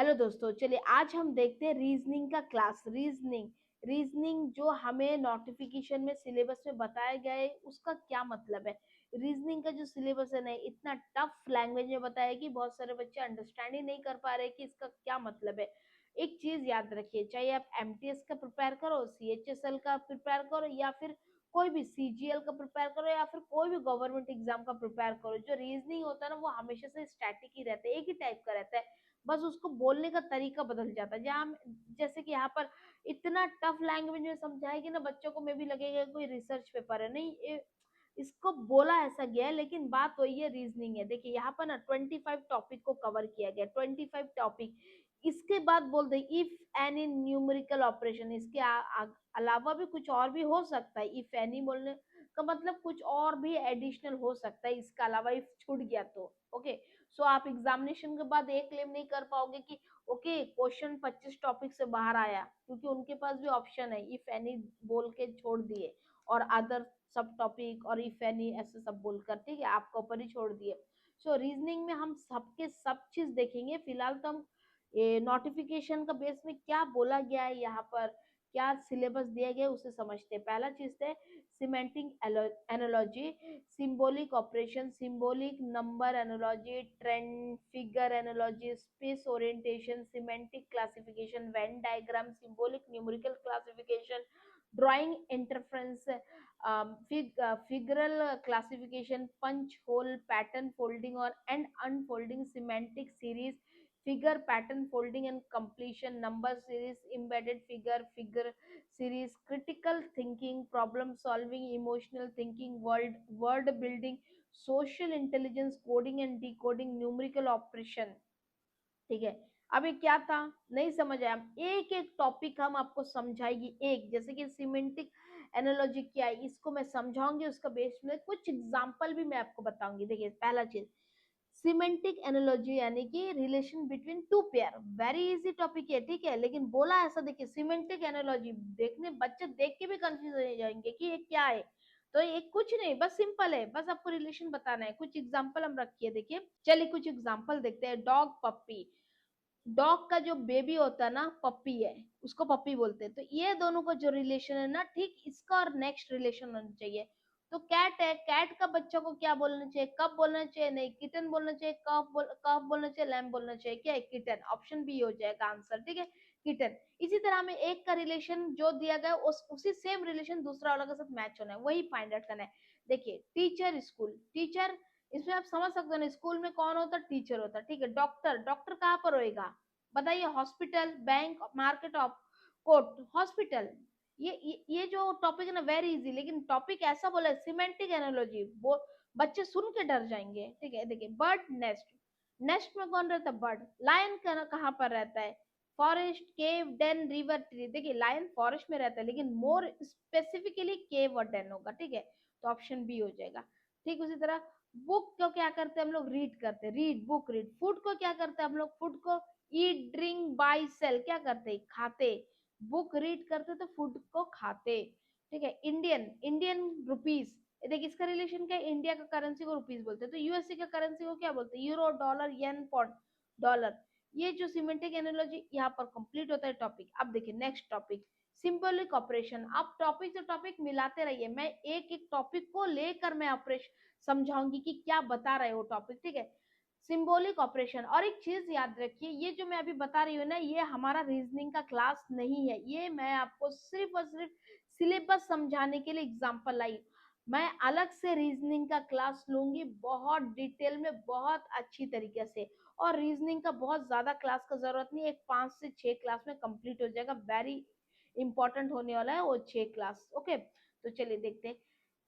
Hello दोस्तों, चलिए आज हम देखते हैं रीजनिंग का क्लास। रीजनिंग जो हमें नोटिफिकेशन में सिलेबस में बताया गया है उसका क्या मतलब है। रीजनिंग का जो सिलेबस है ना इतना टफ लैंग्वेज में बताया कि बहुत सारे बच्चे अंडरस्टैंड ही नहीं कर पा रहे कि इसका क्या मतलब है। एक चीज याद रखिए, चाहे आप एमटीएस का प्रिपेयर करो, सीएचएसएल का प्रिपेयर करो या फिर कोई भी सीजीएल का प्रिपेयर करो या फिर कोई भी गवर्नमेंट एग्जाम का प्रिपेयर करो, जो रीजनिंग होता है ना वो हमेशा से स्टैटिक ही रहता है, एक ही टाइप का रहता है। बस उसको बोलने का तरीका बदल जाता है। जहाँ जैसे कि यहाँ पर इतना टफ लैंग्वेज में समझाएगी ना बच्चों को, में भी लगेगा कोई रिसर्च पेपर है। नहीं, इसको बोला ऐसा गया है लेकिन बात वही है, रीजनिंग है। देखिए यहाँ पर ना 25 टॉपिक को कवर किया गया, 25 टॉपिक। इसके बाद बोल they if any numerical operation, इसके अलावा भी कुछ और भी हो सकता है। इफ एनी बोलने का मतलब कुछ और भी एडिशनल हो सकता है इसके अलावा, इफ छूट गया तो ओके। सो आप एग्जामिनेशन के बाद एक क्लेम नहीं कर पाओगे कि ओके क्वेश्चन 25 टॉपिक से बाहर आया, क्योंकि उनके पास भी ऑप्शन है इफ एनी बोल के छोड़ दिए और अदर सब टॉपिक और इफ एनी ऐसे सब बोलकर, ठीक है, आपके ऊपर ही छोड़ दिए। सो रीजनिंग में हम सबके सब चीज देखेंगे। फिलहाल तो हम ये नोटिफिकेशन का बेस में क्या बोला गया है, यहाँ पर क्या सिलेबस दिया गया है उसे समझते हैं। पहला चीज है semantic analogy, symbolic operation, symbolic number analogy, trend figure analogy, space orientation, semantic classification, Venn diagram, symbolic numerical classification, drawing interference, figural classification, punch hole, pattern folding और and unfolding, semantic series, figure pattern folding and completion, number series, embedded figure series, critical thinking, problem solving, emotional thinking, word building, social intelligence, coding and decoding, numerical operation. ठीक है, अब ये क्या था नहीं समझ आया, एक एक टॉपिक हम आपको समझाएगी। एक जैसे कि सिमेंटिक एनालॉजी क्या है इसको मैं समझाऊंगी, उसका बेस में कुछ एग्जांपल भी मैं आपको बताऊंगी। देखिए पहला चीज सिमेंटिक एनालॉजी यानी कि relation between two pair, very easy topic है, ठीक है, लेकिन बोला ऐसा। देखिए सिमेंटिक एनालॉजी देखने बच्चे देख के भी कंफ्यूज हो जाएंगे कि ये क्या है। तो ये कुछ नहीं, बस सिंपल है, बस आपको रिलेशन बताना है। कुछ एग्जांपल हम रखिए, देखिए चलिए कुछ एग्जांपल देखते हैं। डॉग पप्पी, डॉग का जो बेबी होता है ना पप्पी है, उसको पप्पी बोलते हैं। तो ये दोनों का जो रिलेशन है ना, ठीक इसका और नेक्स्ट रिलेशन होना चाहिए। तो कैट है, कैट का बच्चा को क्या बोलना चाहिए, कब बोलना चाहिए, नहीं किटन बोलना चाहिए, कब बोलना चाहिए, लैम बोलना चाहिए, क्या है, किटन। ऑप्शन बी हो जाएगा आंसर, ठीक है, किटन। इसी तरह में एक का रिलेशन जो दिया गया उसी सेम रिलेशन दूसरा वाला के साथ मैच होना है, वही फाइंड आउट करना है। देखिए टीचर स्कूल, टीचर इसमें आप समझ सकते हो ना, स्कूल में कौन होता है, टीचर होता है, ठीक है। डॉक्टर, डॉक्टर कहाँ पर होएगा बताइए, hospital, bank, market of, court, hospital. ये जो टॉपिक है ना वेरी इजी, लेकिन टॉपिक ऐसा बोला है सिमेंटिक एनालॉजी, वो बच्चे सुन के डर जाएंगे, ठीक है। देखिए बर्ड नेस्ट, नेस्ट में कौन रहता है, बर्ड। लायन कहाँ पर रहता है, फॉरेस्ट, केव, डेन, रिवर, ट्री। देखिए लायन फॉरेस्ट में रहता है लेकिन मोर स्पेसिफिकली केव और डेन होगा, ठीक है, तो ऑप्शन बी हो जाएगा। ठीक उसी तरह बुक को क्या करते हैं हम लोग, रीड करते हैं, रीड बुक रीड। फूड को क्या करते हैं हम लोग, फूड को ईट ड्रिंक बाय सेल, क्या करते हैं, खाते। बुक रीड करते तो फूड को खाते, ठीक है। इंडियन, इंडियन रुपीस, देखिए इसका रिलेशन क्या है, इंडिया का करेंसी को रुपीस बोलते हैं, तो यूएसए का करेंसी को क्या बोलते हैं, यूरो, डॉलर, येन, पॉन्ड, डॉलर। ये जो सिमेंटिक एनालॉजी यहाँ पर कंप्लीट होता है टॉपिक। अब देखिए नेक्स्ट टॉपिक सिंबॉलिक ऑपरेशन। आप टॉपिक से टॉपिक मिलाते रहिए, मैं एक एक टॉपिक को लेकर मैं ऑपरेशन समझाऊंगी कि क्या बता रहे हो टॉपिक, ठीक है। Symbolic operation. और एक चीज याद रखिए, ये जो मैं अभी बता रही हूँ ना, ये हमारा रीजनिंग का क्लास नहीं है, ये मैं आपको सिर्फ और सिर्फ सिलेबस समझाने के लिए एग्जांपल लाई। मैं अलग से रीजनिंग का क्लास लूंगी बहुत डिटेल में, बहुत अच्छी तरीके से। और रीजनिंग का बहुत ज्यादा क्लास का जरूरत नहीं, एक 5 से 6 क्लास में कंप्लीट हो जाएगा। वेरी इंपॉर्टेंट होने वाला है वो 6 क्लास, ओके। तो चलिए देखते हैं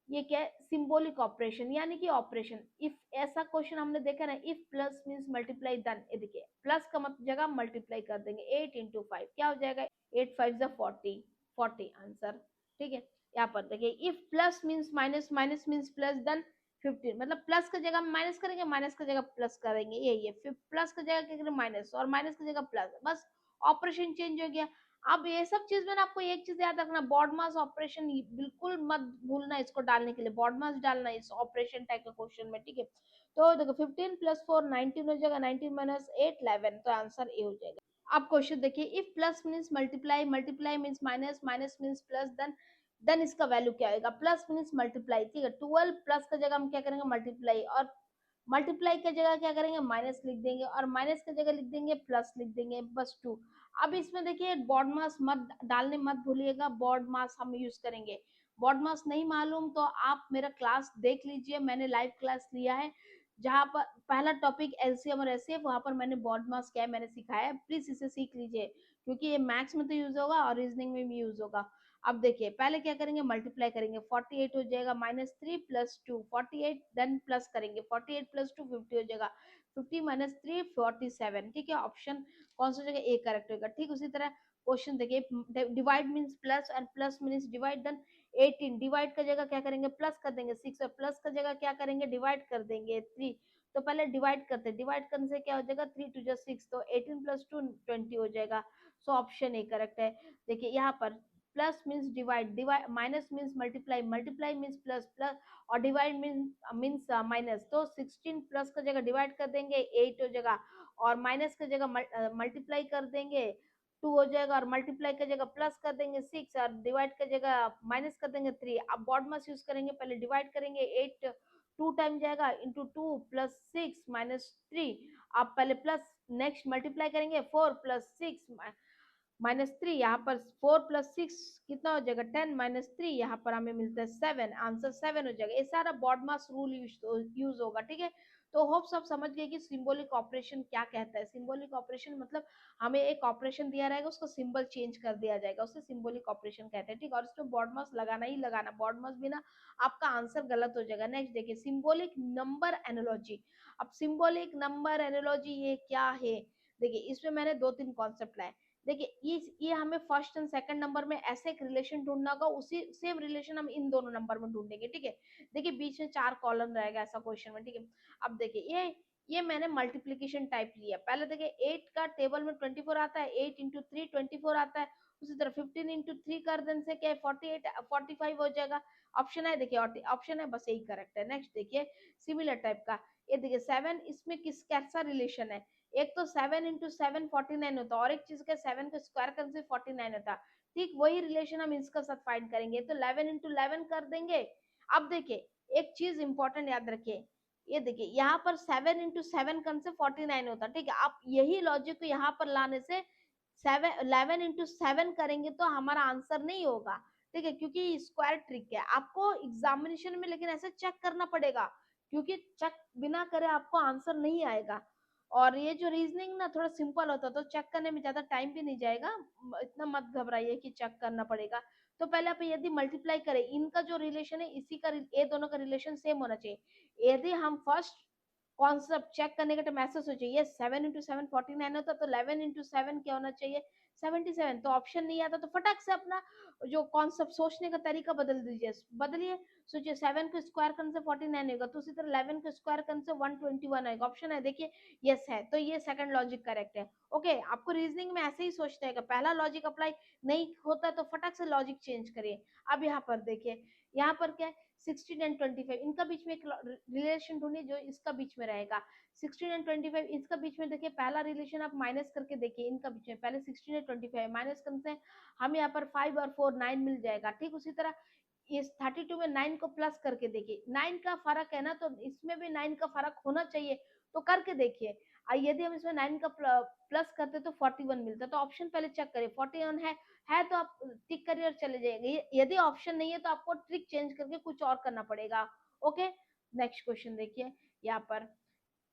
ये क्या है, सिंबॉलिक ऑपरेशन यानी कि ऑपरेशन। इफ ऐसा क्वेश्चन हमने देखा ना, if plus means multiply then, ये देखिए प्लस का मतलब जगह मल्टीप्लाई कर देंगे, 8 इंटू 5 क्या हो जाएगा, 8 5 जा 40, 40 आंसर, ठीक है। यहाँ पर देखिए if plus means minus, minus means plus then 15, मतलब प्लस का जगह माइनस करेंगे, माइनस का जगह प्लस करेंगे, यही है। फिर प्लस का जगह क्या करेंगे, माइनस, और माइनस की जगह प्लस, बस ऑपरेशन चेंज हो गया। अब ये सब चीज में ना आपको एक चीज याद रखना, बॉडमास ऑपरेशन बिल्कुल मत भूलना इसको डालने के लिए, बॉडमास डालना इस ऑपरेशन टाइप के क्वेश्चन में, ठीक है। तो देखो 15 प्लस 4 19 हो जाएगा, 19 माइनस 8 11, तो आंसर ए हो जाएगा। अब क्वेश्चन देखिए, if plus means multiply, multiply means minus, minus means plus, then इसका वैल्यू क्या आएगा? प्लस मीन्स मल्टीप्लाई, ठीक है। 12 प्लस का जगह हम क्या करेंगे? मल्टीप्लाई, और मल्टीप्लाई की जगह क्या करेंगे? माइनस लिख देंगे, और माइनस की जगह लिख देंगे प्लस लिख देंगे, बस 2। अब इसमें देखिए बॉड मास मत डालने मत भूलिएगा, बॉड मास हम यूज करेंगे। बॉड मास नहीं मालूम तो आप मेरा क्लास देख लीजिए, मैंने लाइव क्लास लिया है जहां पर पहला टॉपिक एलसीएम और एचसीएफ, वहां पर मैंने बॉड मास क्या है मैंने सिखाया है, प्लीज इसे सीख लीजिए, क्योंकि ये मैथ्स में तो यूज होगा और रीजनिंग में भी यूज होगा। अब देखिए पहले क्या करेंगे? मल्टीप्लाई करेंगे, 48 हो जाएगा, माइनस 3 प्लस 2 48, देन प्लस करेंगे 48 प्लस 2 50 हो जाएगा, 50 माइनस 3 47, ठीक है। ऑप्शन कौन सा जगह? ए करेक्ट होगा, ठीक। उसी तरह क्वेश्चन देखिए, डिवाइड मीन्स प्लस और plus means divide, then 18 divide का जगह क्या करेंगे? प्लस कर देंगे 6, और प्लस का जगह क्या करेंगे? डिवाइड कर देंगे 3। तो पहले डिवाइड करते हैं, डिवाइड करने से क्या हो जाएगा? 3 टू 6, तो 18 प्लस 2 20 हो जाएगा। सो ऑप्शन ए करेक्ट है। देखिए यहाँ पर plus means divide, divide minus means multiply, multiply means plus, plus और डिवाइड मीन्स माइनस, तो 16 प्लस का जगह डिवाइड कर देंगे 8 हो जाएगा, और माइनस की जगह मल्टीप्लाई कर देंगे 2 हो जाएगा, और मल्टीप्लाई की जगह प्लस कर देंगे 6, और डिवाइड की जगह माइनस कर देंगे 3। अब बॉड मास यूज करेंगे, पहले डिवाइड करेंगे 8 2 टाइम जाएगा इंटू 2 प्लस 6 माइनस 3। अब पहले प्लस, नेक्स्ट मल्टीप्लाई करेंगे 4 प्लस 6 माइनस 3, यहाँ पर 4 प्लस 6 कितना हो जाएगा? 10 माइनस 3, यहाँ पर हमें मिलता है 7, आंसर 7 हो जाएगा। ये सारा बॉड मास रूल यूज होगा, ठीक है। तो होप सब समझ गए कि सिंबॉलिक ऑपरेशन क्या कहता है। सिंबॉलिक ऑपरेशन मतलब हमें एक ऑपरेशन दिया रहेगा, उसका सिंबल चेंज कर दिया जाएगा, उसे सिंबॉलिक ऑपरेशन कहते हैं, ठीक। और इसमें बॉड मास लगाना ही लगाना, बॉड मास बिना आपका आंसर गलत हो जाएगा। नेक्स्ट देखिए, सिंबॉलिक नंबर एनोलॉजी। अब सिंबॉलिक नंबर एनोलॉजी ये क्या है? देखिए इसमें मैंने 2-3 कॉन्सेप्ट लाए। देखिए ये हमें फर्स्ट एंड सेकंड नंबर में ऐसे एक रिलेशन ढूंढना होगा, उसी सेम रिलेशन हम इन दोनों नंबर में ढूंढेंगे, ठीक है। देखिए बीच में 4 कॉलम रहेगा ऐसा क्वेश्चन में, ठीक है। अब देखिए ये मैंने मल्टीप्लीकेशन टाइप लिया। पहले देखिए 8 का टेबल में 24 आता है, 8 इंटू 3 24 आता है। उसी तरह 15 इंटू 3 कर देने से क्या है? 48 45 हो जाएगा। ऑप्शन है, देखिए ऑप्शन है, बस यही करेक्ट है। नेक्स्ट देखिए सिमिलर टाइप का, ये देखिए 7, इसमें किस कैसा रिलेशन है? एक तो 7 इंटू 7 49 होता, और एक चीज का 7 को स्क्वायर करने से 49 होता, ठीक। वही रिलेशन हम इसका साथ फाइंड करेंगे, तो 11 इंटू 11 कर देंगे। अब देखिए एक चीज इंपॉर्टेंट याद रखिए, ये देखिए यहाँ पर 7 इंटू 7 करने से 49 होता, ठीक है। आप यही लॉजिक को यहाँ पर लाने से 7 11 इंटू 7 करेंगे तो हमारा आंसर नहीं होगा, ठीक है, क्योंकि स्क्वायर ट्रिक है। आपको एग्जामिनेशन में लेकिन ऐसे चेक करना पड़ेगा, क्योंकि चेक बिना करे आपको आंसर नहीं आएगा। और ये जो रीजनिंग ना थोड़ा सिंपल होता, तो चेक करने में ज्यादा टाइम भी नहीं जाएगा, इतना मत घबराइए कि चेक करना पड़ेगा। तो पहले आप यदि मल्टीप्लाई करें, इनका जो रिलेशन है इसी का, ये दोनों का रिलेशन सेम होना चाहिए। यदि हम फर्स्ट कॉन्सेप्ट चेक करने का टाइम ऐसा सोचिए, ये 7 इंटू 7 49 होता, तो 11 इंटू 7 क्या होना चाहिए? 77। तो ऑप्शन नहीं आता तो फटाक से अपना जो कॉन्सेप्ट सोचने का तरीका बदल दीजिए, बदलिए। सोचिए 7 को स्क्वायर करने से 49 होगा, तो उसी तरह 11 को स्क्वायर करने से 121 आएगा। ऑप्शन है देखिए, यस है, तो ये सेकंड लॉजिक करेक्ट है। ओके, आपको रीजनिंग में ऐसे ही सोचना है, पहला लॉजिक अप्लाई नहीं होता तो फटाक से लॉजिक चेंज करिए। अब यहाँ पर देखिए, यहाँ पर क्या है? 16 एंड 25, इनका बीच में एक रिलेशन ढूंढिए जो इसका बीच में रहेगा। 16 एंड 25 इसका बीच में देखिए, पहला रिलेशन आप माइनस करके देखिए, इनका बीच में पहले 16 एंड 25 माइनस करने से हमें यहाँ पर 5 और 4 9 मिल जाएगा, ठीक। उसी तरह इस 32 में 9 को प्लस करके देखिए, 9 का फर्क है ना, तो इसमें भी 9 का फर्क होना चाहिए, तो करके देखिए। यदि हम इसमें 9 का प्लस करते तो 41 मिलता, तो ऑप्शन पहले चेक करिए, 41 है तो आप टिक करिए और चले जाएंगे। यदि ऑप्शन नहीं है तो आपको ट्रिक चेंज करके कुछ और करना पड़ेगा। ओके, नेक्स्ट क्वेश्चन देखिए, यहाँ पर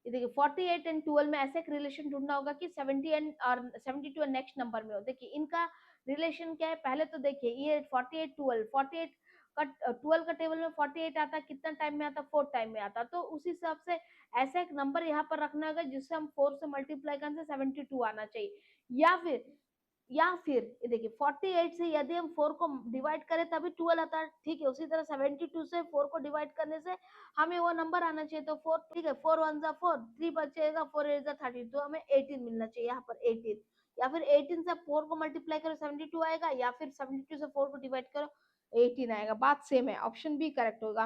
ये देखिए 48 एंड 12 में ऐसे एक रिलेशन ढूंढना होगा कि 70 एंड और 72 नेक्स्ट नंबर में हो। देखिए इनका रिलेशन क्या है? पहले तो देखिए ये 48 12 48 का 12 का टेबल में 48 आता, कितना टाइम में आता? 4 टाइम में आता। तो उस हिसाब से ऐसा एक नंबर यहाँ पर रखना होगा जिससे हम 4 से मल्टीप्लाई करने से 72 आना चाहिए। या फिर ये देखिए 48 से यदि हम 4 को डिवाइड करें तभी 12 आता है, ठीक है। उसी तरह 72 से 4 को डिवाइड करने से हमें वो नंबर आना चाहिए, तो 4, ठीक है, 4 1 जा 4, 3 बचेगा, 4 8 जा 30, तो हमें 18 मिलना चाहिए यहाँ पर 18। या फिर 18 से 4 को मल्टीप्लाई करो 72 आएगा, या फिर 72 से 4 को डिवाइड करो 18 आएगा, बात सेम है, ऑप्शन बी करेक्ट होगा।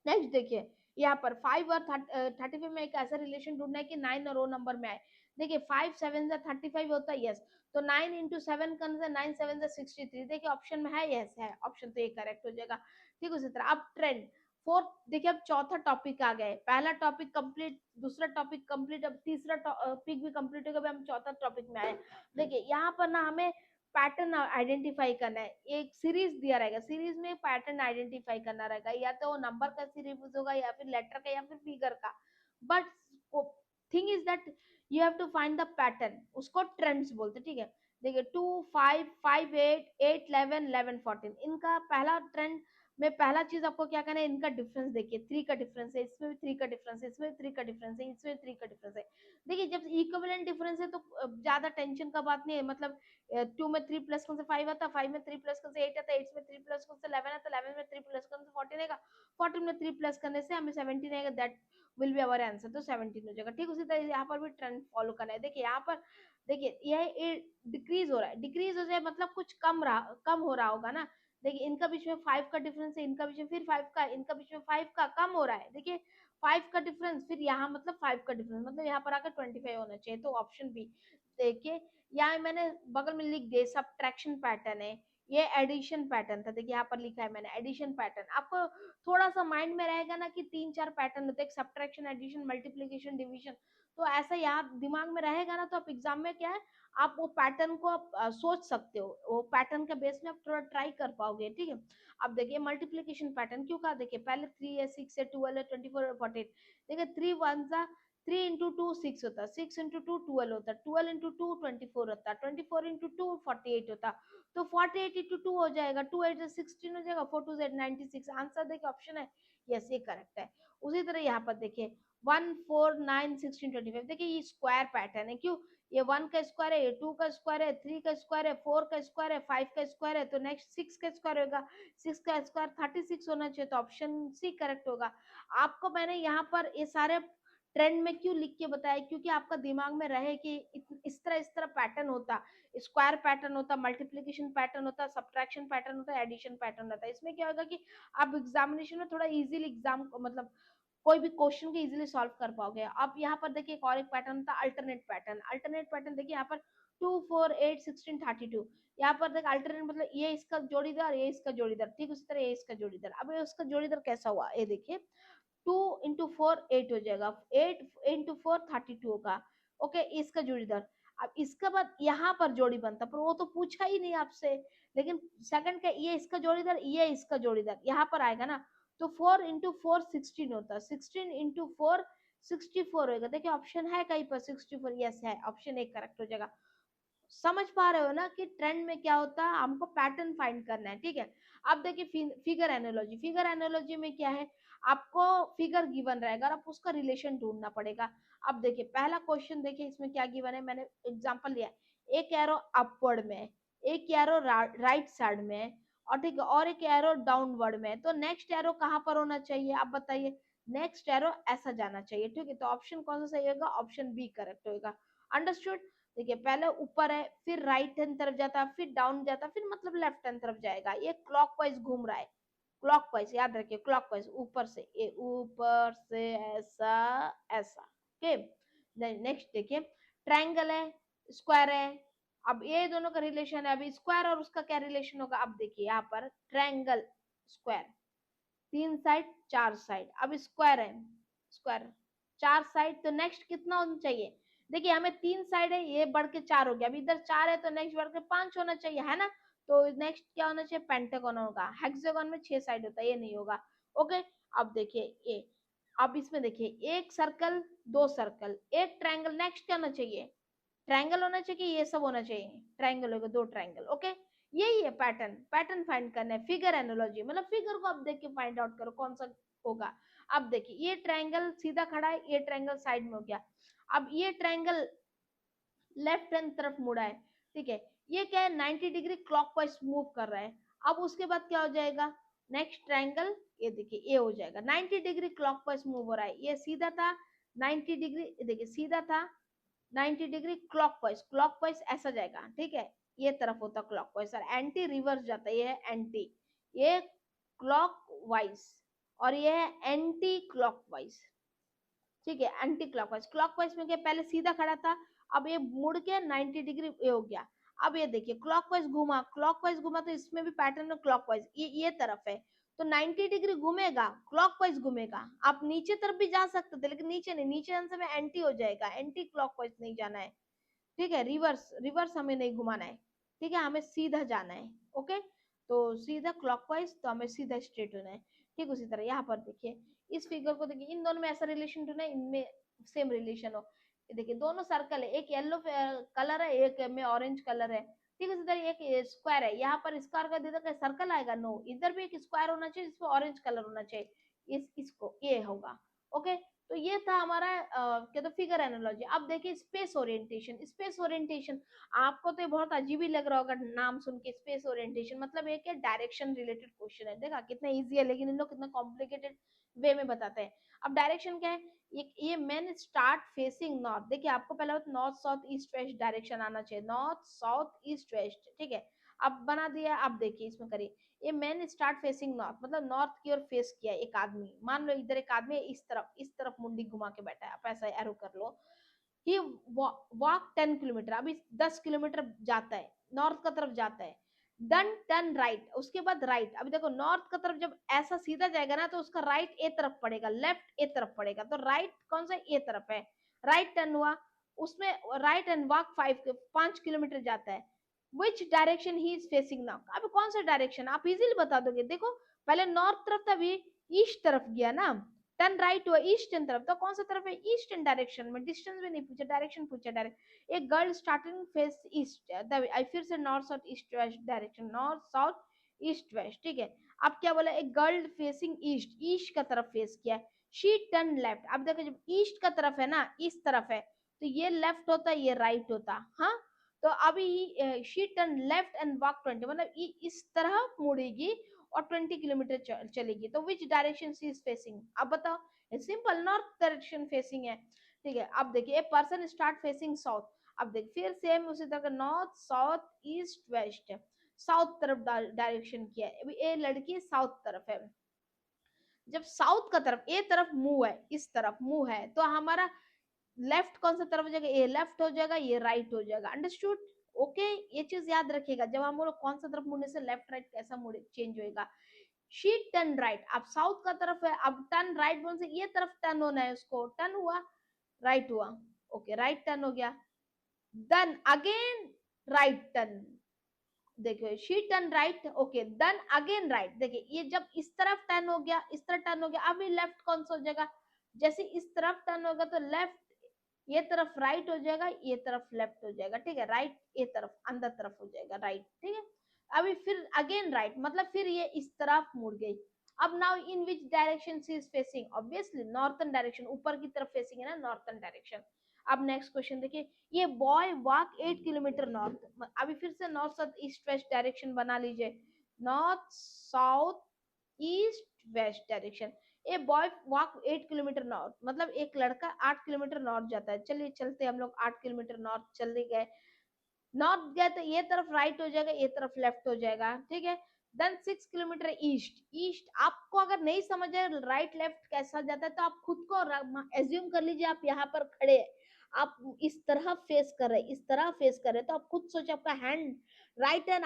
नेक्स्ट देखिए यहाँ पर 5 और 35 में एक ऐसा रिलेशन ढूंढना है कि 9 और ओ नंबर में आए। देखिए 5 7 से 35 होता है, यस, तो 9 इंटू 7 कौन सा, 9 7 से 63, देखिए ऑप्शन में है, यस है, ऑप्शन तो ये करेक्ट हो जाएगा। ठीक उसी तरह अब ट्रेंड फोर्थ, देखिए अब चौथा टॉपिक आ गए, पहला टॉपिक कंप्लीट, दूसरा टॉपिक कंप्लीट, अब तीसरा टॉपिक भी कंप्लीट हो गया, हम चौथा टॉपिक में आए। देखिए यहाँ पर ना हमें पैटर्न आइडेंटिफाई करना है, एक सीरीज दिया रहेगा, सीरीज में पैटर्न आइडेंटिफाई करना रहेगा, या तो वो नंबर का सीरीज होगा, या फिर लेटर का, या फिर फिगर का, but thing is that you have to find the pattern, उसको ट्रेंड्स बोलते, ठीक है। देखिए 2 5 5 8 8 11 11 14, इनका पहला ट्रेंड में पहला चीज आपको क्या करना है, इनका डिफरेंस देखिए, 3 का डिफरेंस है, इसमें भी 3 का डिफरेंस है, इसमें भी 3 का डिफरेंस है, इसमें 3 का डिफरेंस है। देखिए जब इक्विवेलेंट डिफरेंस है तो ज्यादा टेंशन का बात नहीं है, मतलब 2 में 3 प्लस कौन से 5 आता, 5 में 3 प्लस कौन से 8 आता, 8 में 3 प्लस कौन से 11 आता, 11 में 3 प्लस कौन से 14 आएगा, 14 में 3 प्लस करने से हमें 17 आएगा, that will be our answer, तो 17 हो जाएगा। ठीक उसी तरह यहाँ पर भी ट्रेंड फॉलो करना है। देखिए यहाँ पर देखिए यह डिक्रीज हो रहा है, डिक्रीज हो जाए मतलब कुछ कम हो रहा होगा ना। देखिए इनका बीच में 5 का डिफरेंस है, इनका बीच में फिर 5 का, इनका बीच में 5 का, कम हो रहा है। देखिए 5 का डिफरेंस, फिर यहाँ मतलब 5 का डिफरेंस, मतलब यहाँ पर आकर 25 होना चाहिए, तो ऑप्शन बी। देखिए यहाँ मैंने बगल में लिख दिया सब्ट्रैक्शन पैटर्न है, ये एडिशन पैटर्न था, देखिए यहाँ पर लिखा है मैंने एडिशन पैटर्न। आपको थोड़ा सा माइंड में रहेगा ना कि 3 4 पैटर्न होते हैं, सब्ट्रैक्शन, एडिशन, मल्टीप्लीकेशन, डिवीजन, तो ऐसा याद दिमाग में रहेगा ना, तो आप एग्जाम में क्या है, आप वो पैटर्न को आप सोच सकते हो, वो पैटर्न के बेस में आप थोड़ा ट्राई कर पाओगे। ठीक है, अब देखिए मल्टीप्लीकेशन पैटर्न क्यों कहा, देखिए पहले 3 है, 6 है, 12 है, 24 है, 48, देखिए 3 वन सा 3 इंटू 2 6 होता, 6 इंटू 2 12 होता, 12 इंटू 2 24 होता, 24 इंटू 2 48 होता, तो 48 इंटू 2 हो जाएगा, 2 8 16 हो जाएगा, 4 2 96, आंसर देखिए ऑप्शन है, यस ये करेक्ट है। उसी तरह यहाँ पर देखिए 1 4 9 16 25, देखिए ये स्क्वायर पैटर्न है, क्यों, ये 1 का स्क्वायर है, ये 2 का स्क्वायर है, 3 का स्क्वायर है, 4 का स्क्वायर है, 5 का स्क्वायर है, तो नेक्स्ट 6 का स्क्वायर होगा, 6 का स्क्वायर 36 होना चाहिए, तो ऑप्शन सी करेक्ट होगा। आपको मैंने यहाँ पर ये सारे ट्रेंड में क्यों लिख के बताया, क्योंकि आपका दिमाग में रहे कि इस तरह पैटर्न होता, स्क्वायर पैटर्न होता, मल्टीप्लीकेशन पैटर्न होता, सब्ट्रैक्शन पैटर्न होता, एडिशन पैटर्न होता। इसमें क्या होगा कि आप एग्जामिनेशन में थोड़ा इजीली एग्जाम मतलब कोई भी क्वेश्चन को इजीली सॉल्व कर पाओगे। अब यहाँ पर देखिए एक और एक पैटर्न था अल्टरनेट पैटर्न, अल्टरनेट पैटर्न देखिए यहाँ पर 2 4 8 16 32, यहाँ पर देख अल्टरनेट मतलब ये इसका जोड़ीदार, ये इसका जोड़ीदार, ठीक उसी तरह ये इसका जोड़ीदार। अब ये उसका जोड़ीदार कैसा हुआ, ये देखिए 2 इंटू 4 8 हो जाएगा, 8 इंटू 4 32 होगा, ओके इसका जोड़ीदार। अब इसके बाद यहाँ पर जोड़ी बनता, पर वो तो पूछा ही नहीं आपसे, लेकिन सेकंड का ये इसका जोड़ीदार, ये इसका जोड़ीदार यहाँ पर आएगा ना, तो 4 इंटू 4 16 होता है, 16 इंटू 4 64 होगा। देखिए ऑप्शन है कहीं पर 64, यस है, ऑप्शन एक करेक्ट हो जाएगा। समझ पा रहे हो ना कि ट्रेंड में क्या होता है, हमको पैटर्न फाइंड करना है। ठीक है, अब देखिए फिगर एनालॉजी, फिगर एनालॉजी में क्या है, आपको फिगर गिवन रहेगा और आप उसका रिलेशन ढूंढना पड़ेगा। अब देखिए पहला क्वेश्चन देखिए इसमें क्या गिवन है, मैंने एग्जांपल लिया, एक एरो अपवर्ड में, एक एरो राइट साइड में, और ठीक है और एक एरो डाउनवर्ड में, तो नेक्स्ट एरो कहाँ पर होना चाहिए आप बताइए, नेक्स्ट एरो ऐसा जाना चाहिए। ठीक है, तो ऑप्शन कौन सा सही होगा, ऑप्शन बी करेक्ट होगा। अंडरस्टूड। देखिए पहले ऊपर है, फिर राइट हैंड तरफ जाता, फिर डाउन जाता, फिर मतलब लेफ्ट हैंड तरफ जाएगा, ये क्लॉकवाइज घूम रहा है, क्लॉकवाइज याद रखिए, क्लॉकवाइज ऊपर से, ये ऊपर से ऐसा ऐसा। ओके, नेक्स्ट देखिए ट्रायंगल है, स्क्वायर है, अब ये दोनों का रिलेशन है, अभी स्क्वायर और उसका क्या रिलेशन होगा, अब देखिए यहाँ पर ट्रायंगल स्क्वायर, 3 साइड 4 साइड, अब स्क्वायर है, स्क्वायर 4 साइड, तो नेक्स्ट कितना होना चाहिए, देखिए हमें 3 साइड है, ये बढ़ के 4 हो गया, अभी इधर 4 है तो नेक्स्ट बढ़ के 5 होना चाहिए, है ना, तो नेक्स्ट क्या होना चाहिए, पेंटागन होगा, हेक्सागन में 6 साइड होता है, ये नहीं होगा। ओके, अब देखिए ये, अब इसमें देखिए एक सर्कल, दो सर्कल, एक ट्रायंगल, नेक्स्ट क्या होना चाहिए, ट्रायंगल होना चाहिए, ये सब होना चाहिए, ट्रायंगल होगा, दो ट्रायंगल। ओके, यही है पैटर्न, पैटर्न फाइंड करना है, फिगर एनालॉजी मतलब फिगर को आप देख के फाइंड आउट करो कौन सा होगा। अब देखिए ये ट्रायंगल सीधा खड़ा है, ये ट्रायंगल साइड में हो गया, अब ये ट्रायंगल लेफ्ट हैंड तरफ मुड़ा है, ठीक है, ये क्या है 90 डिग्री क्लॉकवाइज मूव कर रहा है। अब उसके बाद क्या हो जाएगा, नेक्स्ट ट्रायंगल, ये देखिए ये हो जाएगा 90 डिग्री क्लॉकवाइज मूव हो रहा है, ये सीधा था 90 डिग्री, देखिए सीधा था 90 डिग्री क्लॉकवाइज, क्लॉकवाइज ऐसा जाएगा, ठीक है, ये तरफ होता क्लॉकवाइज, और एंटी रिवर्स जाता है, ये है एंटी, ये क्लॉकवाइज और ये है एंटी क्लॉकवाइज, ठीक है, एंटी क्लॉकवाइज। क्लॉकवाइज में क्या, पहले सीधा खड़ा था, अब ये मुड़ के 90 डिग्री ये हो गया। अब ये देखिए क्लॉकवाइज घुमा, क्लॉकवाइज घुमा, तो इसमें भी पैटर्न है क्लॉकवाइज, ये तरफ है, तो 90 डिग्री घूमेगा, क्लॉकवाइज घूमेगा। आप नीचे तरफ भी जा सकते थे, लेकिन नीचे नहीं, नीचे आने से एंटी हो जाएगा, एंटी क्लॉकवाइज नहीं जाना है, ठीक है, रिवर्स, रिवर्स हमें नहीं घुमाना है, ठीक है, हमें सीधा जाना है, ओके, तो सीधा क्लॉकवाइज, तो हमें सीधा स्ट्रेट होना है, ठीक। उसी तरह यहाँ पर देखिए, इस फिगर को देखिए, इन दोनों में ऐसा रिलेशन तो नहीं, इनमें सेम रिलेशन हो, देखिए दोनों सर्कल है, एक येलो कलर है, एक में ऑरेंज कलर है, ठीक है, इसी तरह एक स्क्वायर है, यहाँ पर स्क्वायर का इधर का सर्कल आएगा, नो, इधर भी एक स्क्वायर होना चाहिए जिसमें ऑरेंज कलर होना चाहिए, इसको ये होगा, ओके। तो ये था हमारा क्या तो फिगर एनालॉजी। अब देखिए स्पेस ओरिएंटेशन, स्पेस ओरिएंटेशन आपको तो ये बहुत अजीब ही लग रहा होगा नाम सुन के, स्पेस ओरिएंटेशन मतलब एक है डायरेक्शन रिलेटेड क्वेश्चन है, देखा कितना इजी है, लेकिन इन लोग कितना कॉम्प्लिकेटेड वे में बताते हैं। अब डायरेक्शन क्या है, ये मैन स्टार्ट फेसिंग नॉर्थ, देखिए आपको पहले north south east west direction आना चाहिए, नॉर्थ साउथ ईस्ट वेस्ट, ठीक है, अब बना दिया। अब देखिए इसमें करिए, ये मैन स्टार्ट फेसिंग नॉर्थ, मतलब नॉर्थ की ओर फेस किया एक आदमी, मान लो इधर एक आदमी इस तरफ मुंडी घुमा के बैठा है, आप ऐसा एरो कर लो, ही वॉक 10 किलोमीटर, अभी 10 किलोमीटर जाता है, नॉर्थ का तरफ जाता है, देन टर्न राइट, उसके बाद राइट, अभी देखो नॉर्थ का तरफ जब ऐसा सीधा जाएगा ना, तो उसका राइट ए तरफ पड़ेगा, लेफ्ट ए तरफ पड़ेगा, तो राइट कौन सा ए तरफ है, राइट टर्न हुआ, उसमें राइट एंड वॉक 5 किलोमीटर जाता है, विच direction he is facing now, अब कौन सा डायरेक्शन आप इजीली बता दोगे, देखो पहले नॉर्थ तरफ था, अभी ईस्ट तरफ गया ना, टर्न राइट हुआ ईस्टर्न तरफ, तो कौन सा तरफ है, ईस्टर्न डायरेक्शन में, डिस्टेंस भी नहीं पूछा, डायरेक्शन पूछा, डायरेक्ट एक गर्ल स्टार्टिंग फेस ईस्ट, आई फिर से north south east west direction, north south east west, ठीक है। अब क्या बोला, एक गर्ल फेसिंग ईस्ट, ईस्ट का तरफ फेस किया है, शी टर्न लेफ्ट, अब देखो जब ईस्ट का तरफ है ना, इस तरफ है, तो ये लेफ्ट होता, ये राइट होता, हाँ, तो अभी she turn left and walk 20, मतलब इस तरह मुड़ेगी और 20 किलोमीटर चलेगी, तो which direction she is facing, अब बताओ, सिंपल नॉर्थ डायरेक्शन फेसिंग है, ठीक है। अब देखिए a person start facing south, अब देख फिर सेम उसी तरह north south east west, south तरफ डायरेक्शन किया है, अभी ए लड़की साउथ तरफ है, जब साउथ का तरफ ए तरफ मुंह है, इस तरफ मुंह है, तो हमारा लेफ्ट कौन सा तरफ हो जाएगा, ये लेफ्ट हो जाएगा, ये राइट हो जाएगा, अंडरस्टूड, ओके। ये चीज याद रखिएगा, जब हम लोग कौन सा तरफ मुड़ने से लेफ्ट राइट कैसा मुड़े चेंज होएगा, शी टर्न राइट, अब साउथ का तरफ है, अब टर्न राइट बोल से ये तरफ टर्न होना है, उसको टर्न हुआ, राइट हुआ, ओके, राइट टर्न हो गया, देन अगेन राइट टर्न, देखिए she turn right, okay, then again right, देखिए ये जब इस तरफ टर्न हो गया, इस तरफ टर्न हो गया, अभी लेफ्ट कौन सा हो जाएगा, जैसे इस तरफ टर्न होगा तो लेफ्ट, ये तरफ राइट हो जाएगा, ये तरफ लेफ्ट हो जाएगा, ठीक है, राइट ये तरफ अंदर तरफ हो जाएगा, राइट, ठीक है। अभी फिर अगेन राइट, मतलब फिर ये इस तरफ मुड़ गई। अब now in which direction she is facing, obviously northern direction, ऊपर की तरफ फेसिंग है ना, नॉर्थन डायरेक्शन। अब नेक्स्ट क्वेश्चन देखिए, ये बॉय वॉक 8 किलोमीटर नॉर्थ, अभी फिर से north south east west direction बना लीजिए, north south east west direction, a boy walk 8 kilometre north, मतलब एक लड़का 8 किलोमीटर नॉर्थ जाता है, चलिए चलते हम लोग 8 किलोमीटर नॉर्थ चले गए, नॉर्थ गया तो ये तरफ राइट हो जाएगा, ये तरफ लेफ्ट हो जाएगा, ठीक है। देन 6 किलोमीटर ईस्ट, ईस्ट आपको अगर नहीं समझ आए राइट लेफ्ट कैसा जाता है, तो आप खुद को एज्यूम कर लीजिए, आप यहाँ पर खड़े हैं, आप इस तरह फेस कर रहे, इस तरह फेस कर रहे, तो आप खुद सोचे आपका हैंड राइट हैंड,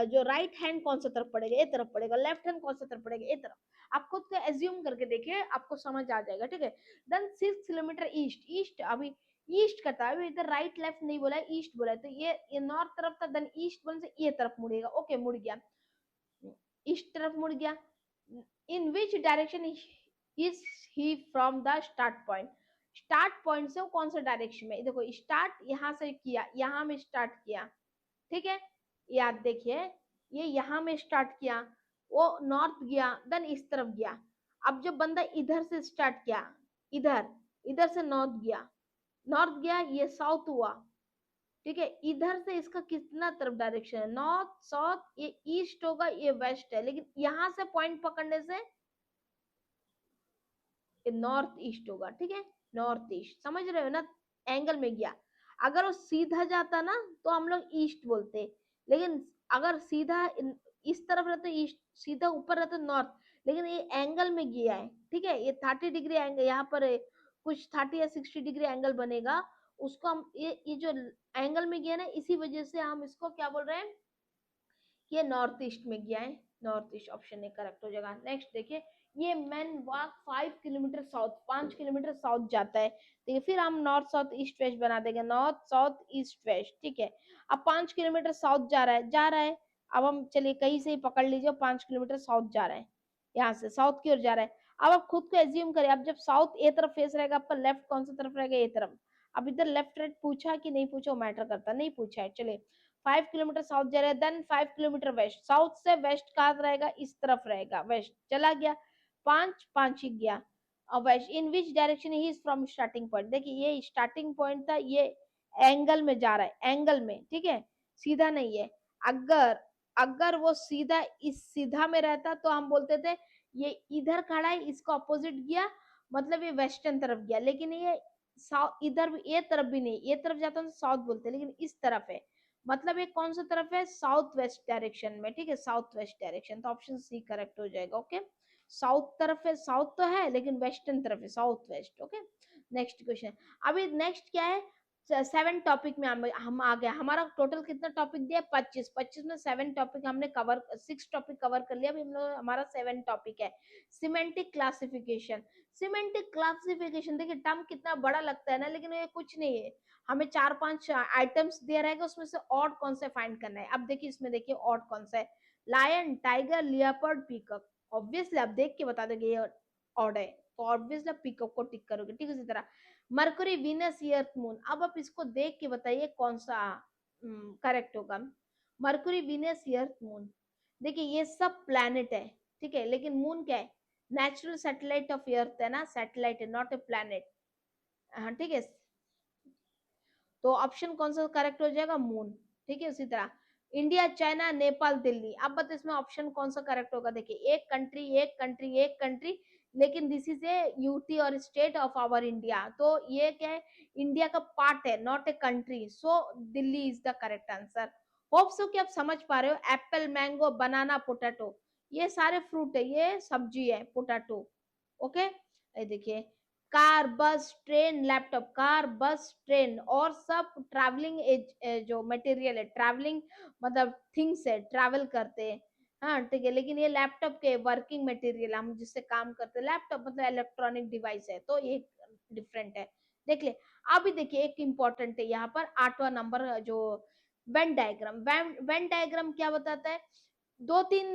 जो राइट हैंड कौन सा तरफ पड़ेगा, ये तरफ पड़ेगा, लेफ्ट हैंड कौन सा तरफ पड़ेगा, ये तरफ, आप खुद को एज्यूम करके देखिए, आपको समझ आ जाएगा, ठीक है। देन 6 किलोमीटर ईस्ट, ईस्ट अभी ईस्ट करता है, इधर राइट लेफ्ट नहीं बोला है, ईस्ट बोला है, तो ये नॉर्थ तरफ था, देन ईस्ट बोलने से ये तरफ मुड़ेगा, ओके मुड़ गया, ईस्ट तरफ मुड़ गया। In which direction is he from the start point, start point से वो कौन सा डायरेक्शन में, देखो स्टार्ट यहाँ से किया, यहाँ में स्टार्ट किया, ठीक है, याद देखिए, ये यहाँ में स्टार्ट किया, वो नॉर्थ गया, देन इस तरफ गया, अब जब बंदा इधर से स्टार्ट किया, इधर इधर से नॉर्थ गया, नॉर्थ गया, ये साउथ हुआ, ठीक है, इधर से इसका कितना तरफ डायरेक्शन है, नॉर्थ साउथ, ये ईस्ट होगा, ये वेस्ट है, लेकिन यहां से पॉइंट पकड़ने से ये नॉर्थ ईस्ट होगा, ठीक है, नॉर्थ ईस्ट, समझ रहे हो ना, एंगल में गया। अगर वो सीधा जाता ना तो हम लोग ईस्ट बोलते, लेकिन अगर सीधा इस तरफ रहता तो ईस्ट, सीधा ऊपर रहता नॉर्थ, लेकिन ये एंगल में गया है, ठीक है, ये 30 डिग्री एंगल यहाँ पर है, कुछ 30 या 60 डिग्री एंगल बनेगा, उसको हम ये जो एंगल में गया ना, इसी वजह से हम इसको क्या बोल रहे हैं, ये नॉर्थ ईस्ट में गया है, north east option A correct हो जाएगा। नेक्स्ट देखिए, ये man walk 5 kilometre south, 5 kilometre south जाता है, देखिए फिर हम नॉर्थ साउथ ईस्ट वेस्ट बना देंगे, नॉर्थ साउथ ईस्ट वेस्ट, ठीक है। अब 5 किलोमीटर साउथ जा रहा है, जा रहा है, अब हम चलिए कहीं से ही पकड़ लीजिए, 5 किलोमीटर साउथ जा रहा है, यहाँ से साउथ की ओर जा रहा है। अब आप खुद को एज्यूम करिए, अब जब साउथ ए तरफ फेस रहेगा, आपका लेफ्ट कौन सा तरफ रहेगा, ए तरफ। अब इधर लेफ्ट राइट पूछा कि नहीं पूछा, मैटर करता नहीं, पूछा है, चलिए 5 किलोमीटर साउथ जा रहा है, देन 5 किलोमीटर वेस्ट, साउथ से वेस्ट कहाँ रहेगा, इस तरफ रहेगा, वेस्ट चला गया, 5 5 ही गया, अब west in which direction he is from starting point, देखिए ये स्टार्टिंग पॉइंट था, ये एंगल में जा रहा है, एंगल में, ठीक है, सीधा नहीं है। अगर अगर वो सीधा इस सीधा में रहता तो हम बोलते थे ये इधर खड़ा है, इसका अपोजिट गया, मतलब ये वेस्टर्न तरफ गया, लेकिन ये साउथ इधर ये तरफ भी नहीं, ये तरफ जाता तो साउथ बोलते, लेकिन इस तरफ है, मतलब ये कौन सा तरफ है, साउथ वेस्ट डायरेक्शन में, ठीक है, साउथ वेस्ट डायरेक्शन, तो ऑप्शन सी करेक्ट हो जाएगा। ओके, साउथ तरफ है, साउथ तो है लेकिन वेस्टर्न तरफ है, south west. Okay, next question, अभी नेक्स्ट क्या है, 7 टॉपिक में हम आ गया, हमारा टोटल कितना टॉपिक दिया, 25, 25 में 7 टॉपिक हमने कवर, 6 टॉपिक कवर कर लिया, अभी हम लोग हमारा 7 टॉपिक है। सिमेंटिक क्लासिफिकेशन, सिमेंटिक क्लासिफिकेशन देखिए टर्म कितना बड़ा लगता है ना, लेकिन ये कुछ नहीं है, हमें 4 5 आइटम्स दिया रहेगा, उसमें से ऑड कौन सा फाइंड करना है। अब देखिए इसमें देखिए ऑड कौन सा है, lion, tiger, leopard, peacock, obviously आप देख के बता दोगे ये ऑड है, तो ऑब्वियसली आप पीकॉक को टिक करोगे, ठीक है। इसी तरह मरकुरी, वीनस, अर्थ, मून, अब आप इसको देख के बताइए कौन सा करेक्ट होगा। मरकुरी, वीनस, अर्थ, मून, देखिए ये सब प्लैनेट है, ठीक है, लेकिन मून क्या है, नेचुरल सैटेलाइट ऑफ अर्थ है ना, सैटेलाइट है, नॉट ए प्लैनेट, हाँ ठीक है, तो ऑप्शन कौन सा करेक्ट हो जाएगा, मून, ठीक है। उसी तरह इंडिया, चाइना, नेपाल, दिल्ली, अब बताइए इसमें ऑप्शन कौन सा करेक्ट होगा, देखिए एक कंट्री, एक कंट्री, एक कंट्री, लेकिन दिस इज ए यूटी और स्टेट ऑफ आवर इंडिया, तो ये क्या है, इंडिया का पार्ट है, not a country, so Delhi is the correct answer. Hope so कि आप समझ पा रहे हो, एप्पल, मैंगो, बनाना, पोटैटो, ये सारे फ्रूट है, ये सब्जी है पोटैटो। ओके, ये देखिए कार, बस, ट्रेन, लैपटॉप, कार, बस, ट्रेन, और सब ट्रैवलिंग जो मटेरियल है, ट्रैवलिंग मतलब थिंग्स है, ट्रैवल करते हैं, हाँ ठीक है, लेकिन ये लैपटॉप के वर्किंग मटेरियल, हम जिससे काम करते हैं, लैपटॉप मतलब इलेक्ट्रॉनिक डिवाइस है, तो ये डिफरेंट है। देख ले, अभी देखिए एक इंपॉर्टेंट है यहाँ पर 8वां नंबर, जो वेन डायग्राम, वेन डायग्राम क्या बताता है, 2 3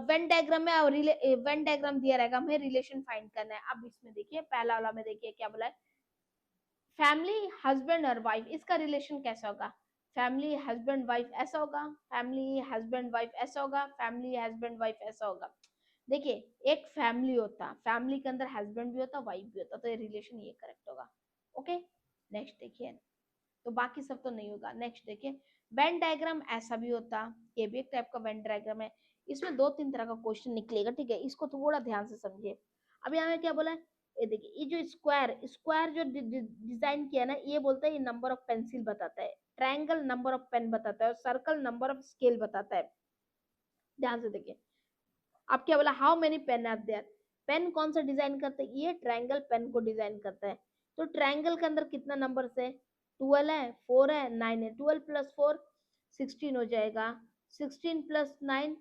वेन डायग्राम में और वेन डायग्राम दिया रहेगा, हमें रिलेशन फाइंड करना है। अब इसमें देखिए पहला वाला में देखिए क्या बोला है, फैमिली, हस्बैंड और वाइफ, इसका रिलेशन कैसा होगा, फैमिली हस्बैंड वाइफ ऐसा होगा, फैमिली हस्बैंड वाइफ ऐसा होगा, फैमिली हस्बैंड वाइफ ऐसा होगा। देखिए एक फैमिली होता, फैमिली के अंदर हस्बैंड भी होता, वाइफ भी होता, तो ये रिलेशन ये करेक्ट होगा। ओके, नेक्स्ट देखिए, तो बाकी सब तो नहीं होगा। नेक्स्ट देखिए, वेन डायग्राम ऐसा भी होता, ये भी एक टाइप का वेन डायग्राम है, इसमें 2 3 तरह का क्वेश्चन निकलेगा, ठीक है, इसको थोड़ा ध्यान से समझिए। अब यहाँ क्या बोला है, ये देखिए, ये जो स्क्वायर स्क्वायर जो डिजाइन किया ना, ये बोलता है ये नंबर ऑफ पेंसिल बताता है, ट्रायंगल नंबर ऑफ पेन बताता है, और सर्कल नंबर ऑफ स्केल बताता है। ध्यान से देखिए, आप क्या बोला, how many pen are there, pen कौन सा डिजाइन करता है, ये ट्रायंगल पेन को डिजाइन करता है, तो ट्रायंगल के अंदर कितना नंबर है, 12 है, 4 है, 9 है, 12 प्लस 4 16 हो जाएगा, 16 प्लस 9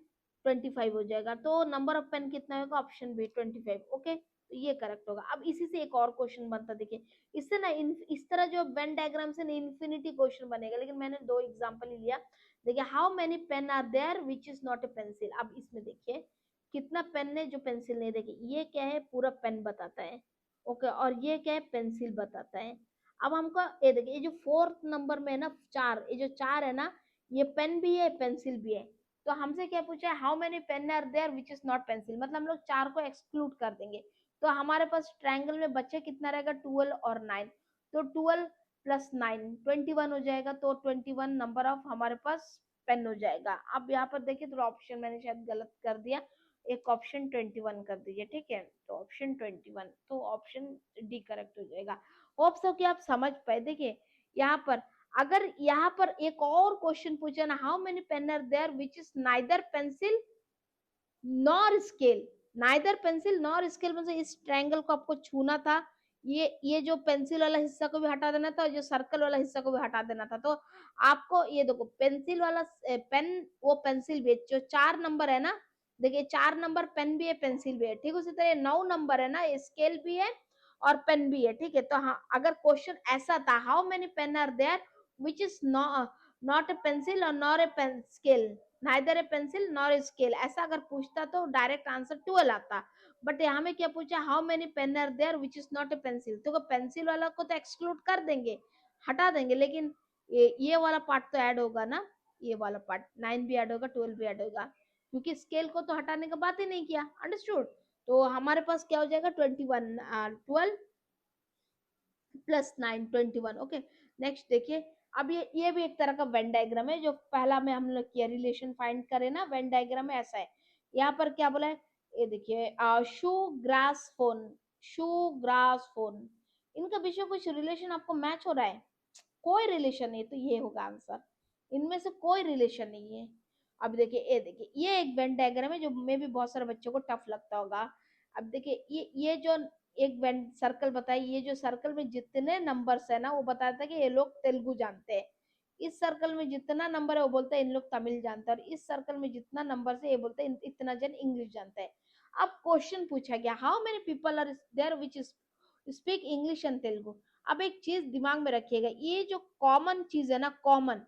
25 हो जाएगा, तो नंबर ऑफ पेन कितना होगा, ऑप्शन बी 25। ओके, तो ये करेक्ट होगा। अब इसी से एक और क्वेश्चन बनता, देखिए इससे ना इस तरह जो वेन डायग्राम से ना इन्फिनिटी क्वेश्चन बनेगा, लेकिन मैंने 2 एग्जांपल ही लिया। देखिए how many pen are there which is not a pencil, अब इसमें देखिए कितना पेन है जो पेंसिल नहीं, देखिए ये क्या है, पूरा पेन बताता है। ओके, और ये क्या है, पेंसिल बताता है। अब हमको ये देखिए, ये जो 4th नंबर में है ना, 4, ये जो 4 है ना, ये पेन भी है, पेंसिल भी है, तो हमसे क्या पूछा है, how many pen are there which is not pencil, मतलब हम लोग 4 को एक्सक्लूड कर देंगे, तो हमारे पास ट्रायंगल में बचे कितना रहेगा, 12 और 9, तो 12 प्लस 9 21 हो जाएगा, तो 21 नंबर ऑफ हमारे पास पेन हो जाएगा। अब यहाँ पर देखिए थोड़ा ऑप्शन मैंने शायद गलत कर दिया, एक ऑप्शन 21 कर दीजिए, ठीक है, तो ऑप्शन 21, तो ऑप्शन डी करेक्ट हो जाएगा। होप सो कि आप समझ पाए। देखिए यहाँ पर अगर यहाँ पर एक और क्वेश्चन पूछा ना, how many pen are there which is neither pencil nor scale, neither pencil nor scale मतलब इस ट्रायंगल को आपको छूना था, ये जो पेंसिल वाला हिस्सा को भी हटा देना था और जो सर्कल वाला हिस्सा को भी हटा देना था। तो आपको ये देखो पेंसिल वाला पेन, वो पेंसिल भी है, जो 4 नंबर है ना, देखिए 4 नंबर पेन भी है पेंसिल भी है, ठीक उसी तरह 9 नंबर है ना, स्केल भी है और पेन भी है, ठीक है। तो हाँ, अगर क्वेश्चन ऐसा था how many pen are there which is not a pencil और nor a pen scale, neither a pencil nor a scale, ऐसा अगर पूछता तो डायरेक्ट आंसर 12 आता। बट यहाँ में क्या पूछा, how many pen are there which is not a pencil, तो पेंसिल वाला को तो एक्सक्लूड कर देंगे, हटा देंगे, लेकिन ये वाला पार्ट तो ऐड होगा ना, ये वाला पार्ट 9 भी ऐड होगा 12 भी ऐड होगा, क्योंकि स्केल को तो हटाने का बात ही नहीं किया, अंडरस्टूड। तो हमारे पास क्या हो जाएगा 21, 12 प्लस 9 21, ओके। नेक्स्ट देखिए, अब ये भी एक तरह का वेन डायग्राम है, जो पहला में हम लोग किया रिलेशन फाइंड करे ना, वेन डायग्राम में ऐसा है। यहाँ पर क्या बोला है, ये देखिए शू ग्रास फोन, शू ग्रास फोन, इनका बीच में कुछ रिलेशन आपको मैच हो रहा है, कोई रिलेशन नहीं, तो ये होगा आंसर, इनमें से कोई रिलेशन नहीं है। अब देखिए ये देखिए, ये एक वेन डायग्राम है जो मे भी बहुत सारे बच्चों को टफ लगता होगा। अब देखिए ये जो एक वेन सर्कल बताइए, ये जो सर्कल में जितने नंबर्स है ना, वो बताता है कि ये लोग तेलुगु जानते हैं, इस सर्कल में जितना नंबर है वो बोलते हैं इन लोग तमिल जानते हैं, और इस सर्कल में जितना नंबर है ये बोलते हैं इतना जन इंग्लिश जानते हैं। अब क्वेश्चन पूछा गया how many people are there which speak English and Telugu. अब एक चीज दिमाग में रखिएगा, ये जो कॉमन चीज है ना, कॉमन,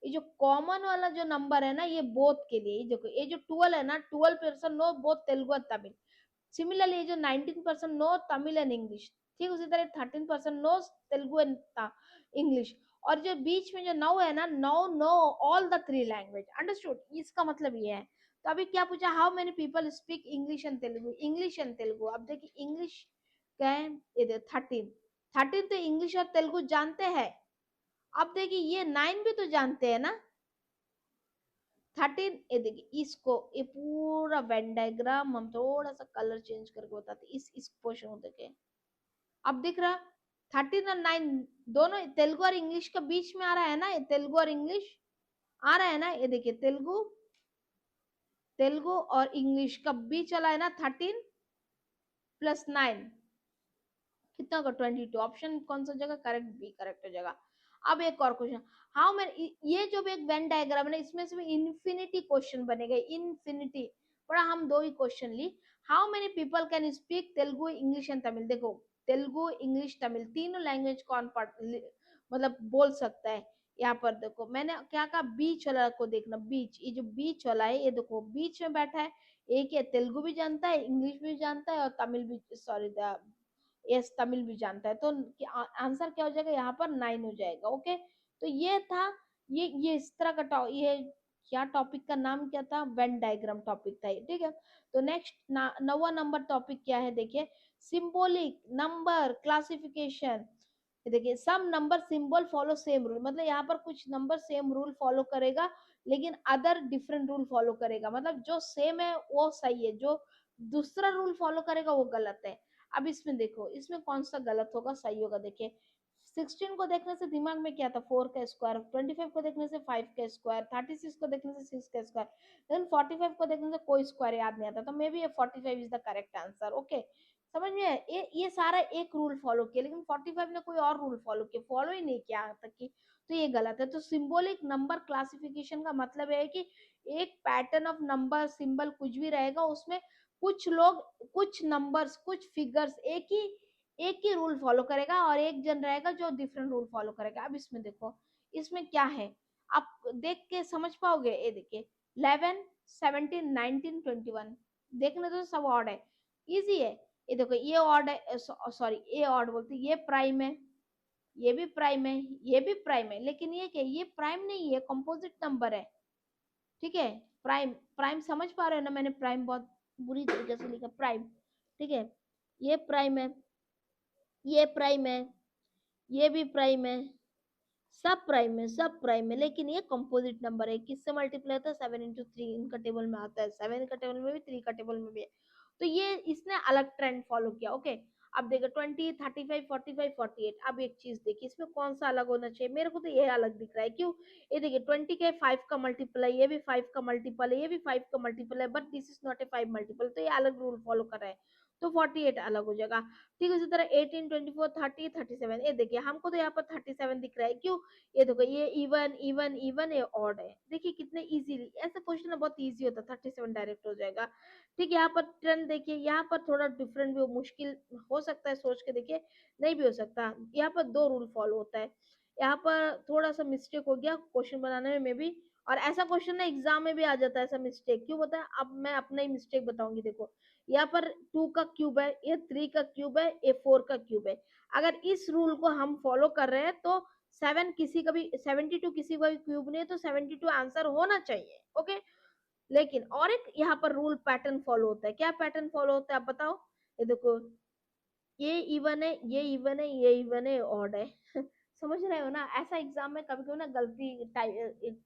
ये जो कॉमन वाला जो नंबर है ना, ये बोथ के लिए, ये जो 12 है ना, 12% नो बोथ तेलुगु और तमिल। सिमिलरली ये जो 19% नो तमिल एंड इंग्लिश, ठीक उसी तरह 13% नो तेलुगु एंड इंग्लिश, और जो बीच में जो 9 है ना, no no all the 3 language, understood, इसका मतलब ये है। तो अभी क्या पूछा, how many people speak English and Telugu, English and Telugu. अब देखिए इंग्लिश क्या है, ये 13, 13 तो इंग्लिश और तेलुगु जानते हैं। अब देखिए ये 9 भी तो जानते हैं ना, 13, ये देखिए इसको, ये पूरा वेन डायग्राम हम थोड़ा सा कलर चेंज करके बताते, इस पोर्शन को देखे, अब दिख रहा 13 और 9 दोनों तेलुगु और इंग्लिश के बीच में आ रहा है ना, ये तेलुगु और इंग्लिश आ रहा है ना, ये देखिए तेलुगु, तेलुगु और इंग्लिश का बीच चला है ना, 13 प्लस 9 कितना होगा 22, ऑप्शन कौन सा जगह करेक्ट, बी करेक्ट हो जाएगा। अब एक और क्वेश्चन, हाउ मेनी, ये जो भी एक वेन डायग्राम है ना, इसमें से इन्फिनिटी क्वेश्चन बनेगा, इन्फिनिटी, बड़ा हम 2 ही क्वेश्चन ली। How many people can speak Telugu English and Tamil, देखो तेलुगु इंग्लिश तमिल तीनों लैंग्वेज कौन मतलब बोल सकता है। यहाँ पर देखो मैंने क्या कहा, बीच वाला को देखना, बीच, ये जो बीच वाला है, ये देखो बीच में बैठा है, एक है तेलुगु भी जानता है, इंग्लिश भी जानता है और तमिल भी, सॉरी यस तमिल भी जानता है, तो आंसर क्या हो जाएगा यहाँ पर 9 हो जाएगा, ओके। तो ये था, ये इस तरह का ये क्या टॉपिक का नाम क्या था, वेन डायग्राम टॉपिक था ये, ठीक है। तो नेक्स्ट 9वां नंबर टॉपिक क्या है, देखिए सिंबॉलिक नंबर क्लासिफिकेशन। देखिए some number symbol follow same rule, मतलब यहाँ पर कुछ नंबर सेम रूल फॉलो करेगा, लेकिन अदर डिफरेंट रूल फॉलो करेगा, मतलब जो सेम है वो सही है, जो दूसरा रूल फॉलो करेगा वो गलत है। अब इसमें देखो, इसमें कौन सा गलत होगा सही होगा, देखिए 16 को देखने से दिमाग में क्या था, 4 का स्क्वायर, 25 को देखने से 5 का स्क्वायर, 36 को देखने से 6 का स्क्वायर, लेकिन 45 को देखने से कोई स्क्वायर याद नहीं आता, तो मे बी ये 45 is the correct answer, okay. समझ में ये सारा एक रूल फॉलो किया, लेकिन 45 ने कोई और रूल फॉलो किया, फॉलो ही नहीं किया तक की, तो ये गलत है। तो सिंबॉलिक नंबर क्लासिफिकेशन का मतलब है कि एक पैटर्न ऑफ नंबर सिंबल कुछ भी रहेगा, उसमें कुछ लोग कुछ नंबर्स कुछ फिगर्स एक ही रूल फॉलो करेगा और एक जन रहेगा जो डिफरेंट रूल फॉलो करेगा। अब इसमें देखो, इसमें क्या है, आप देख के समझ पाओगे, ये देखिए 11 17 19 21, देखने तो सब ऑड है, इजी है। ये देखो ये ऑड है, सॉरी ये ऑड बोलते, ये प्राइम है, ये भी प्राइम है, ये भी प्राइम है, लेकिन ये क्या, ये प्राइम नहीं है, कंपोजिट नंबर है, ठीक है। प्राइम प्राइम समझ पा रहे हो ना, मैंने प्राइम बहुत बुरी तरीके से लिखा, प्राइम, ठीक है, ये प्राइम है, ये प्राइम है, ये भी प्राइम है, सब प्राइम है, सब प्राइम है, लेकिन ये कंपोजिट नंबर है, किससे मल्टीप्लाई होता है 7 into 3, इनका टेबल में आता है, 7 का टेबल में भी 3 का टेबल में भी है, तो ये इसने अलग ट्रेंड फॉलो किया, ओके। अब देखो 20, 35, 45, 48। अब एक चीज देखिए, इसमें कौन सा अलग होना चाहिए, मेरे को तो ये अलग दिख रहा है, क्यों? ये देखिए 20 के 5 का मल्टीपल है, ये भी 5 का मल्टीपल है, ये भी 5 का मल्टीपल है, but this is not A 5 multiple, तो ये अलग रूल फॉलो कर रहा है, तो 48 अलग हो जाएगा। ठीक है, उसी तरह 18, 24, 30, 37, ये देखिए हमको तो यहाँ पर 37 दिख रहा है, क्यों? ये देखो ये इवन इवन इवन, ये ऑड है। देखिए कितने इजीली, ऐसा क्वेश्चन बहुत इजी होता है, 37 डायरेक्ट हो जाएगा। ठीक है, यहाँ पर ट्रेंड देखिए, यहाँ पर थोड़ा डिफरेंट भी मुश्किल हो सकता है, सोच के देखिए, नहीं भी हो सकता। यहाँ पर दो रूल फॉलो होता है, यहाँ पर थोड़ा सा मिस्टेक हो गया क्वेश्चन बनाने में भी, और ऐसा क्वेश्चन ना एग्जाम में भी आ जाता है ऐसा मिस्टेक, क्यों होता है? अब मैं अपना ही मिस्टेक बताऊंगी, देखो यहाँ पर 2 का क्यूब है, ये 3 का क्यूब है, ये 4 का क्यूब है। अगर इस रूल को हम फॉलो कर रहे हैं तो 7 किसी का भी, 72 किसी का भी क्यूब नहीं है, तो 72 आंसर होना चाहिए। ओके, लेकिन और एक यहाँ पर रूल पैटर्न फॉलो होता है, क्या पैटर्न फॉलो होता है आप बताओ? ये देखो, ये इवन है, ये इवन है, ये इवन है, ऑड है। समझ रहे हो ना? ऐसा एग्जाम में कभी कभी ना गलती,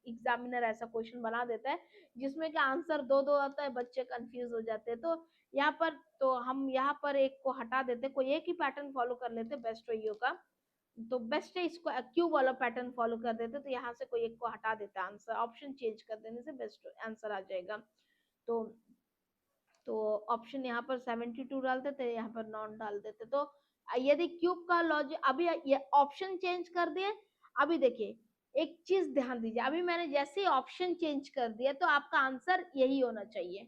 एग्जामिनर ऐसा क्वेश्चन बना देता है जिसमें कि आंसर दो दो आता है, बच्चे कंफ्यूज हो जाते हैं। तो यहाँ पर तो हम यहाँ पर एक को हटा देते, कोई एक ही पैटर्न फॉलो कर लेते, बेस्ट वही होगा। तो बेस्ट है इसको क्यूब वाला पैटर्न फॉलो कर देते, तो यहाँ से कोई एक को हटा देता, आंसर ऑप्शन चेंज कर देने से बेस्ट आंसर आ जाएगा। तो तो ऑप्शन यहाँ पर 72 डाल देते, यहाँ पर नॉन डाल देते। तो यदि क्यूब का लॉजिक, अभी ये ऑप्शन चेंज कर दिए। अभी देखिए एक चीज ध्यान दीजिए, अभी मैंने जैसे ही ऑप्शन चेंज कर दिया तो आपका आंसर यही होना चाहिए।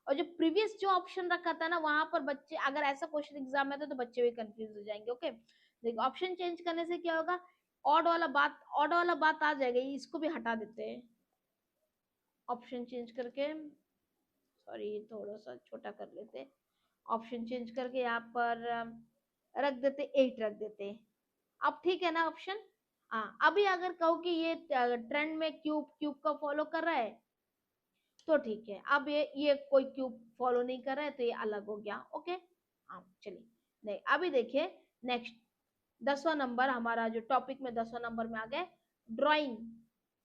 और जो प्रीवियस जो ऑप्शन रखा था ना, वहां पर बच्चे, अगर ऐसा क्वेश्चन एग्जाम में था तो बच्चे भी कंफ्यूज हो जाएंगे। ओके, देखो ऑप्शन चेंज करने से क्या होगा, ऑड वाला बात आ जाएगा, इसको भी हटा देते हैं ऑप्शन चेंज करके। सॉरी, थोड़ा सा छोटा कर लेते, ऑप्शन चेंज करके यहाँ पर रख देते 8, रख देते। अब ठीक है ना ऑप्शन? हाँ, अभी अगर कहो कि ये ट्रेंड में क्यूब क्यूब का फॉलो कर रहा है तो ठीक है। अब ये कोई क्यूब फॉलो नहीं कर रहा है तो ये अलग हो गया। ओके, हाँ चलिए, नहीं अभी देखिए नेक्स्ट 10वां नंबर हमारा जो टॉपिक में 10वां नंबर में आ गए, ड्राइंग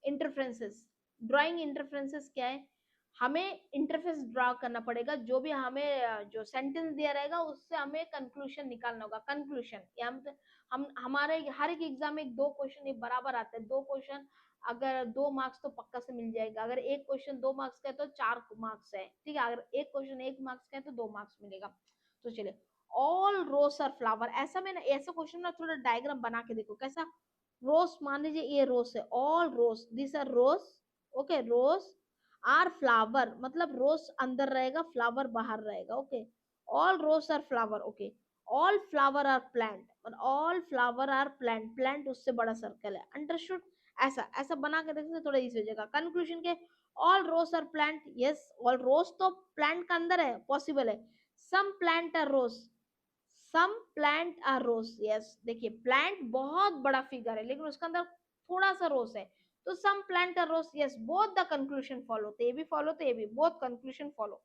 इंटरफ्रेंसेस। ड्राइंग इंटरफ्रेंसेस क्या है? हमें इंटरफेस ड्रा करना पड़ेगा, जो भी हमें जो सेंटेंस दिया रहेगा उससे हमें कंक्लूजन निकालना होगा। कंक्लूजन हम हमारे हर एक एग्जाम में दो क्वेश्चन बराबर आते हैं, दो क्वेश्चन अगर 2 मार्क्स तो पक्का से मिल जाएगा, अगर एक क्वेश्चन 2 मार्क्स का है तो 4 मार्क्स है। ठीक है, अगर एक क्वेश्चन 1 मार्क्स का है तो 2 मार्क्स मिलेगा। तो चलिए, ऑल रोज आर फ्लावर, ऐसा में ना ऐसा क्वेश्चन ना थोड़ा डायग्राम बना के देखो कैसा। रोज मान लीजिए ये रोज है, all rose this are rose. Okay, rose are flower, मतलब रोज अंदर रहेगा, फ्लावर बाहर रहेगा। Okay, all rose are flower. Okay, all flower are plant, all flower are plant, plant उससे बड़ा सर्कल है। अंडरस्टूड? ऐसा ऐसा बना के देखने से थोड़ा इजी हो जाएगा। कंक्लूजन के, all rose are plant, yes all rose तो प्लांट का अंदर है, पॉसिबल है। Some plant are rose, some plant are rose, yes देखिए प्लांट बहुत बड़ा फिगर है लेकिन उसके अंदर थोड़ा सा रोज है, तो some plant are rose, yes both the conclusion follow, तो ये भी फॉलो तो ये भी, बोथ कंक्लूजन फॉलो।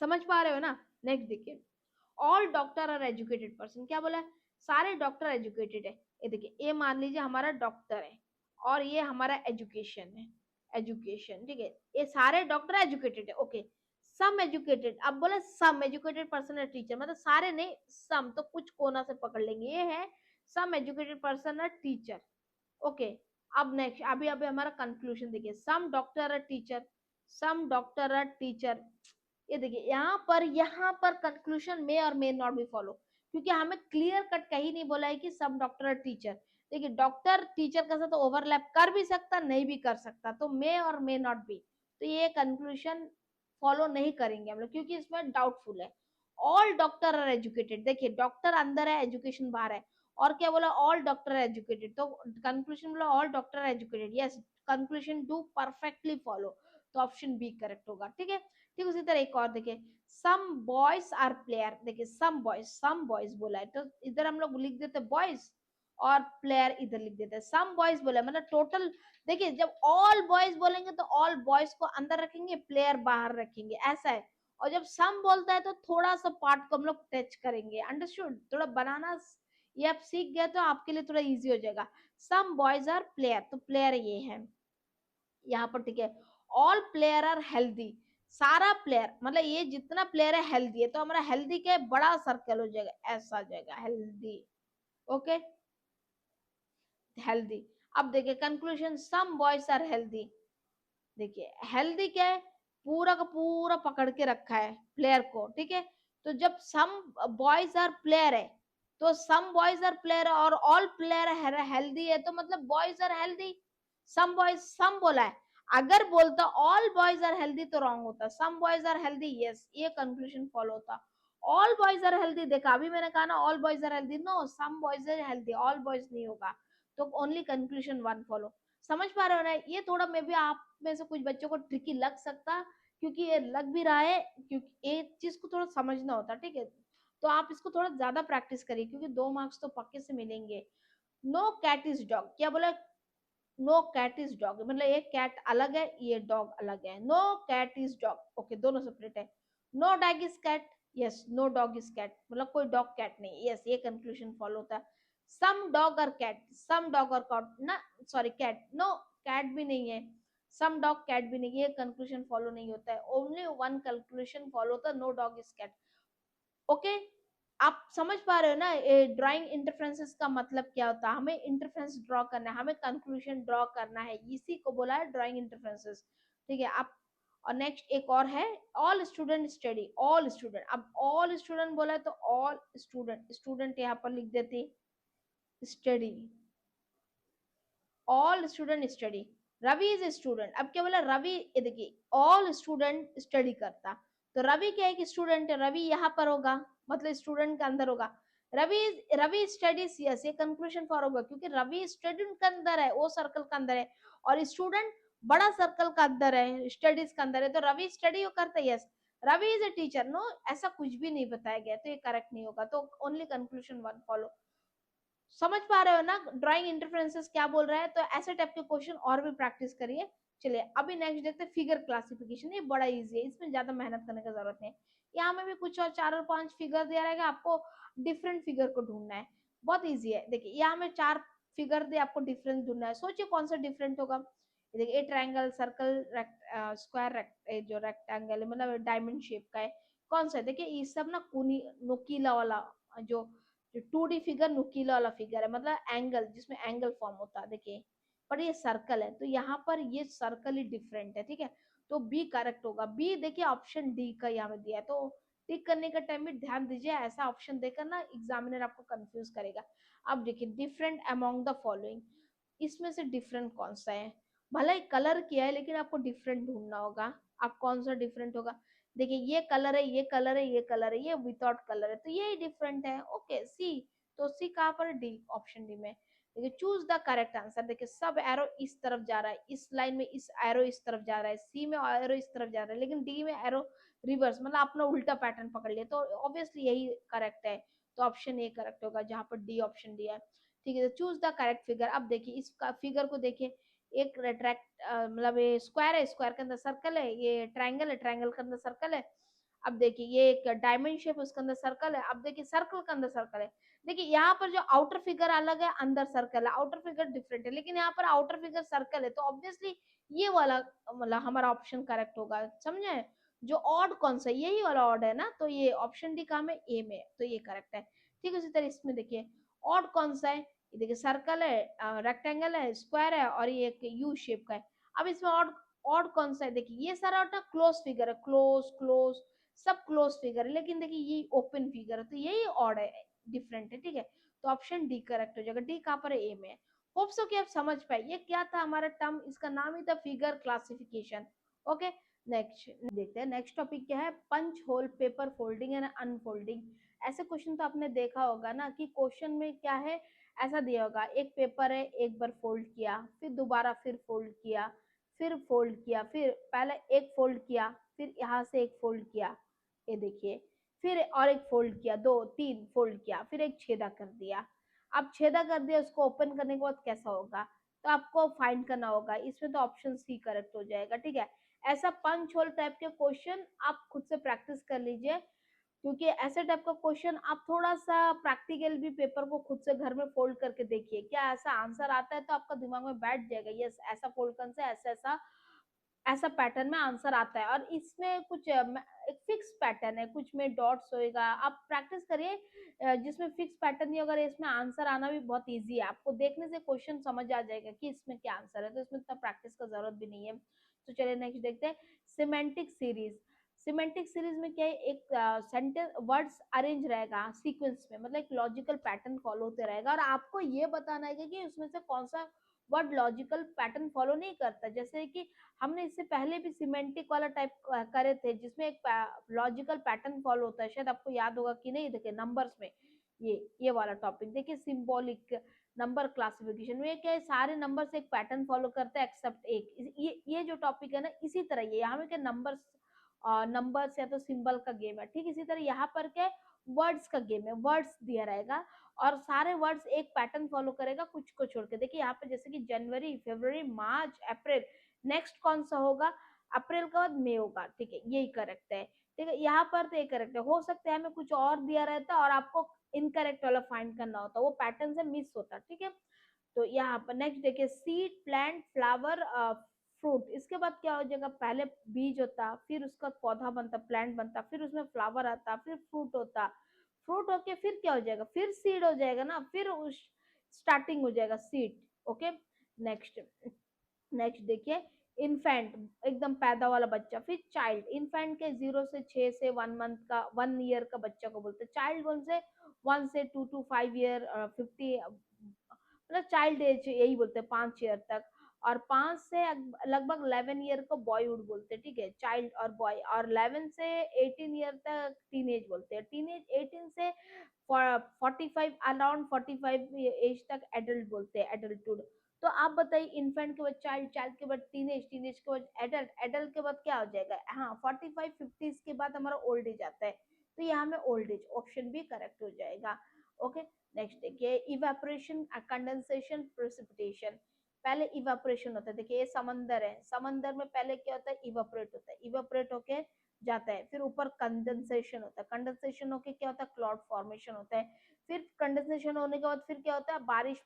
समझ पा रहे हो ना? नेक्स्ट देखिए, all doctor R educated person, क्या बोला है? सारे डॉक्टर एजुकेटेड है। ये देखिए, ये मान लीजिए हमारा डॉक्टर है और ये हमारा एजुकेशन है, एजुकेशन। ठीक है, ये सारे डॉक्टर एजुकेटेड है। ओके, सम एजुकेटेड, अब बोले सम एजुकेटेड पर्सन है टीचर, मतलब सारे नहीं, सम तो कुछ कोना से पकड़ लेंगे, ये है सम एजुकेटेड पर्सन है टीचर। ओके, अब नेक्स्ट, अभी अभी हमारा कंक्लूजन देखिए, सम डॉक्टर आर टीचर, सम डॉक्टर आर टीचर। ये देखिए यहाँ पर कंक्लूजन मे और मे नॉट बी फॉलो, क्योंकि हमें क्लियर कट कहीं नहीं बोला है कि सब डॉक्टर और टीचर। देखिए डॉक्टर टीचर के साथ ओवरलैप कर भी सकता, नहीं भी कर सकता, तो मे और मे नॉट बी, तो ये कंक्लूजन फॉलो नहीं करेंगे हम लोग, क्योंकि इसमें डाउटफुल है। ऑल डॉक्टर आर एजुकेटेड, देखिए डॉक्टर अंदर है, एजुकेशन बाहर है, और क्या बोला? ऑल डॉक्टर एजुकेटेड, तो कंक्लूजन बोला all doctor educated, yes conclusion do perfectly follow, तो ऑप्शन बी करेक्ट होगा। ठीक है, ठीक उसी तरह एक और देखिए, सम बॉयज आर प्लेयर, देखिए सम बॉयज बोला है तो इधर हम लोग लिख देते बॉयज, और प्लेयर इधर लिख देते हैं। सम बॉयज बोला है मतलब टोटल, देखिए जब ऑल बॉयज बोलेंगे तो ऑल बॉयज को अंदर रखेंगे, प्लेयर बाहर रखेंगे, ऐसा है। और जब सम बोलता है तो थोड़ा सा पार्ट को हम लोग टच करेंगे। अंडरस्टूड? थोड़ा बनाना ये आप सीख गए तो आपके लिए थोड़ा इजी हो जाएगा। सम बॉयज आर प्लेयर, तो प्लेयर ये है यहाँ पर। ठीक है, ऑल प्लेयर आर हेल्दी, सारा प्लेयर मतलब ये जितना प्लेयर है हेल्दी है, तो हमारा हेल्दी के बड़ा सर्कल हो जाएगा, ऐसा आ जाएगा हेल्दी। Okay, healthy. अब देखिए conclusion, some boys are healthy. देखिए हेल्दी क्या है, पूरा का पूरा पकड़ के रखा है प्लेयर को, ठीक है। तो जब सम बॉयज आर प्लेयर है, तो सम बॉयज आर प्लेयर और ऑल प्लेयर हेल्दी है, तो मतलब boys are healthy. Some boys, some बोला है, अगर बोलता ऑल बॉयज आर हेल्दी तो रॉन्ग होता, some boys are healthy, yes, ये कंक्लूजन फॉलो होता। ऑल बॉयज आर हेल्दी, देखा अभी मैंने कहा ना all boys are healthy, no, some boys are healthy, all boys नहीं होगा, तो ओनली कंक्लूजन वन फॉलो। समझ पा रहे हो ना, ये थोड़ा मे बी आप में से कुछ बच्चों को ट्रिकी लग सकता, क्योंकि ये लग भी रहा है, क्योंकि ये चीज को थोड़ा समझना होता, ठीक है। तो आप इसको थोड़ा ज्यादा प्रैक्टिस करिए, क्योंकि 2 मार्क्स तो पक्के से मिलेंगे। नो कैट इज डॉग, क्या बोला, नो कैट इज डॉग, मतलब एक कैट अलग है, ये डॉग अलग है, no cat is dog, okay, दोनों सेपरेट है। No dog is cat, yes, no dog is cat, मतलब कोई डॉग कैट नहीं, यस, ये कंक्लूजन फॉलो होता है। सम डॉग और कैट, सम डॉग और कैट ना, सॉरी कैट, नो, कैट भी नहीं है, सम डॉग कैट भी नहीं, ये कंक्लूजन फॉलो नहीं होता है, ओनली वन कंक्लूजन फॉलो होता है, no dog is cat. Okay, आप समझ पा रहे हो ना, ड्राइंग इंटरफेरेंसेस का मतलब क्या होता है, हमें इंटरफेरेंस ड्रॉ करना है, हमें कंक्लूजन ड्रॉ करना है, इसी को बोला है ड्राइंग इंटरफेरेंसेस, ठीक है। आप, और नेक्स्ट एक और है, all student study, all student, अब ऑल स्टूडेंट बोला है तो ऑल स्टूडेंट, स्टूडेंट यहाँ पर लिख देते, study, all student study, Ravi is a student, अब क्या बोला रवि, ये देखिए ऑल स्टूडेंट स्टडी करता, तो रवि क्या है कि स्टूडेंट है, रवि यहाँ पर होगा, मतलब स्टूडेंट के अंदर होगा। रवि स्टडीज, यस, ये कंक्लूजन फॉर होगा, क्योंकि रवि स्टूडेंट के अंदर है, वो सर्कल के अंदर है, और स्टूडेंट बड़ा सर्कल का अंदर है, स्टडीज के अंदर है, तो रवि स्टडी करता है, yes. Ravi is a teacher, no, ऐसा कुछ भी नहीं बताया गया, तो ये करेक्ट नहीं होगा, तो ओनली कंक्लूजन वन फॉलो। समझ पा रहे हो ना ड्राइंग इंटरफेरेंसेस क्या बोल रहा है, तो ऐसे टाइप के क्वेश्चन और भी प्रैक्टिस करिए। चलिए अभी नेक्स्ट देखते हैं फिगर क्लासिफिकेशन, ये बड़ा इजी है, इसमें ज्यादा मेहनत करने की जरूरत नहीं है। यहाँ में भी कुछ और 4 और 5 फिगर दिया रहेगा, आपको डिफरेंट फिगर को ढूंढना है, बहुत ईजी है। देखिए यहाँ में 4 फिगर दे, आपको डिफरेंस ढूंढना है, सोचिए कौन सा डिफरेंट होगा। देखिए, ए ट्रायंगल, सर्कल, स्क्वायर, जो रेक्टेंगल है, मतलब डायमंड शेप का है, कौन सा है, देखिए ये सब ना नुकीला वाला, जो 2D फिगर नुकीला वाला फिगर है, मतलब एंगल, जिसमें एंगल फॉर्म होता है, देखिए। पर ये सर्कल है, तो यहाँ पर ये सर्कल ही डिफरेंट है, ठीक है। तो बी करेक्ट होगा, बी देखिए ऑप्शन डी का यहाँ में दिया है, तो टिक करने का टाइम भी ध्यान दीजिए, ऐसा ऑप्शन देकर ना एग्जामिनर आपको कंफ्यूज करेगा। अब देखिए, डिफरेंट अमॉन्ग द फॉलोइंग, इसमें से डिफरेंट कौन सा है, भला ही कलर किया है, लेकिन आपको डिफरेंट ढूंढना होगा, आप कौन सा डिफरेंट होगा। देखिए ये कलर है, ये कलर है, ये कलर है, ये विदाउट कलर है, तो ये डिफरेंट है, ओके, सी, तो सी कहाँ पर, डी, ऑप्शन डी में। देखिए चूज द करेक्ट आंसर, देखिए सब एरो इस तरफ जा रहा है, इस लाइन में इस एरो इस तरफ जा रहा है, सी में एरो इस तरफ जा रहा है, लेकिन डी में एरो रिवर्स, मतलब अपना उल्टा पैटर्न पकड़ लिया, तो ऑब्वियसली यही करेक्ट है, तो ऑप्शन ए करेक्ट होगा, जहां पर डी ऑप्शन दिया है, ठीक है। तो चूज द करेक्ट फिगर, अब देखिए इस फिगर को देखिए, एक रेट्रैक्ट, मतलब ये स्क्वायर है, स्क्वायर के अंदर सर्कल है, ये ट्रायंगल है, ट्रायंगल के अंदर सर्कल है। अब देखिए ये एक डायमंड शेप, उसके अंदर सर्कल है, अब देखिए सर्कल के अंदर सर्कल है। देखिए यहाँ पर जो आउटर फिगर अलग है, अंदर सर्कल है, आउटर फिगर डिफरेंट है, लेकिन यहाँ पर आउटर फिगर सर्कल है, तो ऑब्वियसली ये वाला मतलब हमारा ऑप्शन करेक्ट होगा, समझे। जो ऑड कौन सा, यही वाला ऑड है ना, तो ये ऑप्शन डी काम है, ए में, तो ये करेक्ट है, ठीक है। उसी तरह इसमें देखिए ऑड कौन सा है, देखिए सर्कल है, रेक्टेंगल है, स्क्वायर है, और ये एक यू शेप का है। अब इसमें ऑड, ऑड कौन सा है, देखिए ये सारा क्लोज फिगर है, क्लोज क्लोज, सब क्लोज फिगर है, लेकिन देखिए ये ओपन फिगर है, तो यही ऑड है, डिफरेंट है, ठीक है। तो ऑप्शन डी करेक्ट हो जाएगा, डी कहाँ पर है, ए में। होप सो कि आप समझ पाए, ये क्या था हमारा टर्म, इसका नाम ही था फिगर क्लासिफिकेशन। ओके, नेक्स्ट देखते हैं, नेक्स्ट टॉपिक क्या है, punch hole paper folding and unfolding. ऐसे क्वेश्चन तो आपने देखा होगा ना, कि क्वेश्चन में क्या है, ऐसा दिया होगा, एक पेपर है, एक बार फोल्ड किया, फिर दोबारा फिर फोल्ड किया, फिर फोल्ड किया, फिर पहले एक फोल्ड किया, फिर यहाँ से एक फोल्ड किया, ये देखिए, फिर और एक फोल्ड किया, 2 3 फोल्ड किया, फिर एक छेदा कर दिया। अब छेदा कर दिया, उसको ओपन करने के बाद कैसा होगा, तो आपको फाइंड करना होगा, इसमें तो ऑप्शन सी करेक्ट हो जाएगा, ठीक है। ऐसा पंच होल टाइप के क्वेश्चन आप खुद से प्रैक्टिस कर लीजिए, क्योंकि ऐसे टाइप का क्वेश्चन आप थोड़ा सा प्रैक्टिकल भी पेपर को खुद से घर में फोल्ड करके देखिए, क्या ऐसा आंसर आता है, तो आपका दिमाग में बैठ जाएगा, यस ऐसा फोल्ड करने से ऐसा ऐसा ऐसा पैटर्न में आंसर आता है। और इसमें कुछ एक फिक्स पैटर्न है, कुछ में डॉट्स होएगा। आप प्रैक्टिस करिए, जिसमें फिक्स पैटर्न नहीं होगा इसमें आंसर आना भी बहुत इजी है, आपको देखने से क्वेश्चन समझ आ जाएगा कि इसमें क्या आंसर है, तो इसमें इतना प्रैक्टिस का जरूरत भी नहीं है। तो चलिए नेक्स्ट देखते हैं, सिमेंटिक सीरीज। सिमेंटिक सीरीज में क्या है, एक सेंटेंस वर्ड्स अरेंज रहेगा सीक्वेंस में, मतलब एक लॉजिकल पैटर्न फॉलो होते रहेगा, और आपको ये बताना है कि उसमें से कौन सा वर्ड लॉजिकल पैटर्न फॉलो नहीं करता। जैसे कि हमने इससे पहले भी सिमेंटिक वाला टाइप करे थे, जिसमें एक लॉजिकल पैटर्न फॉलो होता है, शायद आपको याद होगा कि नहीं। देखिए नंबर्स में ये वाला टॉपिक देखिए, सिंबॉलिक नंबर क्लासिफिकेशन में क्या है, सारे नंबर से एक पैटर्न फॉलो करते हैं एक्सेप्ट एक। ये जो टॉपिक है ना, इसी तरह ये यहाँ में क्या नंबर्स, नंबर्स या तो सिंबल का गेम है, ठीक इसी तरह यहाँ पर क्या वर्ड्स का गेम है, वर्ड्स दिया रहेगा और सारे वर्ड्स एक पैटर्न फॉलो करेगा कुछ को छोड़ के। देखिए यहाँ पे जैसे कि जनवरी, फरवरी, मार्च, अप्रैल, नेक्स्ट कौन सा होगा, अप्रैल का बाद मई होगा, ठीक है यही करेक्ट है। ठीक है, यहाँ पर तो ये करेक्ट है, हो सकता है हमें कुछ और दिया रहता और आपको इनकरेक्ट वाला फाइंड करना होता, वो पैटर्न से मिस होता। ठीक है, तो यहाँ पर नेक्स्ट देखिए, सीड, प्लांट, फ्लावर, फ्रूट। इसके बाद क्या हो जाएगा, पहले बीज होता, फिर उसका पौधा बनता, प्लांट बनता, फिर उसमें फ्लावर आता, फिर फ्रूट होता, फ्रूट होके फिर क्या हो जाएगा, फिर सीड हो जाएगा ना, फिर उस स्टार्टिंग हो जाएगा सीड। ओके, नेक्स्ट नेक्स्ट देखिए, इन्फेंट, एकदम पैदा वाला बच्चा, फिर चाइल्ड। इन्फेंट के 0 से 6 से 1 मंथ का, 1 ईयर का बच्चा को बोलते हैं चाइल्ड। 1 से 2 to 5 ईयर, 50, मतलब चाइल्ड एज यही बोलते हैं, 5 ईयर तक। और 5 से लगभग 11 ईयर को बॉयहुड बोलते हैं, ठीक है, चाइल्ड और बॉय। और 11 से 18 ईयर तक टीनेज बोलते हैं, टीनेज। 18 से 45, अराउंड 45 एज तक एडल्ट बोलते हैं, एडल्टुड। तो आप बताइए, इन्फेंट के बाद चाइल्ड, चाइल्ड के बाद टीनेज, टीनेज के बाद एडल्ट, एडल्ट के बाद क्या हो जाएगा, हाँ 45-50 के बाद हमारा ओल्ड एज आता है, तो यहाँ में ओल्ड एज ऑप्शन भी करेक्ट हो जाएगा। ओके, नेक्स्ट देखिए, इवेपोरेशन, कंडेंसेशन, प्रेसिपिटेशन। पहले इवेपोरेशन होता है, देखिए ये समंदर है, समंदर में पहले क्या होता है, इवेपोरेट होता है, इवेपोरेट होके जाता है, फिर ऊपर कंडेंसेशन होता है, कंडेंसेशन होके क्या होता है, क्लाउड फॉर्मेशन होता है, फिर कंडेंसेशन होने के बाद फिर क्या होता है, बारिश,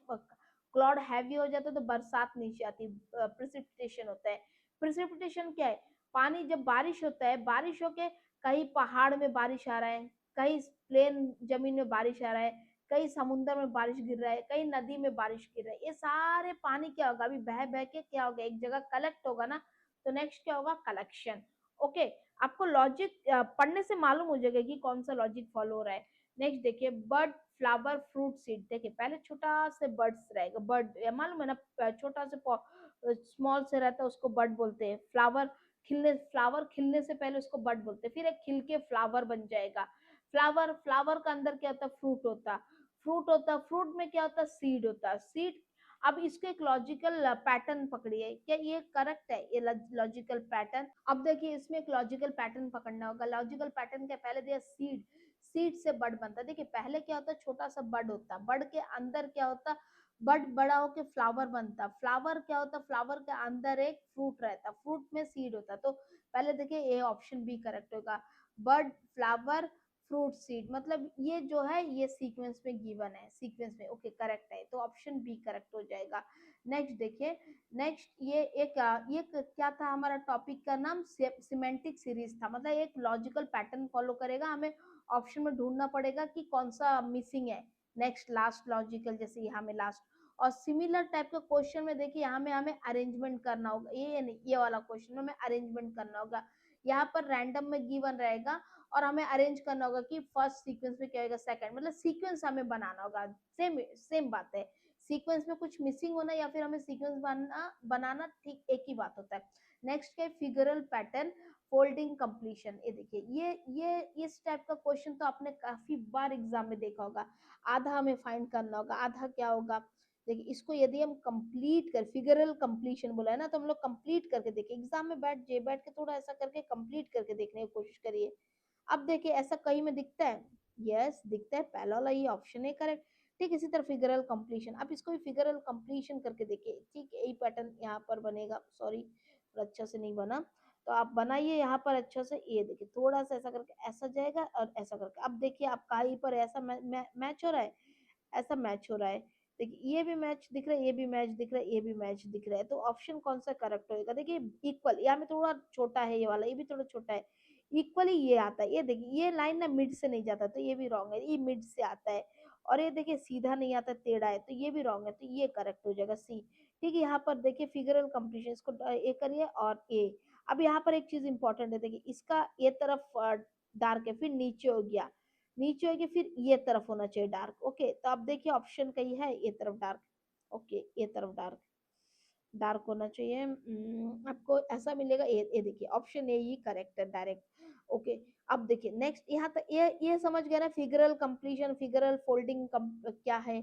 क्लाउड हैवी हो जाता है तो बरसात नीचे आती है, प्रेसिपिटेशन होता है। प्रेसिपिटेशन क्या है, पानी जब बारिश होता है, बारिश होके कहीं पहाड़ में बारिश आ रहा है, कहीं प्लेन जमीन में बारिश आ रहा है, कहीं समुद्र में बारिश गिर रहा है, कहीं नदी में बारिश गिर रहा है, ये सारे पानी क्या होगा, अभी बह बह के क्या होगा, एक जगह कलेक्ट होगा ना, तो नेक्स्ट क्या होगा, कलेक्शन। ओके, आपको लॉजिक पढ़ने से मालूम हो जाएगा कि कौन सा लॉजिक फॉलो हो रहा है। नेक्स्ट देखिए, बर्ड, फ्लावर, फ्रूट, सीड। देखिए पहले छोटा से बर्ड्स रहेगा, बर्ड मालूम है ना, छोटा से स्मॉल से रहता है उसको बर्ड बोलते हैं। फ्लावर खिलने से पहले उसको बर्ड बोलते हैं, फिर एक खिल के फ्लावर बन जाएगा। फ्लावर, फ्लावर का अंदर क्या होता है, फ्रूट होता, फ्रूट होता, फ्रूट में क्या होता है, सीड होता, सीड। अब इसको एक लॉजिकल पैटर्न पकड़िए, क्या ये करेक्ट है, ये लॉजिकल पैटर्न। अब देखिए इसमें एक लॉजिकल पैटर्न पकड़ना होगा, लॉजिकल पैटर्न के पहले दिया सीड, सीड से बड बनता है। देखिए पहले क्या होता है, छोटा सा बड होता, बड के अंदर क्या होता, बड बड़ा होके फ्लावर बनता, फ्लावर क्या होता, फ्लावर के अंदर एक फ्रूट रहता, फ्रूट में सीड होता। तो पहले देखिए ये ऑप्शन बी करेक्ट होगा, बड, फ्लावर, फ्रूट, सीड, मतलब ये जो है ये सीक्वेंस में गिवन है, सीक्वेंस में। ओके करेक्ट है, तो ऑप्शन बी करेक्ट हो जाएगा। नेक्स्ट देखिए, नेक्स्ट ये क्या था, हमारा टॉपिक का नाम सिमेंटिक सीरीज था, मतलब एक लॉजिकल पैटर्न फॉलो करेगा, हमें ऑप्शन में ढूंढना पड़ेगा कि कौन सा मिसिंग है, नेक्स्ट लास्ट लॉजिकल, जैसे यहाँ में लास्ट। और सिमिलर टाइप के क्वेश्चन में देखिए यहाँ में हमें अरेंजमेंट करना होगा, ये नहीं, ये वाला क्वेश्चन में हमें अरेंजमेंट करना होगा। यहाँ पर रैंडम में गिवन रहेगा और हमें अरेंज करना होगा कि फर्स्ट सीक्वेंस में क्या होगा, सेकंड, मतलब सीक्वेंस हमें बनाना होगा। सेम सेम बात है, सीक्वेंस में कुछ मिसिंग होना या फिर हमें सीक्वेंस बनाना ठीक एक ही बात होता है। नेक्स्ट क्या है, फिगरल पैटर्न, फोल्डिंग, कंप्लीशन। ये देखिए ये इस टाइप का क्वेश्चन तो आपने काफी बार एग्जाम में देखा होगा। आधा हमें फाइंड करना होगा, आधा क्या होगा, देखिए इसको यदि हम कंप्लीट कर, फिगरल कंप्लीशन बोला है ना, तो हम लोग कंप्लीट करके देखिए, एग्जाम में बैठ के थोड़ा ऐसा करके कंप्लीट करके देखने की कोशिश करिए। अब देखिए ऐसा कहीं में दिखता है, यस दिखता है, पहला वाला ये ऑप्शन है करेक्ट। ठीक इसी तरह फिगरल कंप्लीशन, अब इसको भी फिगरल कंप्लीशन करके देखिए, ठीक यही पैटर्न यहाँ पर बनेगा, सॉरी अच्छा से नहीं बना, तो आप बनाइए यहाँ पर अच्छा से, ये देखिए थोड़ा सा ऐसा करके ऐसा जाएगा और ऐसा करके, अब देखिए आप कहीं पर ऐसा मैच हो रहा है, ऐसा मैच हो रहा है, देखिए ये भी मैच दिख रहा है, ये भी मैच दिख रहा है, ये भी मैच दिख रहा है, तो ऑप्शन कौन सा करेक्ट होएगा? देखिए इक्वल, यहाँ में थोड़ा छोटा है ये वाला, ये भी थोड़ा छोटा है, इक्वली ये आता है। ये देखिए ये लाइन ना मिड से नहीं जाता, तो ये भी रॉन्ग है, ये मिड से आता है। और ये देखिए सीधा नहीं आता, टेढ़ा है, तो ये भी रॉन्ग है, तो ये करेक्ट हो जाएगा सी। ठीक है, यहाँ पर देखिए फिगरल कंप्लीशन, इसको ए करिए और ए। अब यहाँ पर एक चीज इंपॉर्टेंट है, देखिए इसका ये तरफ डार्क है, फिर नीचे हो गया, नीचे होगी, फिर ये तरफ होना चाहिए डार्क। ओके, तो अब देखिए ऑप्शन कही है ये तरफ डार्क। ओके, ये तरफ डार्क, डार्क होना चाहिए। आपको ऐसा मिलेगा, ये देखिए ऑप्शन ए ही करेक्ट है डायरेक्ट। ओके, अब देखिए नेक्स्ट, यहाँ तक ये समझ गए ना, फिगरल कंप्लीशन, फिगरल फोल्डिंग क्या है,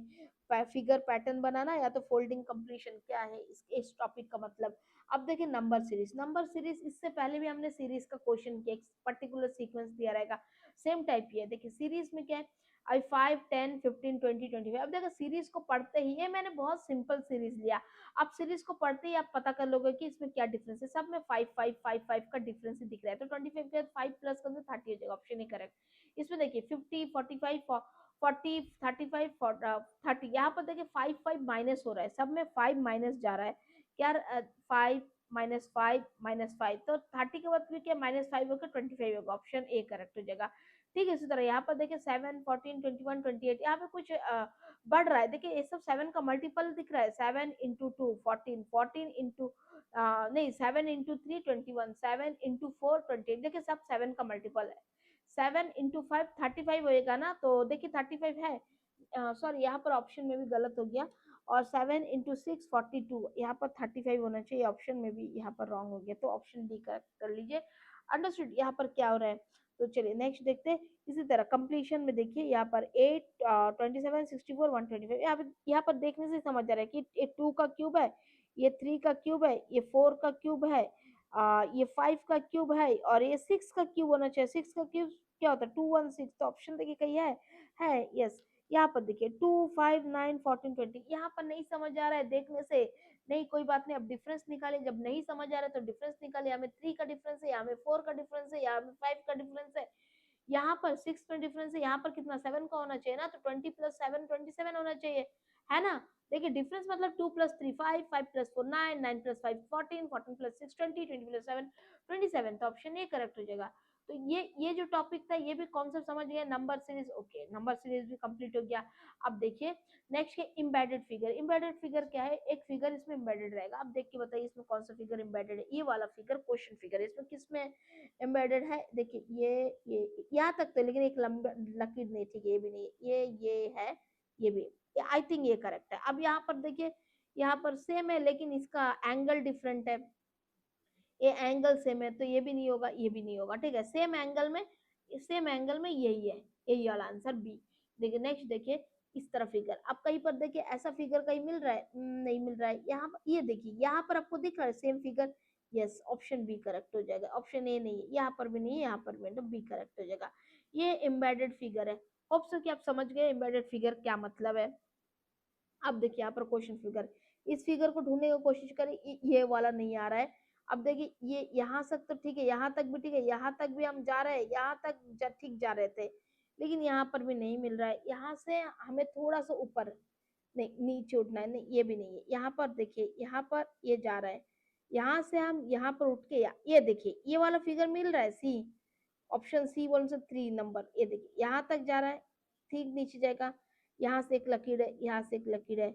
फिगर पैटर्न बनाना या तो फोल्डिंग कंप्लीशन क्या है, इस टॉपिक का मतलब। अब देखिए नंबर सीरीज, नंबर सीरीज इससे पहले भी हमने सीरीज का क्वेश्चन किया, एक पर्टिकुलर सीक्वेंस दिया रहेगा, सेम टाइप ही है। देखिए सीरीज में क्या है, आई 5 10 15 20 25। अब देखो सीरीज को पढ़ते ही, ये मैंने बहुत सिंपल सीरीज लिया, आप सीरीज को पढ़ते ही आप पता कर लोगे कि इसमें क्या डिफरेंस है, सब में 5 5 5 5 का डिफरेंस ही दिख रहा है, तो 25 के 5 प्लस कर 30 हो जाएगा, ऑप्शन ही करेक्ट। इसमें देखिए 50 45 40 35 30, यहाँ पर देखिए 5 5 माइनस हो रहा है, सब में 5 माइनस जा रहा है, क्या 5 -5 तो 30 के बाद फिर क्या -5 होकर 25 होगा, ऑप्शन ए करेक्ट हो जाएगा। ठीक है, इसी तरह यहाँ पर देखिए 7 14 21 28, यहाँ पे कुछ बढ़ रहा है, देखिए ये सब 7 का मल्टीपल दिख रहा है, 7 इंटू 2 14, 14 इंटू नहीं 7 इंटू 3 21, 7 इंटू 4 28, देखिए सब 7 का मल्टीपल है। 7 इंटू 5 35 होएगा ना, तो देखिए 35 है, सॉरी यहाँ पर ऑप्शन में भी गलत हो गया, और 7 इंटू 6 42, यहाँ पर 35 होना चाहिए, ऑप्शन में भी यहाँ पर रॉन्ग हो गया, तो ऑप्शन डी कर लीजिए। अंडरस्टूड यहाँ पर क्या हो रहा है, तो चलिए नेक्स्ट देखते हैं। इसी तरह कंप्लीशन में देखिए यहाँ पर 8 27 64 125, यहाँ पर देखने से समझ आ रहा है कि ये 2 का क्यूब है, ये 3 का क्यूब है, ये 4 का क्यूब है, ये 5 का क्यूब है, और ये 6 का क्यूब होना चाहिए। 6 का क्यूब क्या होता है, 216, तो ऑप्शन देखिए कहीं है यस। यहाँ पर देखिए 2 5 9 14 20, यहाँ पर नहीं समझ आ रहा है देखने से, नहीं कोई बात नहीं, अब डिफरेंस निकाले, जब नहीं समझ आ रहा है तो डिफरेंस निकाले, यहाँ में 3 का डिफरेंस है, यहाँ में 4 का डिफरेंस है, यहाँ में 5 का डिफरेंस है, यहाँ पर 6 में डिफरेंस है, यहाँ पर कितना 7 का होना चाहिए ना, तो 20 प्लस 7 27 होना चाहिए, है ना। देखिए डिफरेंस मतलब 2 plus 3 5, 5 plus 4 9, 9 plus 5 14, 14 plus 6 20, 20 plus 7 27, तो ऑप्शन ए करेक्ट हो जाएगा। तो ये जो टॉपिक था, ये भी कॉन्सेप्ट समझ गए, number series. Okay, number series भी कंप्लीट हो गया। अब देखिए नेक्स्ट है इम्बेडेड फिगर। इम्बेडेड फिगर क्या है, एक फिगर इसमें इम्बेडेड रहेगा, अब देख के बताइए इसमें कौन सा फिगर इम्बेडेड है। ये वाला फिगर क्वेश्चन फिगर है, इसमें किसमें एम्बेडेड है, देखिए ये यहाँ तक तो, लेकिन एक लंबा लकीर नहीं थी, ये भी नहीं, ये है, ये भी, आई थिंक ये करेक्ट है। अब यहाँ पर देखिए, यहाँ पर सेम है लेकिन इसका एंगल डिफरेंट है, ये एंगल सेम है, तो ये भी नहीं होगा, ये भी नहीं होगा। ठीक है, सेम एंगल में यही है, यही वाला आंसर बी। देखिए नेक्स्ट देखिए, इस तरह फिगर, अब कहीं पर देखिए ऐसा फिगर कहीं मिल रहा है, नहीं मिल रहा है। यहाँ पर ये देखिए, यहाँ पर आपको दिख रहा है same figure, yes, option B correct हो जाएगा, ऑप्शन ए नहीं है, यहाँ पर भी नहीं है, यहाँ पर भी, तो बी करेक्ट हो जाएगा। ये एम्बेडेड फिगर है। होप सो कि आप समझ गए एम्बेडेड फिगर क्या मतलब है। अब देखिए यहाँ पर क्वेश्चन फिगर, इस फिगर को ढूंढने की कोशिश करें, ये वाला नहीं आ रहा है। अब देखिए ये यहाँ तक तो ठीक है, यहाँ तक भी ठीक है, यहाँ तक भी हम जा रहे हैं, यहाँ तक ठीक जा रहे थे, लेकिन यहाँ पर भी नहीं मिल रहा है। यहाँ से हमें थोड़ा सा ऊपर, नहीं नीचे उठना है, नहीं ये भी नहीं है। यहाँ पर देखिए, यहाँ पर ये जा रहा है, यहाँ से हम यहाँ पर उठ के ये देखिए ये वाला फिगर मिल रहा है, सी, ऑप्शन सी 1 से 3 नंबर, ये देखिए यहाँ तक जा रहा है, ठीक नीचे जाएगा, यहाँ से एक लकीर है, यहाँ से एक लकीर है।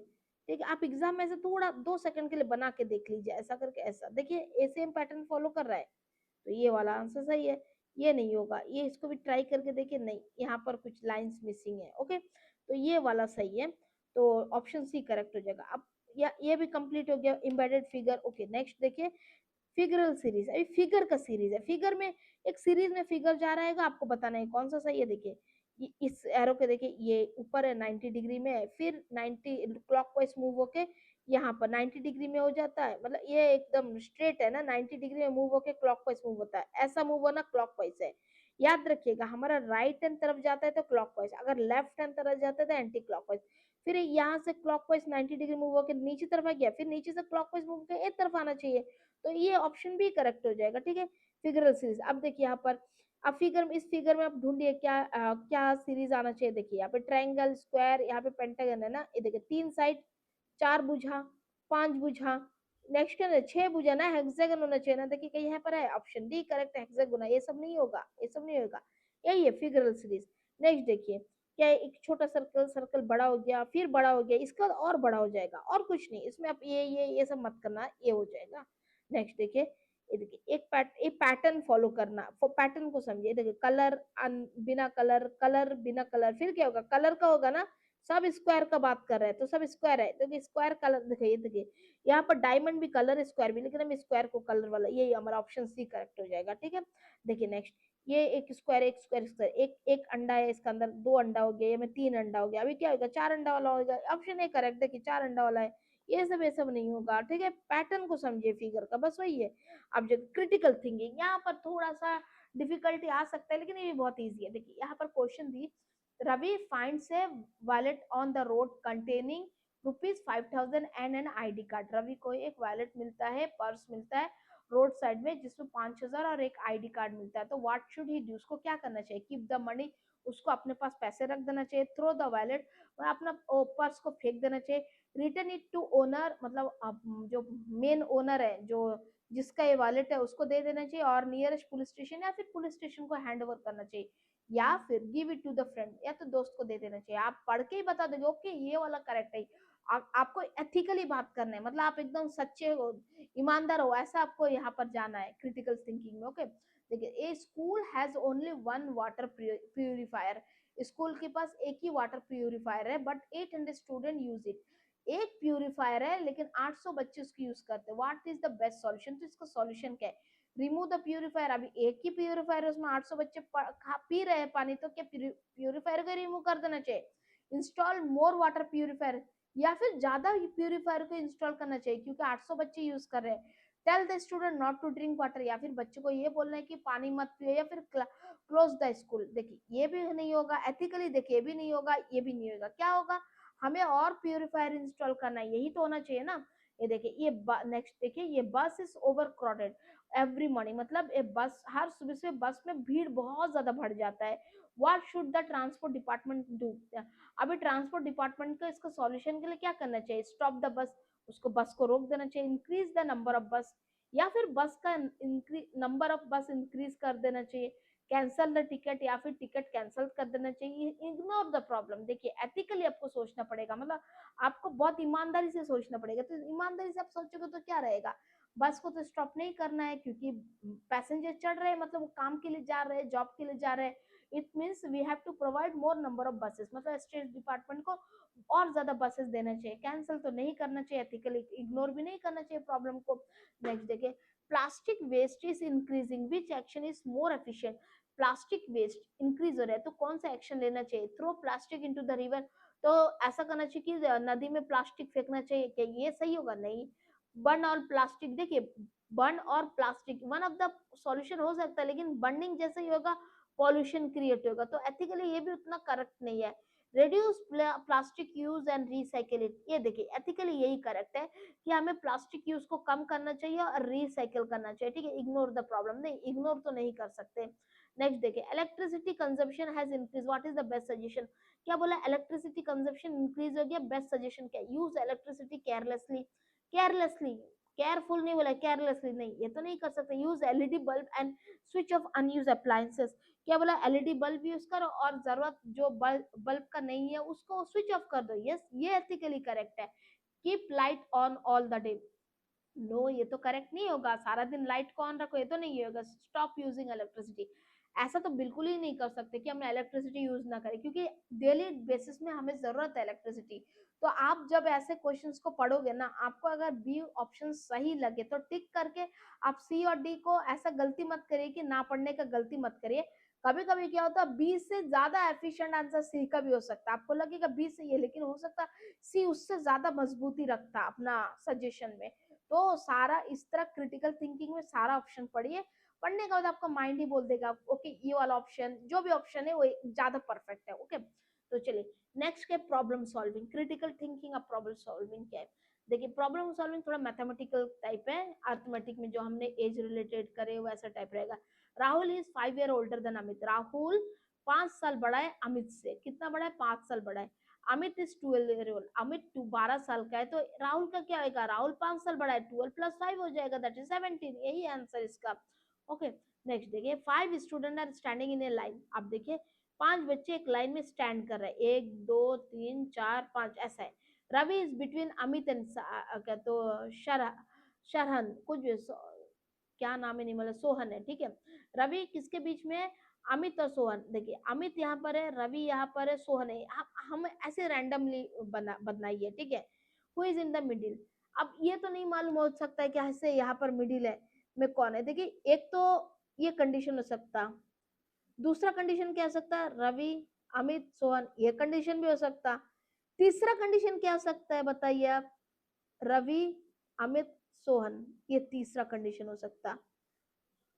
ठीक है, आप एग्जाम में से थोड़ा 2 सेकंड के लिए बना के देख लीजिए, ऐसा करके, ऐसा देखिए, ए सेम पैटर्न फॉलो कर रहा है, तो ये वाला आंसर सही है। ये नहीं होगा, ये इसको भी ट्राई करके देखिए, नहीं, यहाँ पर कुछ लाइंस मिसिंग है। ओके, तो ये वाला सही है, तो ऑप्शन सी करेक्ट हो जाएगा। अब ये भी कंप्लीट हो गया एम्बेडेड फिगर। ओके, नेक्स्ट देखिए, फिगरल सीरीज, अभी फिगर का सीरीज है, फिगर में एक सीरीज में फिगर जा रहा है, आपको बताना है कौन सा सही है। देखिए इस एरो के देखिए, ये ऊपर है 90 डिग्री में है, फिर 90 क्लॉकवाइज मूव होके यहाँ पर 90 डिग्री में हो जाता है, मतलब ये एकदम स्ट्रेट है ना, 90 डिग्री में मूव होके क्लॉकवाइज मूव होता है, ऐसा मूव होना क्लॉकवाइज है। याद रखिएगा, हमारा राइट हैंड तरफ जाता है तो क्लॉकवाइज, अगर लेफ्ट हैंड तरफ जाता है तो एंटी क्लॉकवाइज। फिर यहाँ से क्लॉकवाइज 90 डिग्री मूव होकर नीचे तरफ आ गया, फिर नीचे से क्लॉकवाइज मूव होकर एक तरफ आना चाहिए, तो ये ऑप्शन भी करेक्ट हो जाएगा। ठीक है, फिगरल सीरीज। अब देखिए यहाँ पर अब फिगर में, इस फिगर में आप ढूंढिए क्या सीरीज आना चाहिए। देखिए यहाँ पे ट्रायंगल, स्क्वायर, यहाँ पे पेंटागन है ना, ये देखिए 3 साइड, 4 भुजा, 5 भुजा, नेक्स्ट क्या है, 6 भुजा ना, हेक्सागन होना चाहिए ना। देखिए कहीं यहाँ पर है ऑप्शन डी करेक्ट, हेक्सागोन है। ये सब नहीं होगा, ये सब नहीं होगा, यही है फिगरल सीरीज। नेक्स्ट देखिए क्या है, एक छोटा सर्कल, सर्कल बड़ा हो गया, फिर बड़ा हो गया, इसके बाद और बड़ा हो जाएगा, और कुछ नहीं इसमें। आप ये सब मत करना, ये हो जाएगा। नेक्स्ट देखिए, ये देखिए एक पैटर्न फॉलो करना, पैटर्न को समझिए। देखिए कलर, बिना कलर, कलर बिना कलर, फिर क्या होगा, कलर का होगा ना। सब स्क्वायर का बात कर रहे हैं तो सब स्क्वायर है, तो स्क्वायर कलर। देखिए देखिए यहाँ पर डायमंड भी कलर है, स्क्वायर भी, लेकिन हम स्क्वायर को कलर वाला, ये हमारा ऑप्शन सी करेक्ट हो जाएगा। ठीक है, देखिए नेक्स्ट, ये एक स्क्वायर, एक स्क्वायर, स्क्वायर, एक एक अंडा है, इसके अंदर 2 अंडा हो गया, ये में 3 अंडा हो गया, अभी क्या होगा, 4 अंडा वाला होगा। ऑप्शन ए करेक्ट है कि 4 अंडा वाला है। ये सब नहीं होगा। ठीक है, पैटर्न को समझिए फिगर का, बस वही है। अब जो क्रिटिकल थिंकिंग, यहाँ पर थोड़ा सा डिफिकल्टी आ सकता है, लेकिन ये भी बहुत ईजी है। देखिए यहाँ पर क्वेश्चन दी, Ravi finds a wallet on the road containing ₹5,000 and an ID card. Ravi को एक वॉलेट मिलता है, पर्स मिलता है रोड साइड में, जिसमें 5,000 और एक आईडी कार्ड मिलता है। तो व्हाट शुड ही डू, उसको क्या करना चाहिए। कीप द मनी, उसको अपने पास पैसे रख देना चाहिए। थ्रो द वॉलेट, और अपना पर्स को फेंक देना चाहिए। रिटर्न इट टू ओनर, मतलब जो मेन ओनर है, जो जिसका ये वॉलेट है, उसको दे देना चाहिए। और नियरेस्ट पुलिस स्टेशन, या फिर पुलिस स्टेशन को हैंड ओवर करना चाहिए। या फिर give it to the friend, या तो दोस्त को दे देना चाहिए। आप पढ़ के ही बता दोगे ओके ये वाला करेक्ट है। आपको एथिकली बात करना है, मतलब आप एकदम सच्चे हो, ईमानदार हो, ऐसा आपको यहाँ पर जाना है क्रिटिकल थिंकिंग में। ओके, देखिए a school has only one water purifier. School के पास एक ही वाटर प्यूरिफायर है, बट 800 स्टूडेंट यूज इट। एक प्यूरिफायर है लेकिन 800 बच्चे उसको यूज करते हैं। What is the best solution, तो इसका सॉल्यूशन क्या है। रिमूव द प्यूरिफायर, अभी एक ही प्यूरिफायर है, उसमें 800 बच्चे पी रहे हैं पानी, तो क्या प्यूरिफायर को रिमूव कर देना चाहिए। इंस्टॉल मोर वाटर प्यूरिफायर, या फिर ज्यादा प्यूरिफायर को इंस्टॉल करना चाहिए, क्योंकि 800 बच्चे यूज कर रहे हैं। Tell the student not to drink water, या फिर बच्चों को ये बोलना है कि पानी मत पियो, या फिर क्लोज द स्कूल। देखिए ये भी नहीं होगा एथिकली, देखिए ये भी नहीं होगा, ये भी नहीं होगा। क्या होगा, हमें और प्यूरिफायर इंस्टॉल करना है, यही तो होना चाहिए ना। ये देखिए ये नेक्स्ट देखिए, ये बस is over crowded every morning, मतलब ये बस हर सुबह से बस में भीड़ बहुत ज्यादा बढ़ जाता है। What should the transport department do, अभी ट्रांसपोर्ट डिपार्टमेंट को इसका सॉल्यूशन के लिए क्या करना चाहिए। स्टॉप द बस, उसको बस को रोक देना चाहिए। इंक्रीज द नंबर ऑफ बस, या फिर बस का नंबर ऑफ बस इंक्रीज कर देना चाहिए। कैंसल द टिकट, या फिर टिकट कैंसिल कर देना चाहिए। इग्नोर द प्रॉब्लम, देखिए एथिकली आपको सोचना पड़ेगा, मतलब आपको बहुत ईमानदारी से सोचना पड़ेगा। तो ईमानदारी से आप सोचोगे तो क्या रहेगा, बस को तो स्टॉप नहीं करना है, क्योंकि पैसेंजर चढ़ रहे हैं, मतलब वो काम के लिए जा रहे हैं, जॉब के लिए जा रहे हैं। It means we have to provide more number of buses, मतलब स्टेट डिपार्टमेंट को और ज्यादा बसेस देना चाहिए। कैंसिल तो नहीं करना चाहिए, एथिकली इग्नोर भी नहीं करना चाहिए प्रॉब्लम को। नेक्स्ट देखिए, plastic waste is increasing, which action is more efficient. Plastic waste increase हो रहा है, तो कौन सा एक्शन लेना चाहिए। Throw plastic into the river, तो ऐसा करना चाहिए कि नदी में प्लास्टिक फेंकना चाहिए, क्या ये सही होगा, नहीं। बर्न ऑल प्लास्टिक, देखिए बर्न और plastic one of the solution हो सकता है, लेकिन बर्निंग जैसे ही होगा पॉल्यूशन क्रिएट होगा, तो एथिकली ये भी उतना करेक्ट नहीं है। Reduce plastic use and recycle it, ये देखिए एथिकली यही करेक्ट है कि हमें प्लास्टिक यूज को कम करना चाहिए और रिसाइकिल करना चाहिए। ठीक है, इग्नोर द प्रॉब्लम, नहीं इग्नोर तो नहीं कर सकते। नेक्स्ट देखिए, electricity consumption has increase, what is the best suggestion. क्या बोला, इलेक्ट्रिसिटी कंजप्शन इंक्रीज हो गया, बेस्ट सजेशन क्या, use electricity carelessly. Carelessly, careful नहीं बोला, केयरलेसली नहीं, ये तो नहीं कर सकते। Use LED bulb and switch off unused appliances, क्या बोला, एलईडी बल्ब यूज करो, और जरूरत जो बल्ब का नहीं है उसको स्विच ऑफ कर दो। यस, ये एथिकली करेक्ट है। Keep light on all the day, no ये तो करेक्ट नहीं होगा। सारा दिन लाइट को ऑन रखो, ये तो नहीं होगा। स्टॉप यूजिंग इलेक्ट्रिसिटी, ऐसा तो बिल्कुल ही नहीं कर सकते कि हम इलेक्ट्रिसिटी यूज ना करें, क्योंकि डेली बेसिस में हमें जरूरत है इलेक्ट्रिसिटी। तो आप जब ऐसे क्वेश्चंस को पढ़ोगे ना, आपको अगर बी ऑप्शन सही लगे तो टिक करके आप सी और डी को, ऐसा गलती मत करिए कि ना पढ़ने का गलती मत करिए। कभी कभी क्या होता है, बी से ज्यादा एफिशिएंट आंसर सी का भी हो सकता है। आपको लगेगा बी सही है, लेकिन हो सकता सी उससे ज्यादा मजबूती रखता अपना सजेशन में। तो सारा इस तरह क्रिटिकल थिंकिंग में सारा ऑप्शन पढ़िए, पढ़ने के बाद आपका माइंड ही बोल देगा ओके ये वाला ऑप्शन, जो भी ऑप्शन है वो ज्यादा परफेक्ट है। ओके, तो चलिए नेक्स्ट के प्रॉब्लम सॉल्विंग, क्रिटिकल थिंकिंग और प्रॉब्लम सॉल्विंग क्या है। देखिए प्रॉब्लम सॉल्विंग थोड़ा मैथमेटिकल टाइप है, अर्थमेटिक में जो हमने एज रिलेटेड करे वैसा टाइप रहेगा। Rahul is 5 year older than Amit, Rahul 5 साल बड़ा है अमित से, कितना बड़ा है 5 साल बड़ा है। Amit is 12 year old, Amit 12 साल का है, तो राहुल का क्या आएगा, राहुल 5 साल बड़ा है, 12 + 5 हो जाएगा, दैट इज 17, यही आंसर इसका। ओके नेक्स्ट देखिए 5 student are standing in a line, अब देखिए 5 बच्चे एक लाइन में स्टैंड कर रहे हैं, 1 2 3 4 5 ऐसा है। Ravi is between Amit and क्या तो शरहन कुछ क्या नाम है, नहीं मतलब सोहन है, ठीक है। रवि किसके बीच में है, अमित और सोहन, देखिए अमित यहाँ पर है, रवि यहाँ पर है, सोहन है, हम ऐसे रैंडमली बनाइए, ठीक है। Who is in the middle, अब ये तो नहीं मालूम हो सकता है कि ऐसे यहाँ पर मिडिल है में कौन है, देखिए एक तो ये कंडीशन हो सकता, दूसरा कंडीशन क्या हो सकता है, रवि अमित सोहन, ये कंडीशन भी हो सकता। तीसरा कंडीशन क्या हो सकता है बताइए आप, रवि अमित सोहन, ये तीसरा कंडीशन हो सकता,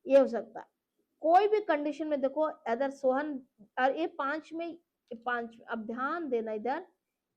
ये हो सकता है। कोई भी कंडीशन में देखो अदर सोहन, और ये पांच में, पांच, अब ध्यान देना इधर,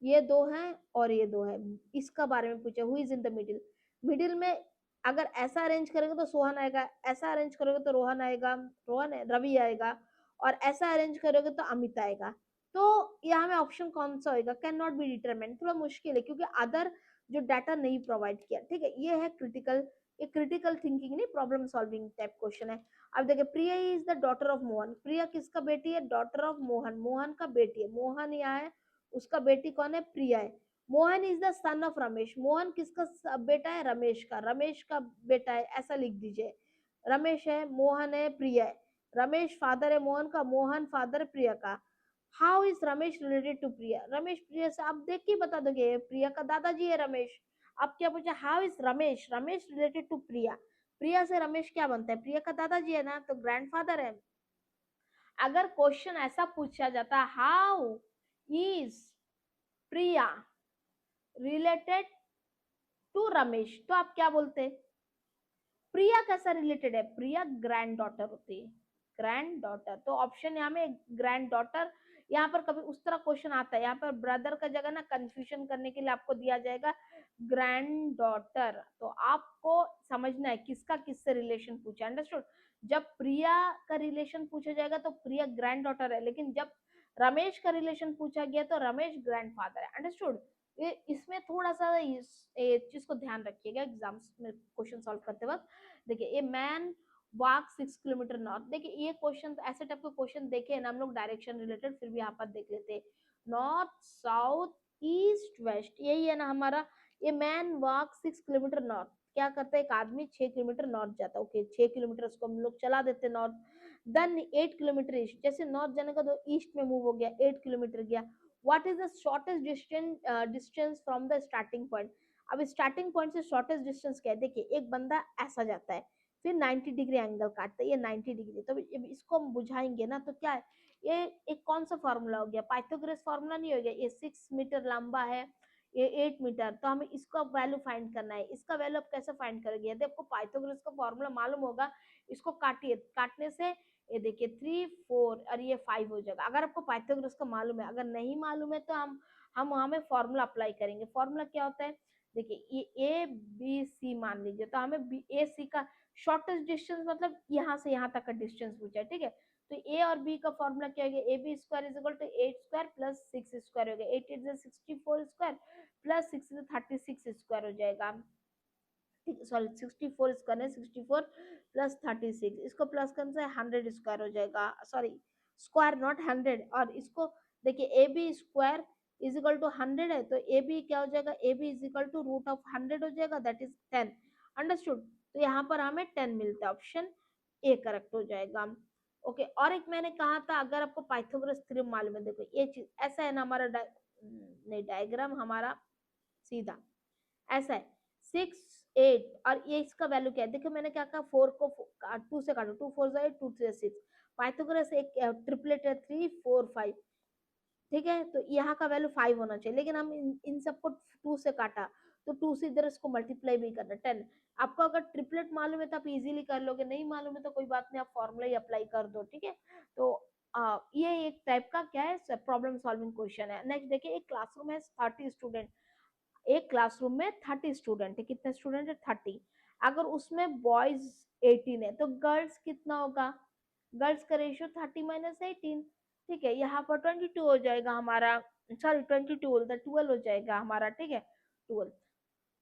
ये दो हैं और ये दो है, इसका बारे में पूछा who is in the middle, middle में अगर ऐसा अरेंज करेंगे तो सोहन आएगा, ऐसा अरेंज करोगे तो रोहन आएगा, रोहन रवि आएगा, और ऐसा अरेंज करोगे तो अमित आएगा। तो यहाँ में ऑप्शन कौन सा होगा, कैन नॉट बी डिटरमाइन, थोड़ा मुश्किल है क्योंकि अदर जो डाटा नहीं प्रोवाइड किया, ठीक है, ये है क्रिटिकल, ये क्रिटिकल थिंकिंग नहीं प्रॉब्लम सॉल्विंग टाइप क्वेश्चन है। अब देखिए Priya is the daughter of Mohan, Priya किसका बेटी है, डॉटर ऑफ मोहन, मोहन का बेटी है, मोहन यहाँ है, उसका बेटी कौन है, प्रिया है। Mohan is the son of Ramesh, Mohan किसका बेटा है, रमेश का, रमेश का बेटा है, ऐसा लिख दीजिए, रमेश है, मोहन है, प्रिया है, रमेश फादर है मोहन का, मोहन फादर प्रिया का। How is Ramesh related to Priya, Ramesh Priya से आप देख के बता दोगे, प्रिया का दादाजी है रमेश। आप क्या पूछा, how is Ramesh, Ramesh related to Priya, Priya से रमेश क्या बनता है, प्रिया का दादाजी है ना, तो ग्रैंडफादर है। अगर क्वेश्चन ऐसा पूछा जाता, how is Priya related to Ramesh, तो आप क्या बोलते, प्रिया कैसा रिलेटेड है, प्रिया ग्रैंड डॉटर होती है, ग्रैंड डॉटर, तो ऑप्शन यहाँ में ग्रैंड डॉटर। यहाँ पर कभी उस तरह क्वेश्चन आता है, यहाँ पर ब्रदर का जगह ना कंफ्यूजन करने के लिए आपको दिया जाएगा ग्रैंड डॉटर, तो आपको समझना है किसका किससे रिलेशन पूछा, अंडरस्टूड। जब प्रिया का रिलेशन पूछा जाएगा तो प्रिया ग्रैंड डॉटर है, लेकिन जब रमेश का रिलेशन पूछा गया तो रमेश ग्रैंडफादर है, अंडरस्टूड। ये इसमें थोड़ा सा इस चीज को ध्यान रखिएगा एग्जाम्स में क्वेश्चन सॉल्व करते वक्त। देखिए a man walk 6 kilometre north, देखिए ये क्वेश्चन ऐसे टाइप के क्वेश्चन देखे ना हम लोग डायरेक्शन रिलेटेड, फिर भी यहाँ पर देख लेते, नॉर्थ साउथ ईस्ट वेस्ट, यही है ना हमारा। ये मैन वॉक 6 किलोमीटर नॉर्थ, क्या करता है एक आदमी 6 किलोमीटर नॉर्थ जाता है, ओके 6 किलोमीटर उसको हम लोग चला देते नॉर्थ। देन 8 किलोमीटर ईस्ट, जैसे नॉर्थ जाने का तो ईस्ट में मूव हो गया, 8 किलोमीटर गया। What is the shortest distance from the starting point, अब स्टार्टिंग पॉइंट से शॉर्टेस्ट डिस्टेंस क्या है, देखिए एक बंदा ऐसा जाता है, फिर 90 डिग्री एंगल काटता है, ये 90 डिग्री, तो इसको हम बुझाएंगे ना तो क्या है, ये एक कौन सा फॉर्मूला हो गया, पाइथागोरस फॉर्मूला नहीं हो गया, ये 6 मीटर लंबा है, ये 8 मीटर, तो हमें इसका वैल्यू फाइंड करना है, इसका वैल्यू आप कैसे फाइंड करेंगे, यदि आपको पाइथागोरस का फॉर्मूला मालूम होगा, इसको काटिए, काटने से ये देखिए 3 4 और ये 5 हो जाएगा, अगर आपको पाइथागोरस का मालूम है, अगर नहीं मालूम है तो हम हमें फॉर्मूला अप्लाई करेंगे, फॉर्मूला क्या होता है, देखिए ये ए बी सी मान लीजिए, तो हमें ए सी का शॉर्टेस्ट डिस्टेंस मतलब यहाँ से यहाँ तक का डिस्टेंस पूछा है, ठीक है। तो ए और बी का फॉर्मूला क्या हो गया, A B square is equal to 8 square plus 6 square हो गया, 8 8 64 स्क्वायर प्लस 6 36 स्क्वायर हो जाएगा, ठीक, सॉरी 64 स्क्वायर है, 64 + 36, इसको प्लस करने से 100 स्क्वायर हो जाएगा, सॉरी स्क्वायर नॉट 100, और इसको देखिए A B square is equal to 100 है, तो ए बी क्या हो जाएगा, A B is equal to √100 हो जाएगा, दैट इज 10, अंडरस्टूड। तो यहाँ पर हमें 10 मिलता है, ऑप्शन ए करेक्ट हो जाएगा। ओके और एक मैंने कहा था अगर आपको पाइथागोरस थ्योरम मालूम है, देखो ये चीज ऐसा है ना हमारा नहीं डायग्राम हमारा सीधा ऐसा है, 6 8 और ये इसका वैल्यू क्या है, देखो मैंने क्या कहा, 4 को 2 से काटो, 2 4 8 2 3 6, पाइथागोरस एक ट्रिपलेट है 3 4 5, ठीक है, तो यहाँ का वैल्यू 5 होना चाहिए, लेकिन हम इन सबको 2 से काटा, तो 2 से इधर इसको मल्टीप्लाई भी करना 10, आपको अगर ट्रिपलेट मालूम है तो आप इजीली कर लोगे, नहीं मालूम है तो कोई बात नहीं, आप फॉर्मूला ही अप्लाई कर दो, ठीक है। तो ये एक टाइप का क्या है प्रॉब्लम सॉल्विंग क्वेश्चन है। नेक्स्ट देखिए एक क्लासरूम है 30 स्टूडेंट, एक क्लासरूम में 30 स्टूडेंट है, कितने स्टूडेंट है 30, अगर उसमें बॉयज 18 है तो गर्ल्स कितना होगा, गर्ल्स का रेशियो 30 - 18, ठीक है, यहाँ पर 22 हो जाएगा हमारा, सॉरी 22 बोलता 12 हो जाएगा हमारा, ठीक है 12।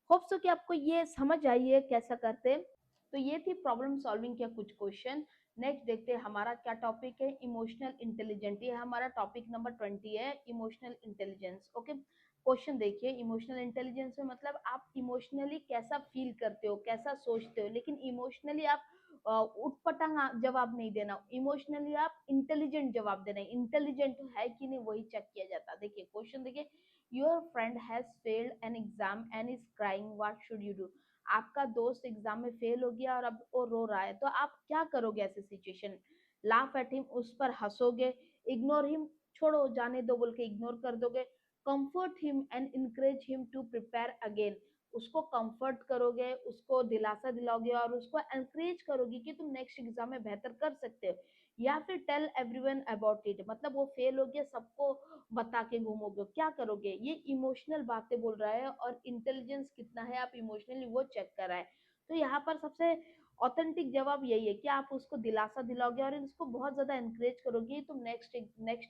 होप सो कि आपको ये समझ आई है कैसा करते हैं। तो ये थी प्रॉब्लम सॉल्विंग के कुछ क्वेश्चन। नेक्स्ट देखते हैं हमारा क्या टॉपिक है, इमोशनल इंटेलिजेंट, ये हमारा टॉपिक नंबर 20 है, इमोशनल इंटेलिजेंस। ओके, क्वेश्चन देखिए, इमोशनल इंटेलिजेंस में मतलब आप इमोशनली कैसा फील करते हो, कैसा सोचते हो, लेकिन इमोशनली आप उटपटांग जवाब नहीं देना, इमोशनली आप इंटेलिजेंट जवाब देना, इंटेलिजेंट है कि नहीं वही चेक किया जाता। देखिए क्वेश्चन देखिए, your friend has failed an exam and is crying, what should you do. आपका दोस्त एग्जाम में फेल हो गया और अब वो रो रहा है, तो आप क्या करोगे ऐसे सिचुएशन, लाफ एट हिम, उस पर हंसोगे, इग्नोर हिम, छोड़ो जाने दो बोल के इग्नोर कर दोगे, comfort him and encourage him to prepare again, उसको कंफर्ट करोगे, उसको दिलासा दिलाओगे और उसको एनकरेज करोगे कि तुम नेक्स्ट एग्जाम में बेहतर कर सकते हो, या फिर टेल एवरीवन अबाउट इट, मतलब वो फेल हो गया सबको बता के घूमोगे, क्या करोगे, ये इमोशनल बातें बोल रहा है और इंटेलिजेंस कितना है आप इमोशनली वो चेक कर रहा है। तो यहाँ पर सबसे ऑथेंटिक जवाब यही है कि आप उसको दिलासा दिलाओगे और इसको बहुत ज्यादा एनकरेज करोगे, तुम नेक्स्ट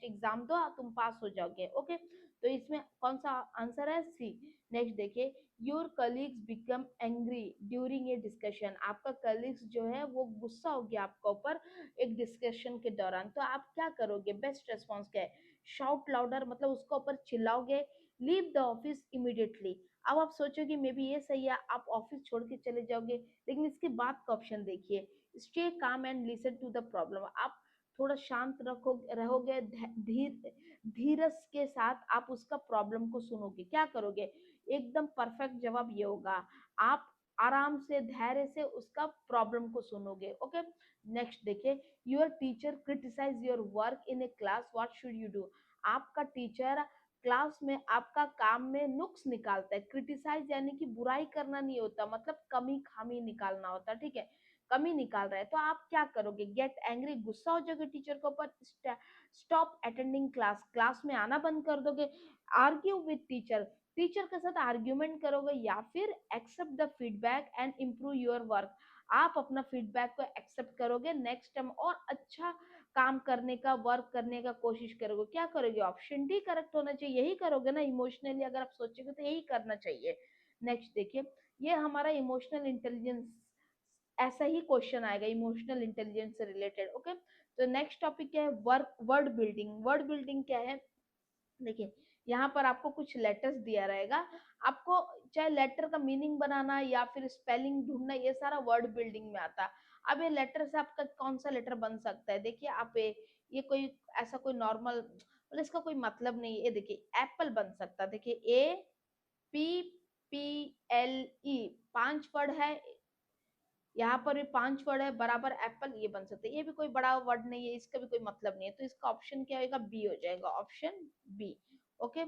एग्जाम दो तुम पास हो जाओगे। ओके, तो इसमें कौन सा आंसर है, सी। नेक्स्ट देखिए, your colleagues become angry during a discussion, आपका कलीग्स जो है वो गुस्सा हो गया आपके ऊपर एक डिस्कशन के दौरान, तो आप क्या करोगे, बेस्ट रेस्पॉन्स क्या है, शाउट लाउडर, मतलब उसके ऊपर चिल्लाओगे, लीव द ऑफिस इमीडिएटली। अब आप सोचोगे मे बी ये सही है, आप ऑफिस छोड़ के चले जाओगे, लेकिन इसके बाद का ऑप्शन देखिए, stay calm and listen to the problem, आप थोड़ा शांत रखो रहोगे, धीर धीरज के साथ आप उसका प्रॉब्लम को सुनोगे, क्या करोगे, एकदम परफेक्ट जवाब ये होगा, आप आराम से धैर्य से उसका प्रॉब्लम को सुनोगे। ओके, नेक्स्ट देखिए, your teacher criticise your work in a class, what should you do. आपका टीचर क्लास में आपका काम में नुक्स निकालता है, क्रिटिसाइज यानी कि बुराई करना नहीं होता, मतलब कमी खामी निकालना होता, ठीक है, कमी निकाल रहा है, तो आप क्या करोगे, गेट एंग्री, गुस्सा हो जाओगे टीचर के ऊपर, स्टॉप अटेंडिंग क्लास, क्लास में आना बंद कर दोगे, आर्ग्यू विद टीचर, टीचर के साथ आर्ग्यूमेंट करोगे, या फिर accept the feedback and improve your work, आप अपना फीडबैक को एक्सेप्ट करोगे, नेक्स्ट टाइम और अच्छा काम करने का, वर्क करने का कोशिश करोगे, क्या करोगे, ऑप्शन डी करेक्ट होना चाहिए, यही करोगे ना, इमोशनली अगर आप सोचोगे तो यही करना चाहिए। नेक्स्ट देखिए, ये हमारा इमोशनल इंटेलिजेंस, ऐसा ही क्वेश्चन आएगा इमोशनल इंटेलिजेंस से रिलेटेड। ओके, तो नेक्स्ट टॉपिक क्या है, work word building, word building क्या है, देखिए यहाँ पर आपको कुछ लेटर्स दिया रहेगा, आपको चाहे लेटर का मीनिंग बनाना या फिर स्पेलिंग ढूंढना, ये सारा वर्ड बिल्डिंग में आता है। अब ये लेटर से आपका कौन सा लेटर बन सकता है, देखिए आप ये कोई ऐसा कोई नॉर्मल, मतलब इसका कोई मतलब नहीं है, ये देखिए एप्पल बन सकता है, देखिए APPLE, 5 वर्ड है, यहाँ पर भी 5 वर्ड है, बराबर एप्पल, ये बन सकते हैं, ये भी कोई बड़ा वर्ड नहीं है, इसका भी कोई मतलब नहीं है, तो इसका ऑप्शन क्या होगा, बी हो जाएगा, ऑप्शन बी। ओके,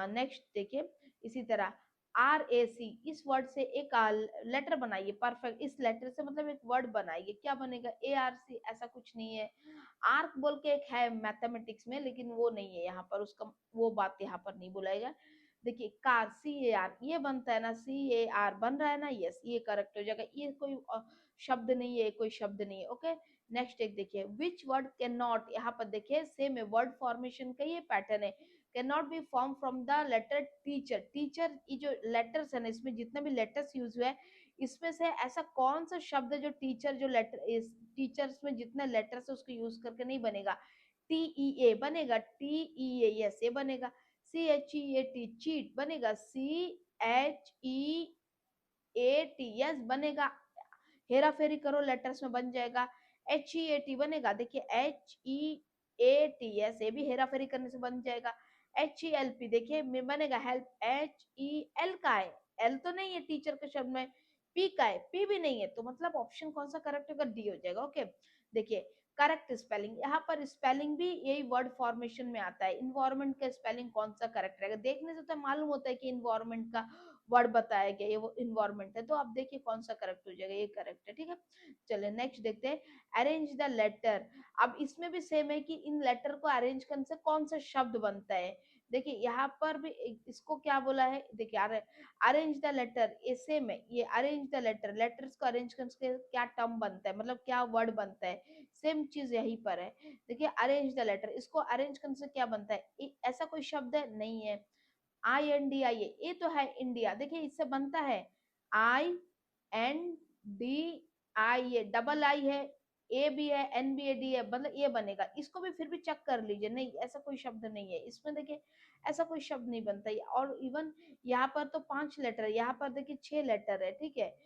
नेक्स्ट देखिए, इसी तरह RAC, इस वर्ड से एक लेटर बनाइए, परफेक्ट, इस लेटर से मतलब एक वर्ड बनाइए, क्या बनेगा, ARC, ऐसा कुछ नहीं है, आर्क बोल के एक है मैथमेटिक्स में, लेकिन वो नहीं है यहाँ पर, उसका वो बात यहाँ पर नहीं बुलाएगा। देखिए कार, CAR, ये बनता है ना, CAR बन रहा है ना, यस ये करेक्ट हो जाएगा, ये कोई शब्द नहीं है, कोई शब्द नहीं है। ओके, नेक्स्ट एक देखिए, विच वर्ड कैन नॉट, यहाँ पर देखिए सेम है, वर्ड फॉर्मेशन का ये पैटर्न है, can not be form from the letter teacher, teacher ये जो लेटर्स है ना, इसमें जितने भी लेटर्स यूज हुए हैं, इसमें से ऐसा कौन सा शब्द है जो टीचर, जो लेटर इस टीचर्स में जितने लेटर्स है उसको यूज करके नहीं बनेगा, TEA बनेगा, TEA, यस ये बनेगा, CHEAT, चीट बनेगा, CHEAT, यस बनेगा, हेरा फेरी करो लेटर्स में बन जाएगा, HEAT बनेगा, देखिए HEAT, यस ये भी हेरा फेरी करने से बन जाएगा, HELP देखिए बनेगा, हेल्प, HEL का है, एल तो नहीं है टीचर के शब्द में, P का है, P भी नहीं है, तो मतलब ऑप्शन कौन सा करेक्ट होगा, डी हो जाएगा। ओके, देखिए करेक्ट स्पेलिंग, यहाँ पर स्पेलिंग भी यही वर्ड फॉर्मेशन में आता है, इन्वायरमेंट का स्पेलिंग कौन सा करेक्ट रहेगा, देखने से तो मालूम होता है कि इन्वायरमेंट का वर्ड बताया गया, ये वो इन्वायरमेंट है, तो आप देखिए कौन सा करेक्ट हो जाएगा, ये करेक्ट है, ठीक है। चलिए नेक्स्ट देखते हैं, अरेंज द लेटर, अब इसमें भी सेम है कि इन लेटर को अरेंज करने से कौन सा शब्द बनता है, देखिए यहाँ पर भी इसको क्या बोला है, देखिए अरेंज द लेटर, ये सेम है, ये अरेंज द लेटर, लेटर्स को अरेंज करके क्या टर्म बनता है, मतलब क्या वर्ड बनता है, सेम चीज यहीं पर है। देखिए अरेंज द लेटर, इसको अरेंज करने से क्या बनता है, ऐसा कोई शब्द है नहीं है, INDIA, ये तो है इंडिया, देखिए इससे बनता है INDIA, डबल आई है, ए भी है, एन बी ए डी है, मतलब ये बनेगा, इसको भी फिर भी चेक कर लीजिए, नहीं ऐसा कोई शब्द नहीं है इसमें, देखिए ऐसा कोई शब्द नहीं बनता है। और इवन यहाँ पर तो 5 लेटर है, यहाँ पर देखिए 6 लेटर है, ठीक है।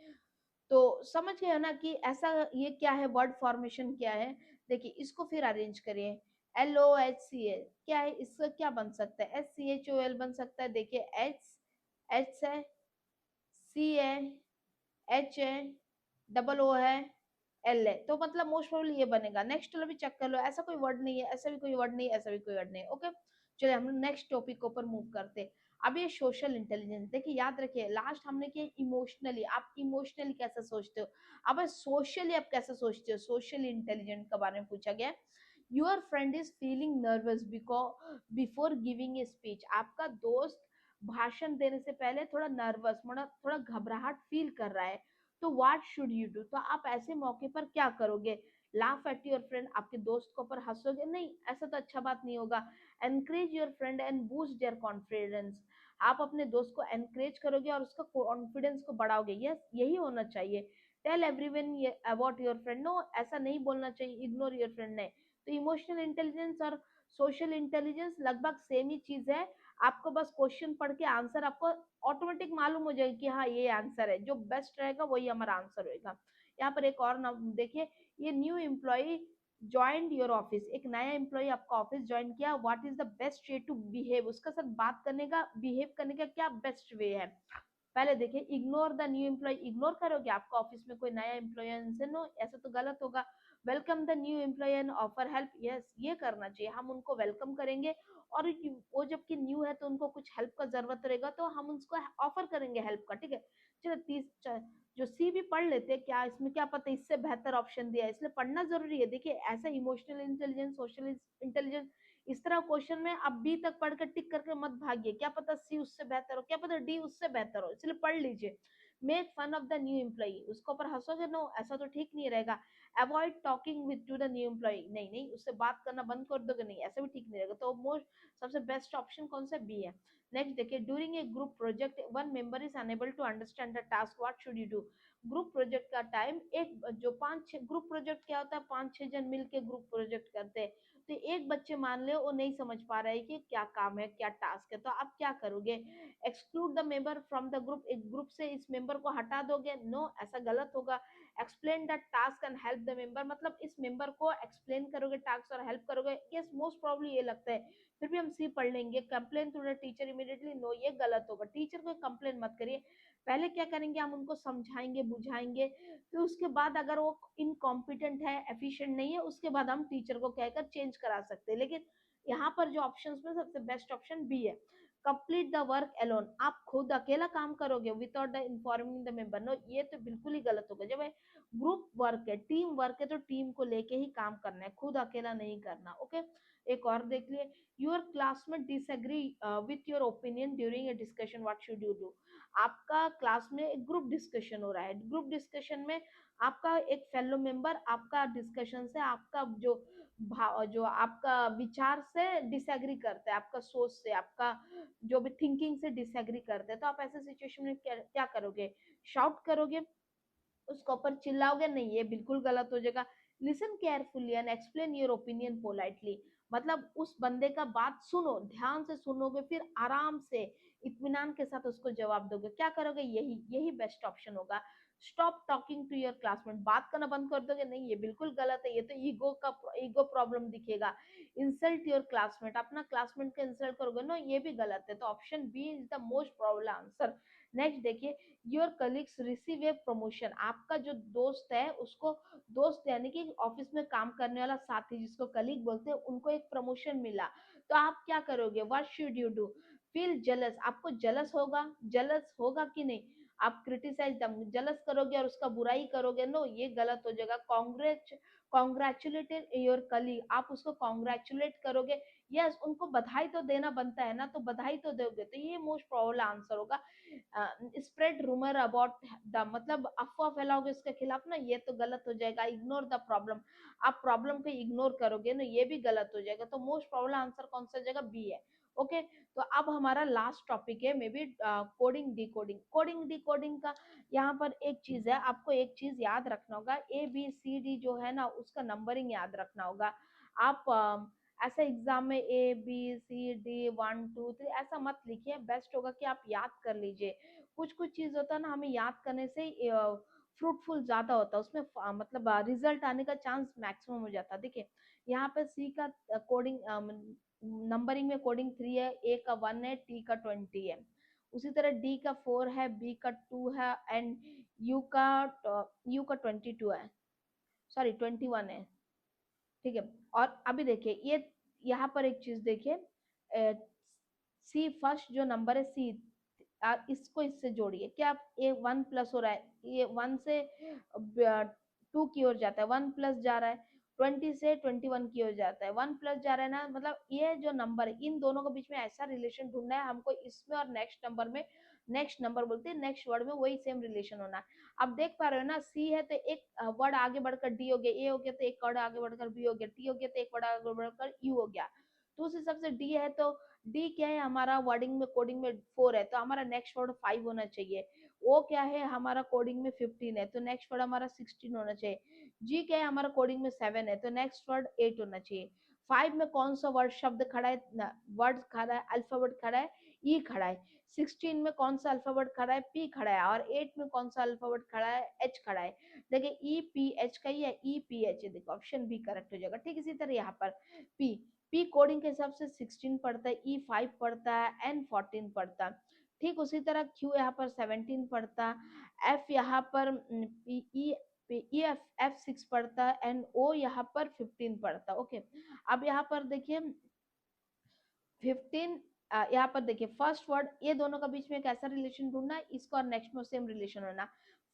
तो समझ गए ना कि ऐसा ये क्या है, वर्ड फॉर्मेशन क्या है। देखिए इसको फिर अरेंज करिए, LOHCA क्या है, इसका क्या बन सकता है, SCHOL बन सकता है, देखिए H है, C है, H है, डबल O है, L है, तो मतलब मोस्ट प्रोबेबली ये बनेगा। नेक्स्ट वाला भी चेक कर लो, ऐसा कोई वर्ड नहीं है, ऐसा भी कोई वर्ड नहीं, ऐसा भी कोई वर्ड नहीं, ओके। चलिए हम लोग नेक्स्ट टॉपिक के ऊपर मूव करते हैं। अब ये सोशल इंटेलिजेंस, देखिए याद रखिए लास्ट हमने किया इमोशनली, आप इमोशनली कैसे सोचते हो, अब सोशली आप कैसे सोचते हो, सोशल इंटेलिजेंट के बारे में पूछा गया। Your friend is feeling nervous because before giving a speech, आपका दोस्त भाषण देने से पहले थोड़ा नर्वस, मतलब थोड़ा घबराहट फील कर रहा है, तो व्हाट शुड यू डू, तो आप ऐसे मौके पर क्या करोगे। लाफ एट योर फ्रेंड, आपके दोस्त को पर हंसोगे, नहीं ऐसा तो अच्छा बात नहीं होगा। Encourage your friend and boost their confidence, आप अपने दोस्त को एनकरेज करोगे और उसका कॉन्फिडेंस को बढ़ाओगे, यस यही होना चाहिए। Tell everyone about your friend, no ऐसा नहीं बोलना चाहिए, इग्नोर योर फ्रेंड ने। तो इमोशनल इंटेलिजेंस और सोशल इंटेलिजेंस लगभग सेम ही चीज है, आपको बस क्वेश्चन पढ़ के आंसर आपको ऑटोमेटिक मालूम हो जाएगा कि हाँ ये आंसर है, जो बेस्ट रहेगा वही हमारा आंसर होगा। यहाँ पर एक और नाम देखिए, ये new employee joined your office, एक नया एम्प्लॉय आपका ऑफिस ज्वाइन किया, what is the best way to behave, उसका साथ बात करने का, बिहेव करने का क्या बेस्ट वे है। पहले देखिए ignore the new employ, ignore करोगे, आपका ऑफिस में कोई नया एम्प्लॉय से, नो ऐसा तो गलत होगा। Welcome the new employ and offer help, yes ये करना चाहिए, हम उनको वेलकम करेंगे, और वो जबकि न्यू है तो उनको कुछ हेल्प का जरूरत रहेगा तो हम उसको ऑफर करेंगे हेल्प का, ठीक है। चलो 30 जो सी भी पढ़ लेते, क्या इसमें क्या पता इससे बेहतर ऑप्शन दिया है, इसलिए पढ़ना जरूरी है। देखिए ऐसा इमोशनल इंटेलिजेंस, सोशल इंटेलिजेंस, इस तरह क्वेश्चन में अब बी तक पढ़कर टिक करके मत भागिए, क्या पता सी उससे बेहतर हो, क्या पता डी उससे बेहतर हो, इसलिए पढ़ लीजिए। Make fun of the new employee, उसके ऊपर हंसोगे, नो ऐसा तो ठीक नहीं रहेगा। Avoid talking with to the new employee, नहीं नहीं उससे बात करना बंद कर दोगे, नहीं ऐसा भी ठीक नहीं रहेगा। तो मोस्ट सबसे बेस्ट ऑप्शन कौन सा, बी है। नेक्स्ट देखिए, during a group project one member is unable to understand the task, what should you do. Group project का टाइम, एक जो 5-6 ग्रुप प्रोजेक्ट क्या होता है, 5-6 जन मिलके ग्रुप प्रोजेक्ट करते हैं, तो एक बच्चे मान ले वो नहीं समझ पा रहा है कि क्या काम है, क्या टास्क है, तो आप क्या करोगे। Exclude the member from the group, एक ग्रुप से इस मेंबर को हटा दोगे, नो ऐसा गलत होगा। Explain the task and help the member, मतलब इस मेंबर को एक्सप्लेन करोगे टास्क और हेल्प करोगे, यस मोस्ट प्रॉब्ली ये लगता है। फिर भी हम सी पढ़ लेंगे, complain to the teacher immediately, no ये गलत होगा, टीचर को कंप्लेन मत करिए। पहले क्या करेंगे, हम उनको समझाएंगे बुझाएंगे, फिर उसके बाद अगर वो इनकॉम्पिटेंट है, एफिशिएंट नहीं है, उसके बाद हम टीचर को कहकर चेंज करा सकते हैं। लेकिन यहाँ पर जो ऑप्शंस में सबसे बेस्ट ऑप्शन बी है। कंप्लीट द वर्क अलोन, आप खुद अकेला काम करोगे without the informing the member, no ये तो बिल्कुल ही गलत होगा। जब ग्रुप वर्क है, टीम वर्क है, तो टीम को लेके ही काम करना है, खुद अकेला नहीं करना, ओके। एक और देख लिए, your classmate disagree with your opinion during a discussion, what should you do. आपका क्लास में एक ग्रुप डिस्कशन हो रहा है, ग्रुप डिस्कशन में आपका एक फेलो मेंबर आपका डिस्कशन से, आपका जो आपका विचार से डिसएग्री करते हैं, आपका सोच से, आपका जो भी थिंकिंग से डिसएग्री करते हैं, तो आप ऐसे सिचुएशन में क्या करोगे, शाउट करोगे, उसके ऊपर चिल्लाओगे, नहीं ये बिल्कुल गलत हो जाएगा। Listen carefully and explain your opinion politely, मतलब उस बंदे का बात सुनो, ध्यान से सुनोगे, फिर आराम से इत्मीनान के साथ उसको जवाब दोगे, क्या करोगे, यही यही बेस्ट ऑप्शन होगा। Stop talking to your classmate, बात करना बंद कर दोगे, नहीं ये बिल्कुल गलत है, ये तो ईगो प्रॉब्लम दिखेगा। इंसल्ट योर क्लासमेट, अपना क्लासमेट का इंसल्ट करोगे, नो ये भी गलत है, तो option B is the most probable answer. Next देखिए, your colleagues receive a promotion, आपका जो दोस्त है उसको, दोस्त यानी कि ऑफिस में काम करने वाला साथी जिसको कलीग बोलते हैं, उनको एक प्रमोशन मिला, तो आप क्या करोगे, what should you do. Feel jealous, आपको जेलस होगा कि नहीं, आप क्रिटिसाइज दम जलस करोगे और उसका बुराई करोगे, नो ये गलत हो जाएगा। कॉन्ग्रेचुलेटेड योर कलीग, आप उसको कॉन्ग्रेचुलेट करोगे, यस उनको बधाई तो देना बनता है ना, तो बधाई तो दोगे, तो ये मोस्ट प्रोबेबल आंसर होगा। स्प्रेड रूमर अबाउट द, मतलब अफवाह फैलाओगे उसके खिलाफ ना, ये तो गलत हो जाएगा। इग्नोर द प्रॉब्लम, आप प्रॉब्लम को इग्नोर करोगे ना, ये भी गलत हो जाएगा। तो मोस्ट प्रोबेबल आंसर कौन सा हो जाएगा, बी है। ओके तो अब हमारा लास्ट टॉपिक है may be coding decoding. Coding decoding का यहाँ पर एक चीज है, आपको एक चीज याद रखना होगा, ए बी सी डी जो है ना उसका नंबरिंग याद रखना होगा। आप ऐसा एग्जाम में ए बी सी डी 1 2 3 ऐसा मत लिखिए, बेस्ट होगा कि आप याद कर लीजिए। कुछ कुछ चीज होता है ना, हमें याद करने से फ्रूटफुल ज्यादा होता है, उसमें मतलब रिजल्ट आने का चांस मैक्सिमम हो जाता है। देखिए यहाँ पे सी का कोडिंग नंबरिंग में कोडिंग 3 है, ए का 1 है, टी का 20 है। उसी तरह डी का 4 है, बी का 2 है, एंड यू का 22 है, सॉरी 21 है। ठीक है, और अभी देखिए ये यहाँ पर एक चीज देखिए, सी फर्स्ट जो नंबर है सी, आप इसको इससे जोड़िए, क्या आप ए 1 प्लस हो रहा है, ये 1 से 2 की ओर जाता है, 1 प्लस जा रहा है, 20 से 21 की ओर जाता है, 1 प्लस जा रहा है ना, मतलब ये जो नंबर है इन दोनों के बीच में ऐसा रिलेशन ढूंढना है हमको, इसमें और नेक्स्ट नंबर में, नेक्स्ट नंबर बोलते हैं नेक्स्ट वर्ड में वही सेम रिलेशन होना है। आप देख पा रहे हो ना, सी है तो एक वर्ड आगे बढ़कर डी हो गया, ए हो गया तो एक वर्ड आगे बढ़कर बी हो गया, टी हो गया तो एक वर्ड आगे बढ़कर यू हो गया। तो उस हिसाब से डी है तो डी क्या है हमारा, वर्डिंग में कोडिंग में 4 है तो हमारा नेक्स्ट वर्ड 5 होना चाहिए। ओ क्या है हमारा, कोडिंग में 15 है तो नेक्स्ट वर्ड हमारा 16 होना चाहिए। जी क्या है हमारा, कोडिंग में 7 है तो नेक्स्ट वर्ड 8 होना चाहिए। 5 में कौन सा वर्ड शब्द खड़ा है, वर्ड खड़ा है, अल्फाबेट खड़ा है, ई खड़ा है। 16 में कौन सा अल्फाबेट खड़ा है, पी खड़ा है, और 8 में कौन सा अल्फाबेट खड़ा है, एच खड़ा है। देखिए ई पी एच का ही है, ई पी एच है, देखो ऑप्शन बी करेक्ट हो जाएगा। ठीक इसी तरह यहाँ पर पी, पी कोडिंग के हिसाब से 16 पड़ता है, ई 5 पड़ता है, एन 14 पड़ता है। ठीक उसी तरह क्यू यहाँ पर 17 पड़ता है, एफ यहाँ पर ई ई एफ एफ 6 पड़ता है, एंड ओ यहाँ पर 15 पड़ता है। ओके अब यहाँ पर देखिए 15, यहाँ पर देखिए फर्स्ट वर्ड, ये दोनों का बीच में एक ऐसा रिलेशन ढूंढना है, इसको और नेक्स्ट में सेम रिलेशन होना।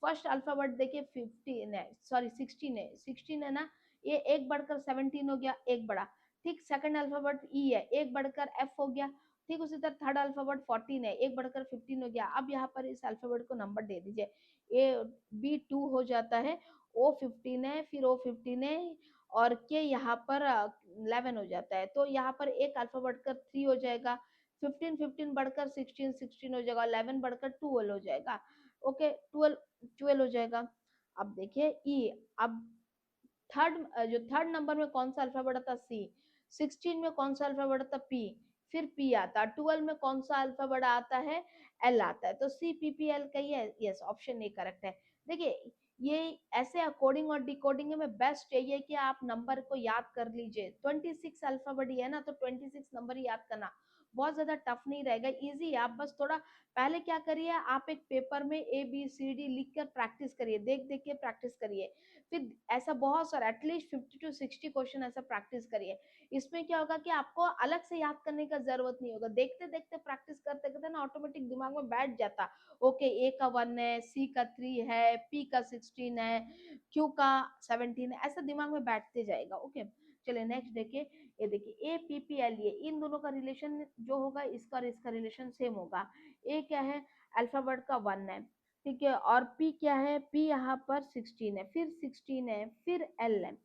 फर्स्ट अल्फाबेट देखिए 15 है, सॉरी 16 है, 16 है ना, ये एक बढ़कर 17 हो गया, एक बढ़ा। ठीक सेकंड अल्फाबेट ई है, एक बढ़कर एफ हो गया। ठीक उसी तरह थर्ड अल्फाबेट 14 है, एक बढ़कर 15 हो गया। अब यहाँ पर इस अल्फाबेट को नंबर दे दीजिए, ए बी 2 हो जाता है, ओ 15 है, फिर ओ 15 है, और के यहाँ पर 11 हो जाता है। तो यहाँ पर एक अल्फा बढ़कर 3 हो जाएगा, 15 15 बढ़कर 16 16 हो जाएगा, 11 बढ़कर 12 हो जाएगा। ओके 12 12 हो जाएगा। अब देखिए ई, अब थर्ड, जो थर्ड नंबर में कौन सा अल्फाबेट आता, सी। 16 में कौन सा अल्फाबेट आता, पी। फिर पी आता, 12 में कौन सा अल्फाबेट आता है, एल आता है। तो सी पी पी एल का ही है, यस ऑप्शन ए करेक्ट है। देखिए ये ऐसे अकोडिंग और डिकोडिंग में बेस्ट यही है कि आप नंबर को याद कर लीजिए। 26 अल्फाबेट ही है ना, तो 26 नंबर ही याद करना, बहुत ज्यादा टफ नहीं रहेगा, इजी है। आप बस थोड़ा पहले क्या करिए, आप एक पेपर में ए बी सी डी लिख कर प्रैक्टिस करिए, देख देख के प्रैक्टिस करिए। फिर ऐसा बहुत सारा एटलीस्ट 50 to 60 क्वेश्चन ऐसा प्रैक्टिस करिए। इसमें क्या होगा कि आपको अलग से याद करने का जरूरत नहीं होगा, देखते देखते प्रैक्टिस करते करते ना ऑटोमेटिक दिमाग में बैठ जाता। ओके ए का 1 है, सी का 3 है, पी का 16 है, क्यू का 17 है, ऐसा दिमाग में बैठते जाएगा। ओके चलिए नेक्स्ट देखिए, ये देखिए ए पी पी एल, ये इन दोनों का रिलेशन जो होगा इसका और इसका रिलेशन सेम होगा। ए क्या है, अल्फाबेट का 1 है, ठीक है, और पी क्या है, पी यहाँ पर 16 है, फिर 16 है, फिर एल है,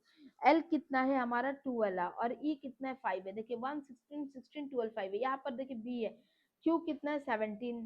एल कितना है हमारा 12 है, और ई कितना है 5 है। देखिए 1 16 16 12 5 है। यहाँ पर देखिए बी है, क्यू कितना है 17,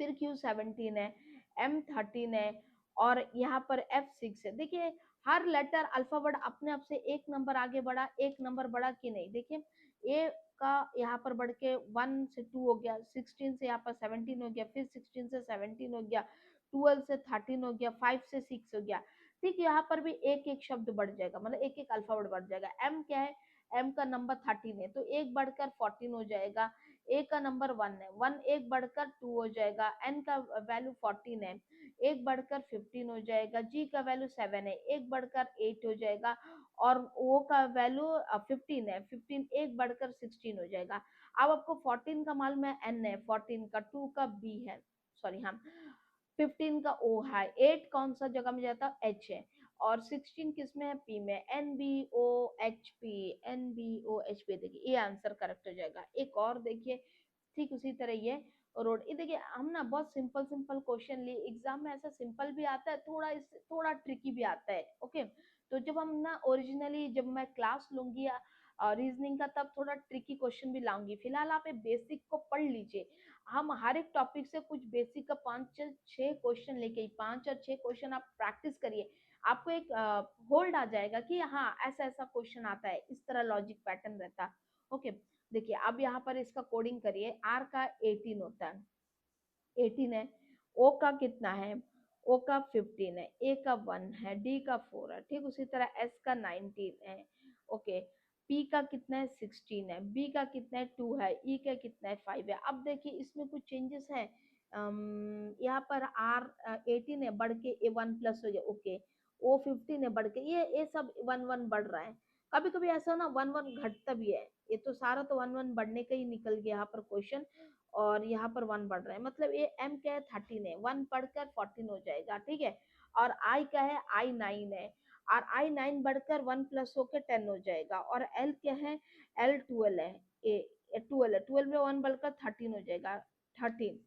फिर क्यू 17 है, एम 13 है, और यहाँ पर एफ 6 है। देखिए हर लेटर अल्फाबेट अपने आप से एक नंबर आगे बढ़ा, एक नंबर बढ़ा कि नहीं। देखिए ए का यहाँ पर बढ़ के 1 से 2 हो गया, 16 से यहाँ पर 17 हो गया, फिर 16 से 17 हो गया, 12 से 13 हो गया, 5 से 6 हो गया। ठीक यहाँ पर भी एक एक शब्द बढ़ जाएगा, मतलब एक एक अल्फाबेट बढ़ जाएगा। एम क्या है, एम का नंबर 13 है तो एक बढ़कर 14 हो जाएगा। ए का नंबर 1 है, 1 एक बढ़कर 2 हो जाएगा। एन का वैल्यू 14 है, एक बढ़कर 15 हो जाएगा। जी का वैल्यू 7 है, एक बढ़कर 8 हो जाएगा। और ओ का वैल्यू 15 है, 15 एक बढ़कर 16 हो जाएगा। अब आपको 14 का मालूम है, एन है, 14 का, 2 का बी है, सॉरी हाँ, 15 का ओ है, 8 कौन सा जगह में जाता है, एच है, और 16 किस में है, पी में, N B O H P, N B O H P, देखिए ये आंसर करेक्ट हो जाएगा। एक और देखिए ठीक उसी तरह ये रोड, ये देखिए हम ना बहुत सिंपल सिंपल क्वेश्चन लिए, एग्जाम में ऐसा सिंपल भी आता है, थोड़ा इससे थोड़ा ट्रिकी भी आता है, ओके। तो जब हम ना ओरिजिनली जब मैं क्लास लूंगी रीजनिंग का, तब थोड़ा ट्रिकी क्वेश्चन भी लाऊंगी। फिलहाल आप बेसिक को पढ़ लीजिए, हम हर एक टॉपिक से कुछ बेसिक का 5 6 क्वेश्चन लेके, 5 और 6 क्वेश्चन आप प्रैक्टिस करिए, आपको एक होल्ड आ जाएगा कि हाँ ऐसा ऐसा क्वेश्चन आता है, इस तरह लॉजिक पैटर्न रहता, ओके। देखिए अब यहाँ पर इसका कोडिंग करिए, आर का 18 होता है, 18 है, ओ का कितना है, ओ का 15 है, ए का 1 है, डी का 4 है, ठीक उसी तरह एस का 19 है, ओके। पी का कितना है, 16 है, बी का कितना है, 2 है, ई का कितना है, 5 है। अब देखिए इसमें कुछ चेंजेस है, यहाँ पर आर 18 है, बढ़ के ए 1 प्लस हो गया, ओके। ओ 15 है, बढ़ के ये सब 1 1 बढ़ रहा है, कभी कभी ऐसा ना 1 1 घटता भी है, ये तो सारा तो 1 1 बढ़ने का ही निकल गया यहाँ पर क्वेश्चन, और यहाँ पर 1 बढ़ रहा है, मतलब ये एम क्या है, 13 है, 1 बढ़कर 14 हो जाएगा, ठीक है। और आई क्या है, आई 9 है, और आई 9 बढ़कर 1 प्लस होकर 10 हो जाएगा, और एल क्या है, एल 12 है, ए 12 है, 12 में 1 बढ़कर 13 हो जाएगा, 13,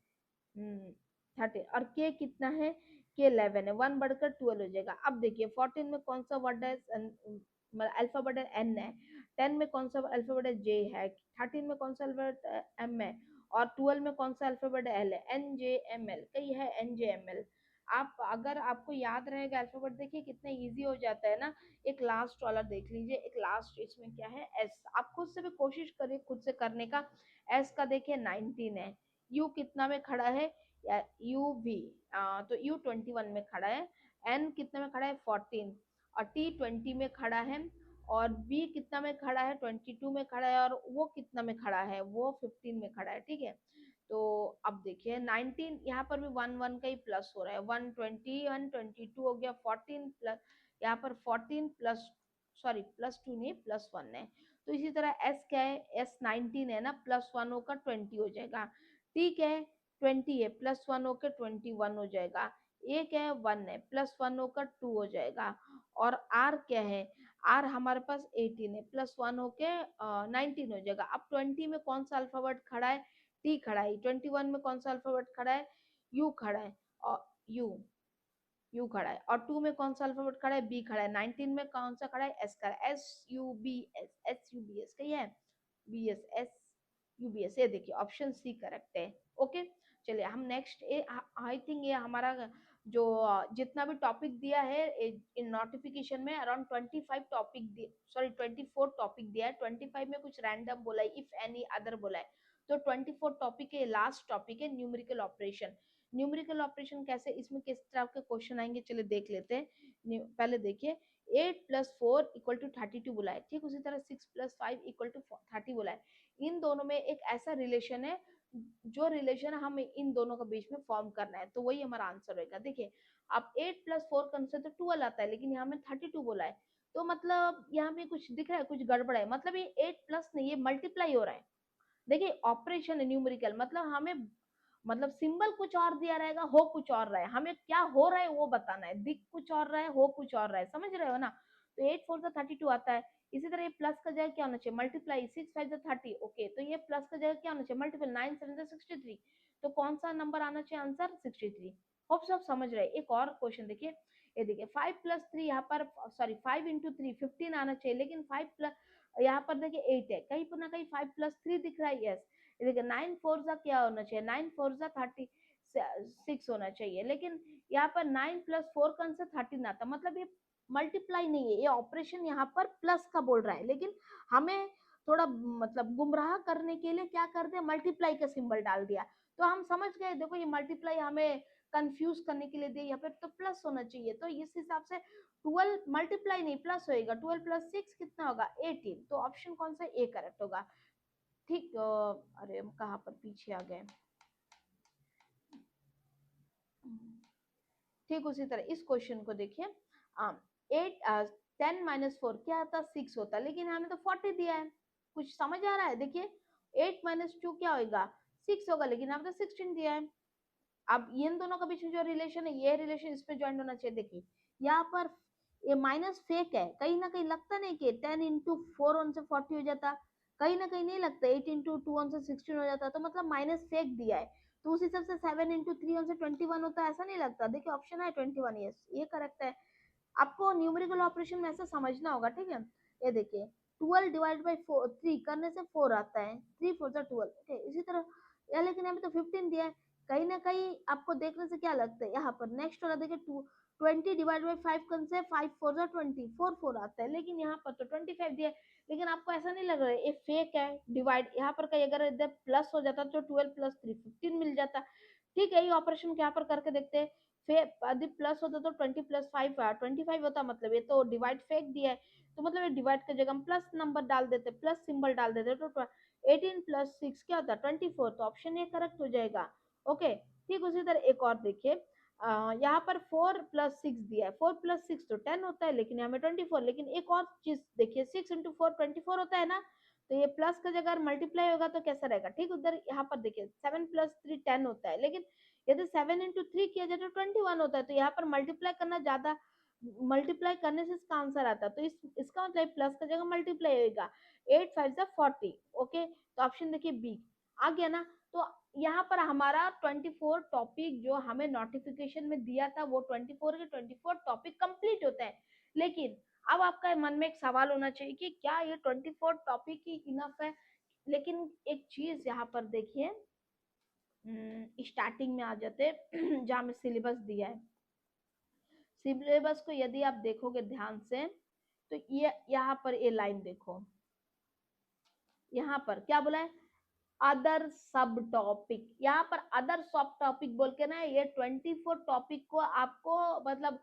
13, और के कितना है, के 11 है, 1 बढ़कर 12 हो जाएगा। अब देखिए 14 में कौन सा वर्ड है, अल्फाबेट है, एन है, 10 में कौन सा अल्फाबेट है, जे है, 13 में कौन सा अल्फाबेट एम है, और 12 में कौन सा अल्फाबेट एल है, एन जे एम एल, कई है एन जे एम एल। आप अगर आपको याद रहेगा अल्फाबेट, देखिए कितना इजी हो जाता है ना। एक लास्ट वाला देख लीजिए, एक लास्ट इसमें क्या है, एस, आप खुद से भी कोशिश करिए खुद से करने का। एस का देखिए 19 है, यू कितना में खड़ा है, यू भी, तो यू 21 में खड़ा है, एन कितना में खड़ा है, 14, और टी 20 में खड़ा है, और बी कितना में खड़ा है, 22 में खड़ा है, और वो कितना में खड़ा है, वो 15 में खड़ा है, ठीक है। तो अब देखिए 19, यहाँ पर भी 1 1 का ही प्लस हो रहा है, 121 22 हो गया, 14 प्लस, यहाँ पर 14 प्लस, सॉरी प्लस 2 नहीं प्लस 1 है। तो इसी तरह एस क्या है, एस 19 है ना, प्लस 1 होकर 20 हो जाएगा, ठीक है, 20 है, प्लस 1 होकर 21 हो जाएगा, ए क्या है, 1 है, प्लस 1 होकर 2 हो जाएगा, और आर क्या है, आर हमारे पास 18 है, प्लस 1 होके 19 हो जाएगा। अब 20 में कौन सा अल्फाबेट खड़ा है, टी खड़ा है, 21 में कौन सा अल्फाबेट खड़ा है, यू खड़ा है, और यू यू खड़ा है, और 2 में कौन सा अल्फाबेट खड़ा है, बी खड़ा है, 19 में कौन सा खड़ा है, एस खड़ा है, S U B S, S U B S कही है, B S, S U B S, ये देखिए ऑप्शन सी करेक्ट है, ओके। चलिए हम नेक्स्ट, आई थिंक ये हमारा जो जितना भी टॉपिक दिया है इन नोटिफिकेशन में, अराउंड 25 टॉपिक, सॉरी 24 टॉपिक दिया है, 25 में कुछ रैंडम बोला है, इफ एनी अदर बोला है, तो 24 टॉपिक है, लास्ट टॉपिक है न्यूमेरिकल ऑपरेशन। न्यूमेरिकल ऑपरेशन कैसे, इसमें किस तरह के क्वेश्चन आएंगे, चलिए देख लेते हैं। पहले देखिए 8 प्लस 4 इक्वल टू 32 बोला है, ठीक उसी तरह 6 प्लस 5 इक्वल टू 30 बोला है। इन दोनों में एक ऐसा रिलेशन है, जो रिलेशन हमें इन दोनों के बीच में फॉर्म करना है, तो वही हमारा आंसर होगा। देखिए अब 8 प्लस 4 कंसिडर तो 12 आता है, लेकिन यहाँ में 32 बोला है, तो मतलब यहाँ पे कुछ दिख रहा है, कुछ गड़बड़ है, मतलब ये 8 प्लस नहीं, ये मल्टीप्लाई हो रहा है। देखिए ऑपरेशन है न्यूमेरिकल, मतलब हमें, मतलब सिंबल कुछ और दिया रहेगा, हो कुछ और रहा है, हमें क्या हो रहा है वो बताना है, दिख कुछ और रहा है, हो कुछ और रहा है, समझ रहे हो ना। तो 8 4 से 32 आता है। इसी तरह ये प्लस का जगह क्या होना चाहिए, मल्टीप्लाई, 6 5 से 30, ओके, तो ये प्लस का जगह क्या होना चाहिए, मल्टीपल, 9 7 से 63, तो कौन सा नंबर आना चाहिए, आंसर 63। होप सब समझ रहे हैं। एक और क्वेश्चन देखिए, ये देखिए 5 प्लस 3 यहाँ पर, सॉरी 5 इंटू 3 15 आना चाहिए, लेकिन 5 प्लस, यहाँ पर देखिए 8 है, कहीं पर ना कहीं 5 प्लस 3 दिख रहा है, यस। देखिए 9 4 जा क्या होना चाहिए, 9 4 जा 36 होना चाहिए, लेकिन यहाँ पर 9 प्लस 4 कौन से 13 आता, मतलब ये मल्टीप्लाई नहीं है, ये ऑपरेशन यहाँ पर प्लस का बोल रहा है, लेकिन हमें थोड़ा मतलब गुमराह करने के लिए क्या कर दिया, मल्टीप्लाई का सिंबल डाल दिया, तो हम समझ गए, देखो ये मल्टीप्लाई हमें कंफ्यूज करने के लिए दिया, यहाँ पर तो प्लस होना चाहिए, तो इस हिसाब से 12 मल्टीप्लाई नहीं प्लस होएगा, 12 प्लस 6 कितना होगा, 18, तो ऑप्शन कौन सा ए करेक्ट होगा, ठीक। अरे हम कहाँ पर पीछे आ गए, ठीक उसी तरह इस क्वेश्चन को देखिए, 10 - 4 क्या आता, 6 होता, लेकिन हमें तो 40 दिया है, कुछ समझ आ रहा है, देखिए 8 - 2 क्या होगा, 6 होगा, लेकिन हमें तो 16 दिया है, अब इन दोनों के बीच में जो रिलेशन है, ये रिलेशन इसमें ज्वाइन होना चाहिए। देखिए यहाँ पर ये माइनस फेक है, कहीं ना कहीं लगता नहीं कि 10 into 4 1 से 40 हो जाता, कहीं ना कहीं नहीं लगता 8 into 2 1 से 16 हो जाता, तो मतलब माइनस फेक दिया है। तो उस हिसाब से 7 into 3 1 से 21 होता है, ऐसा नहीं लगता। देखिए ऑप्शन है 21, यस ये करेक्ट है। आपको न्यूमेरिकल ऑपरेशन में ऐसा समझना होगा, ठीक है। ये देखिए 12 डिवाइड बाई 3 करने से 4 आता है, 3 4 12, ठीक है। इसी तरह या लेकिन यहाँ पे तो 15 दिया है, कहीं ना कहीं आपको देखने से क्या लगता है, यहाँ पर नेक्स्ट वाला देखिए 20 डिवाइड बाई 5 करने से 5 4 20, 4 आता है, लेकिन यहाँ पर तो 25 दिया है। लेकिन आपको ऐसा नहीं लग रहा है ये फेक है डिवाइड, यहाँ पर कहीं अगर इधर प्लस हो जाता तो 12 + 3 15 मिल जाता। ठीक है, ये ऑपरेशन यहाँ पर करके देखते हैं। फिर यदि प्लस होता तो 20 + 5 25 होता, मतलब ये तो डिवाइड फेक दिया है, तो मतलब ये डिवाइड की जगह हम प्लस नंबर डाल देते, प्लस सिंबल डाल देते, तो 18 + 6 क्या होता है 24, तो ऑप्शन ए करेक्ट हो जाएगा। ओके, ठीक उसी तरह एक और देखिए, यहाँ पर 4 + 6 दिया है, 4 + 6 तो 10 होता है, लेकिन यहाँ में 24, लेकिन एक और चीज देखिए 6 into 4 24 होता है ना, तो ये प्लस का जगह मल्टीप्लाई होगा तो कैसा रहेगा, ठीक उधर यहाँ पर देखिए 7 + 3 10 होता है, लेकिन यदि 7 into 3 किया जाए तो 21 होता है, तो यहाँ पर मल्टीप्लाई करना ज्यादा, मल्टीप्लाई करने से इसका आंसर आता है, तो इसका मतलब प्लस का जगह मल्टीप्लाई होगा, 8 5 40। ओके, तो ऑप्शन देखिए बी आ गया ना। तो यहाँ पर हमारा 24 टॉपिक जो हमें नोटिफिकेशन में दिया था, वो 24 के 24 टॉपिक कंप्लीट होता है। लेकिन अब आपका मन में एक सवाल होना चाहिए कि क्या ये 24 टॉपिक ही इनफ है। लेकिन एक चीज यहाँ पर देखिए, स्टार्टिंग में आ जाते जहाँ में सिलेबस दिया है, सिलेबस को यदि आप देखोगे ध्यान से, तो ये यहाँ पर ये लाइन देखो, यहाँ पर क्या बोला है, अदर सब टॉपिक। यहाँ पर अदर सब टॉपिक बोल के ना, ये 24 टॉपिक को आपको मतलब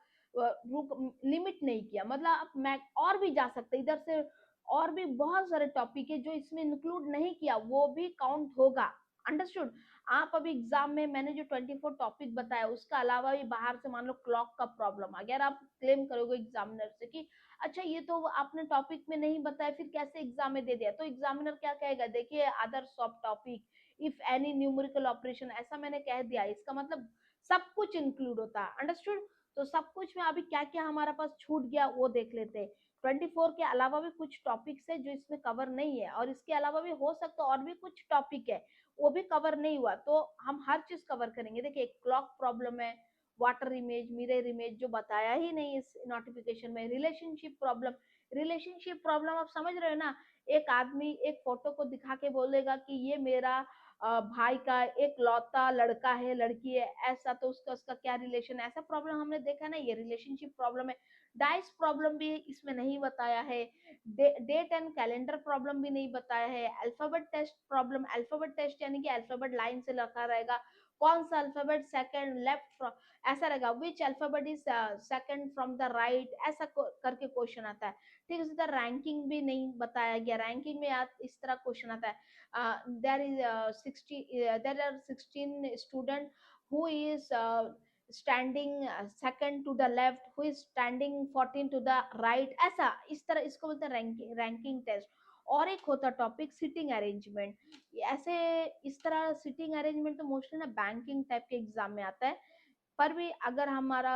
लिमिट नहीं किया, मतलब आप मैं और भी जा सकते इधर से, और भी बहुत सारे टॉपिक है जो इसमें इंक्लूड नहीं किया, वो भी काउंट होगा। अंडरस्टूड। आप अभी एग्जाम में मैंने जो 24 टॉपिक बताया, उसका अलावा भी बाहर से मान लो क्लॉक का प्रॉब्लम आ गया, अगर आप क्लेम करोगे एग्जामिनर से कि अच्छा ये तो आपने टॉपिक में नहीं बताया, फिर कैसे एग्जाम में दे दिया, तो एग्जामिनर क्या कहेगा, देखिए अदर सब topic if any numerical operation, ऐसा मैंने कह दिया, इसका मतलब सब कुछ इंक्लूड होता है। अंडरस्टूड। तो सब कुछ में अभी क्या क्या हमारे पास छूट गया वो देख लेते हैं। 24 के अलावा भी कुछ टॉपिक्स है जो इसमें कवर नहीं है, और इसके अलावा भी हो सकता है और भी कुछ टॉपिक है वो भी कवर नहीं हुआ, तो हम हर चीज कवर करेंगे। देखिए क्लॉक प्रॉब्लम है, वाटर इमेज, मिरर इमेज जो बताया ही नहीं इस नोटिफिकेशन में, रिलेशनशिप प्रॉब्लम, रिलेशनशिप प्रॉब्लम आप समझ रहे हो ना, एक आदमी एक फोटो को दिखा के बोलेगा कि ये मेरा भाई का एक लौता लड़का है, लड़की है, ऐसा, तो उसका उसका क्या रिलेशन है, ऐसा प्रॉब्लम हमने देखा ना, ये रिलेशनशिप प्रॉब्लम है। डाइस प्रॉब्लम भी इसमें नहीं बताया है, डेट एंड कैलेंडर प्रॉब्लम भी नहीं बताया है, alphabet test problem, alphabet test यानी कि अल्फाबेट लाइन से लिखा रहेगा, कौन सा अल्फाबेट सेकंड लेफ्ट ऐसा रहेगा, which alphabet is second from the right, ऐसा करके क्वेश्चन आता है। ठीक है, इसी तरह रैंकिंग भी नहीं बताया गया, रैंकिंग में इस तरह क्वेश्चन आता है, there are 16 student who is standing second to the left, who is standing 14 to the right, ऐसा इस तरह इसको बोलते हैं रैंकिंग, रैंकिंग टेस्ट। और एक होता टॉपिक सिटिंग अरेंजमेंट, ऐसे इस तरह सिटिंग अरेंजमेंट तो मोस्टली ना बैंकिंग टाइप के एग्जाम में आता है, पर भी अगर हमारा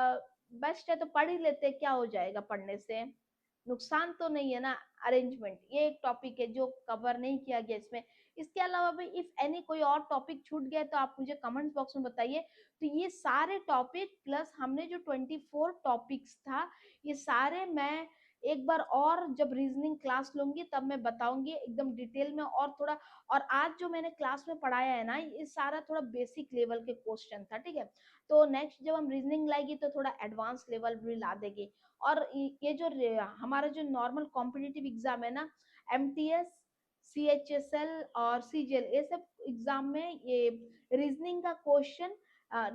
बेस्ट है तो पढ़ ही लेते, क्या हो जाएगा पढ़ने से, नुकसान तो नहीं है ना। अरेंजमेंट ये एक टॉपिक है जो कवर नहीं किया गया इसमें। इसके अलावा भी इफ एनी कोई और टॉपिक छूट गया तो आप मुझे कमेंट्स बॉक्स में बताइए। तो ये सारे टॉपिक प्लस हमने जो 24 टॉपिक्स था, ये सारे मैं एक बार और जब रीजनिंग क्लास लूंगी तब मैं बताऊंगी एकदम डिटेल में और थोड़ा। और आज जो मैंने क्लास में पढ़ाया है ना, ये सारा थोड़ा बेसिक लेवल के क्वेश्चन था, ठीक है। तो नेक्स्ट जब हम रीजनिंग लाएगी तो थोड़ा एडवांस लेवल भी ला देगी। और ये जो हमारा जो नॉर्मल कॉम्पिटिटिव एग्जाम है ना, एमटीएस, सीएचएसएल और सीजीएल, ये सब एग्जाम में ये रीजनिंग का क्वेश्चन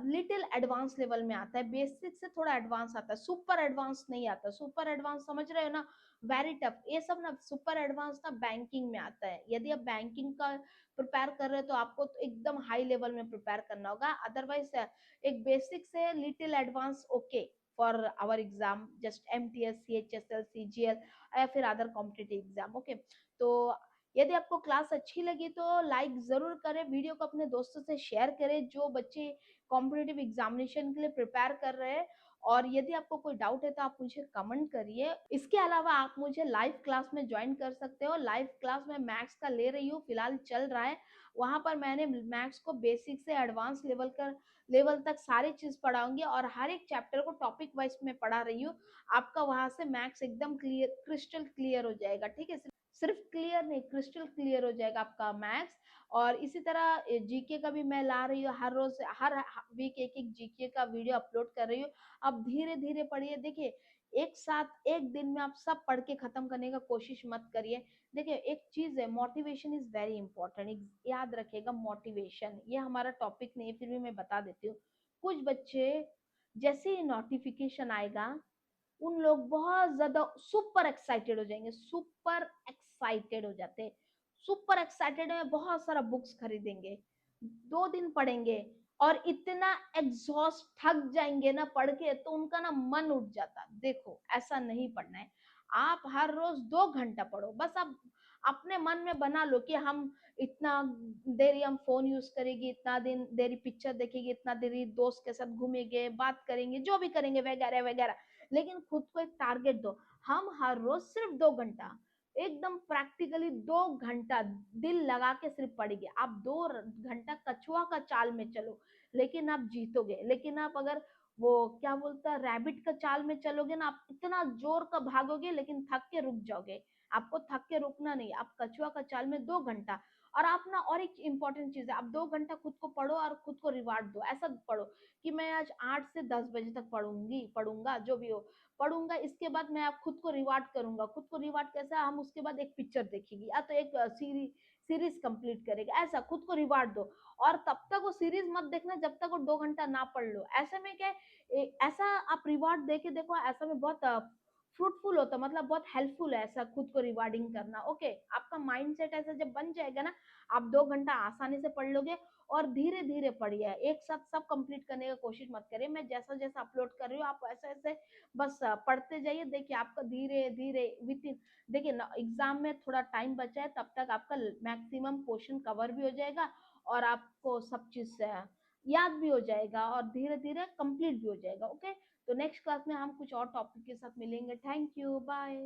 लिटिल एडवांस लेवल में आता है, बेसिक से थोड़ा एडवांस आता है, सुपर एडवांस नहीं आता। सुपर एडवांस समझ रहे हो ना, वेरी टफ, ये सब ना सुपर एडवांस ना बैंकिंग में आता है। यदि आप बैंकिंग का प्रिपेयर कर रहे हो तो आपको तो एकदम हाई लेवल में प्रिपेयर करना होगा, अदरवाइज एक बेसिक से little advance okay for our exam, just MTS, CHSL, CGL या फिर अदर कॉम्पिटिटिव एग्जाम। ओके, तो यदि आपको क्लास अच्छी लगी तो लाइक ज़रूर करें, वीडियो को अपने दोस्तों से शेयर करें जो बच्चे कॉम्पिटिटिव एग्जामिनेशन के लिए प्रिपेयर कर रहे हैं। और यदि आपको कोई डाउट है तो आप मुझे कमेंट करिए। इसके अलावा आप मुझे लाइव क्लास में ज्वाइन कर सकते हो। लाइव क्लास में मैथ्स का ले रही हूँ, फिलहाल चल रहा है। वहां पर मैंने मैथ्स को बेसिक से एडवांस लेवल तक सारी चीज पढ़ाऊंगी और हर एक चैप्टर को टॉपिक वाइज में पढ़ा रही हूँ। आपका वहां से मैथ्स एकदम क्लियर, क्रिस्टल क्लियर हो जाएगा। ठीक है, सिर्फ क्लियर नहीं, क्रिस्टल क्लियर हो जाएगा आपका मैथ्स। और इसी तरह जीके का भी मैं ला रही हूँ, हर रोज हर वीक एक एक जीके का वीडियो अपलोड कर रही हूँ। अब धीरे धीरे पढ़िए। देखिए, एक साथ एक दिन में आप सब पढ़ के खत्म करने का कोशिश मत करिए। देखिए, एक चीज है, मोटिवेशन इज वेरी इंपॉर्टेंट। याद रखिएगा, मोटिवेशन ये हमारा टॉपिक नहीं है, फिर भी मैं बता देती हूँ। कुछ बच्चे जैसे ही नोटिफिकेशन आएगा, उन लोग बहुत ज्यादा सुपर एक्साइटेड हो जाएंगे, सुपर एक्साइटेड हो जाते हैं। सुपर एक्साइटेड है, बहुत सारा बुक्स खरीदेंगे, 2 दिन पढ़ेंगे और इतना एग्जॉस्ट थक जाएंगे ना पढ़ के, तो उनका ना मन उठ जाता। देखो, ऐसा नहीं पढ़ना है। आप हर रोज 2 घंटा पढ़ो। बस आप अपने मन में बना लो कि हम इतना देरी हम फोन यूज करेगी, इतना दिन देरी पिक्चर देखेगी, इतना देरी दोस्त के साथ घूमेंगे, बात करेंगे, जो भी करेंगे वगैरह वगैरह। लेकिन खुद को एक टारगेट दो। हम हर रोज सिर्फ 2 घंटा, एकदम प्रैक्टिकली 2 घंटा दिल लगा के सिर्फ पढ़िए। आप 2 घंटा कछुआ का चाल में चलो, लेकिन आप जीतोगे। लेकिन आप अगर वो क्या बोलता है, रैबिट का चाल में चलोगे ना, आप इतना जोर का भागोगे लेकिन थक के रुक जाओगे। आपको थक के रुकना नहीं, आप कछुआ का चाल में 2 घंटा। और आप ना, और एक इंपॉर्टेंट चीज है, आप 2 घंटा खुद को पढ़ो और खुद को रिवार्ड दो। ऐसा पढ़ो कि मैं आज 8 से 10 बजे तक पढ़ूंगा, जो भी हो पढ़ूंगा। इसके बाद मैं आप खुद को रिवार्ड करूंगा। खुद को रिवार्ड कैसा, हम उसके बाद एक पिक्चर देखेगी या तो एक सीरीज कंप्लीट करेगा। ऐसा खुद को रिवार्ड दो। और तब तक वो सीरीज मत देखना जब तक वो 2 घंटा ना पढ़ लो। ऐसे में क्या ऐसा आप रिवार्ड दे के देखो, ऐसा में बहुत फ्रूटफुल होता, मतलब बहुत हेल्पफुल है ऐसा खुद को रिवार्डिंग करना। ओके, आपका माइंड सेट ऐसा जब बन जाएगा ना, आप 2 घंटा आसानी से पढ़ लोगे। और धीरे धीरे पढ़िए, एक साथ सब कंप्लीट करने की कोशिश मत करिए। मैं जैसा जैसा अपलोड कर रही हूँ, आप ऐसे ऐसे बस पढ़ते जाइए। देखिए, आपका धीरे धीरे विथ इन, देखिए ना, एग्जाम में थोड़ा टाइम बचा है, तब तक आपका मैक्सिमम पोर्शन कवर भी हो जाएगा और आपको सब चीज याद भी हो जाएगा और धीरे धीरे कंप्लीट भी हो जाएगा। ओके, तो नेक्स्ट क्लास में हम कुछ और टॉपिक के साथ मिलेंगे। Thank you, bye.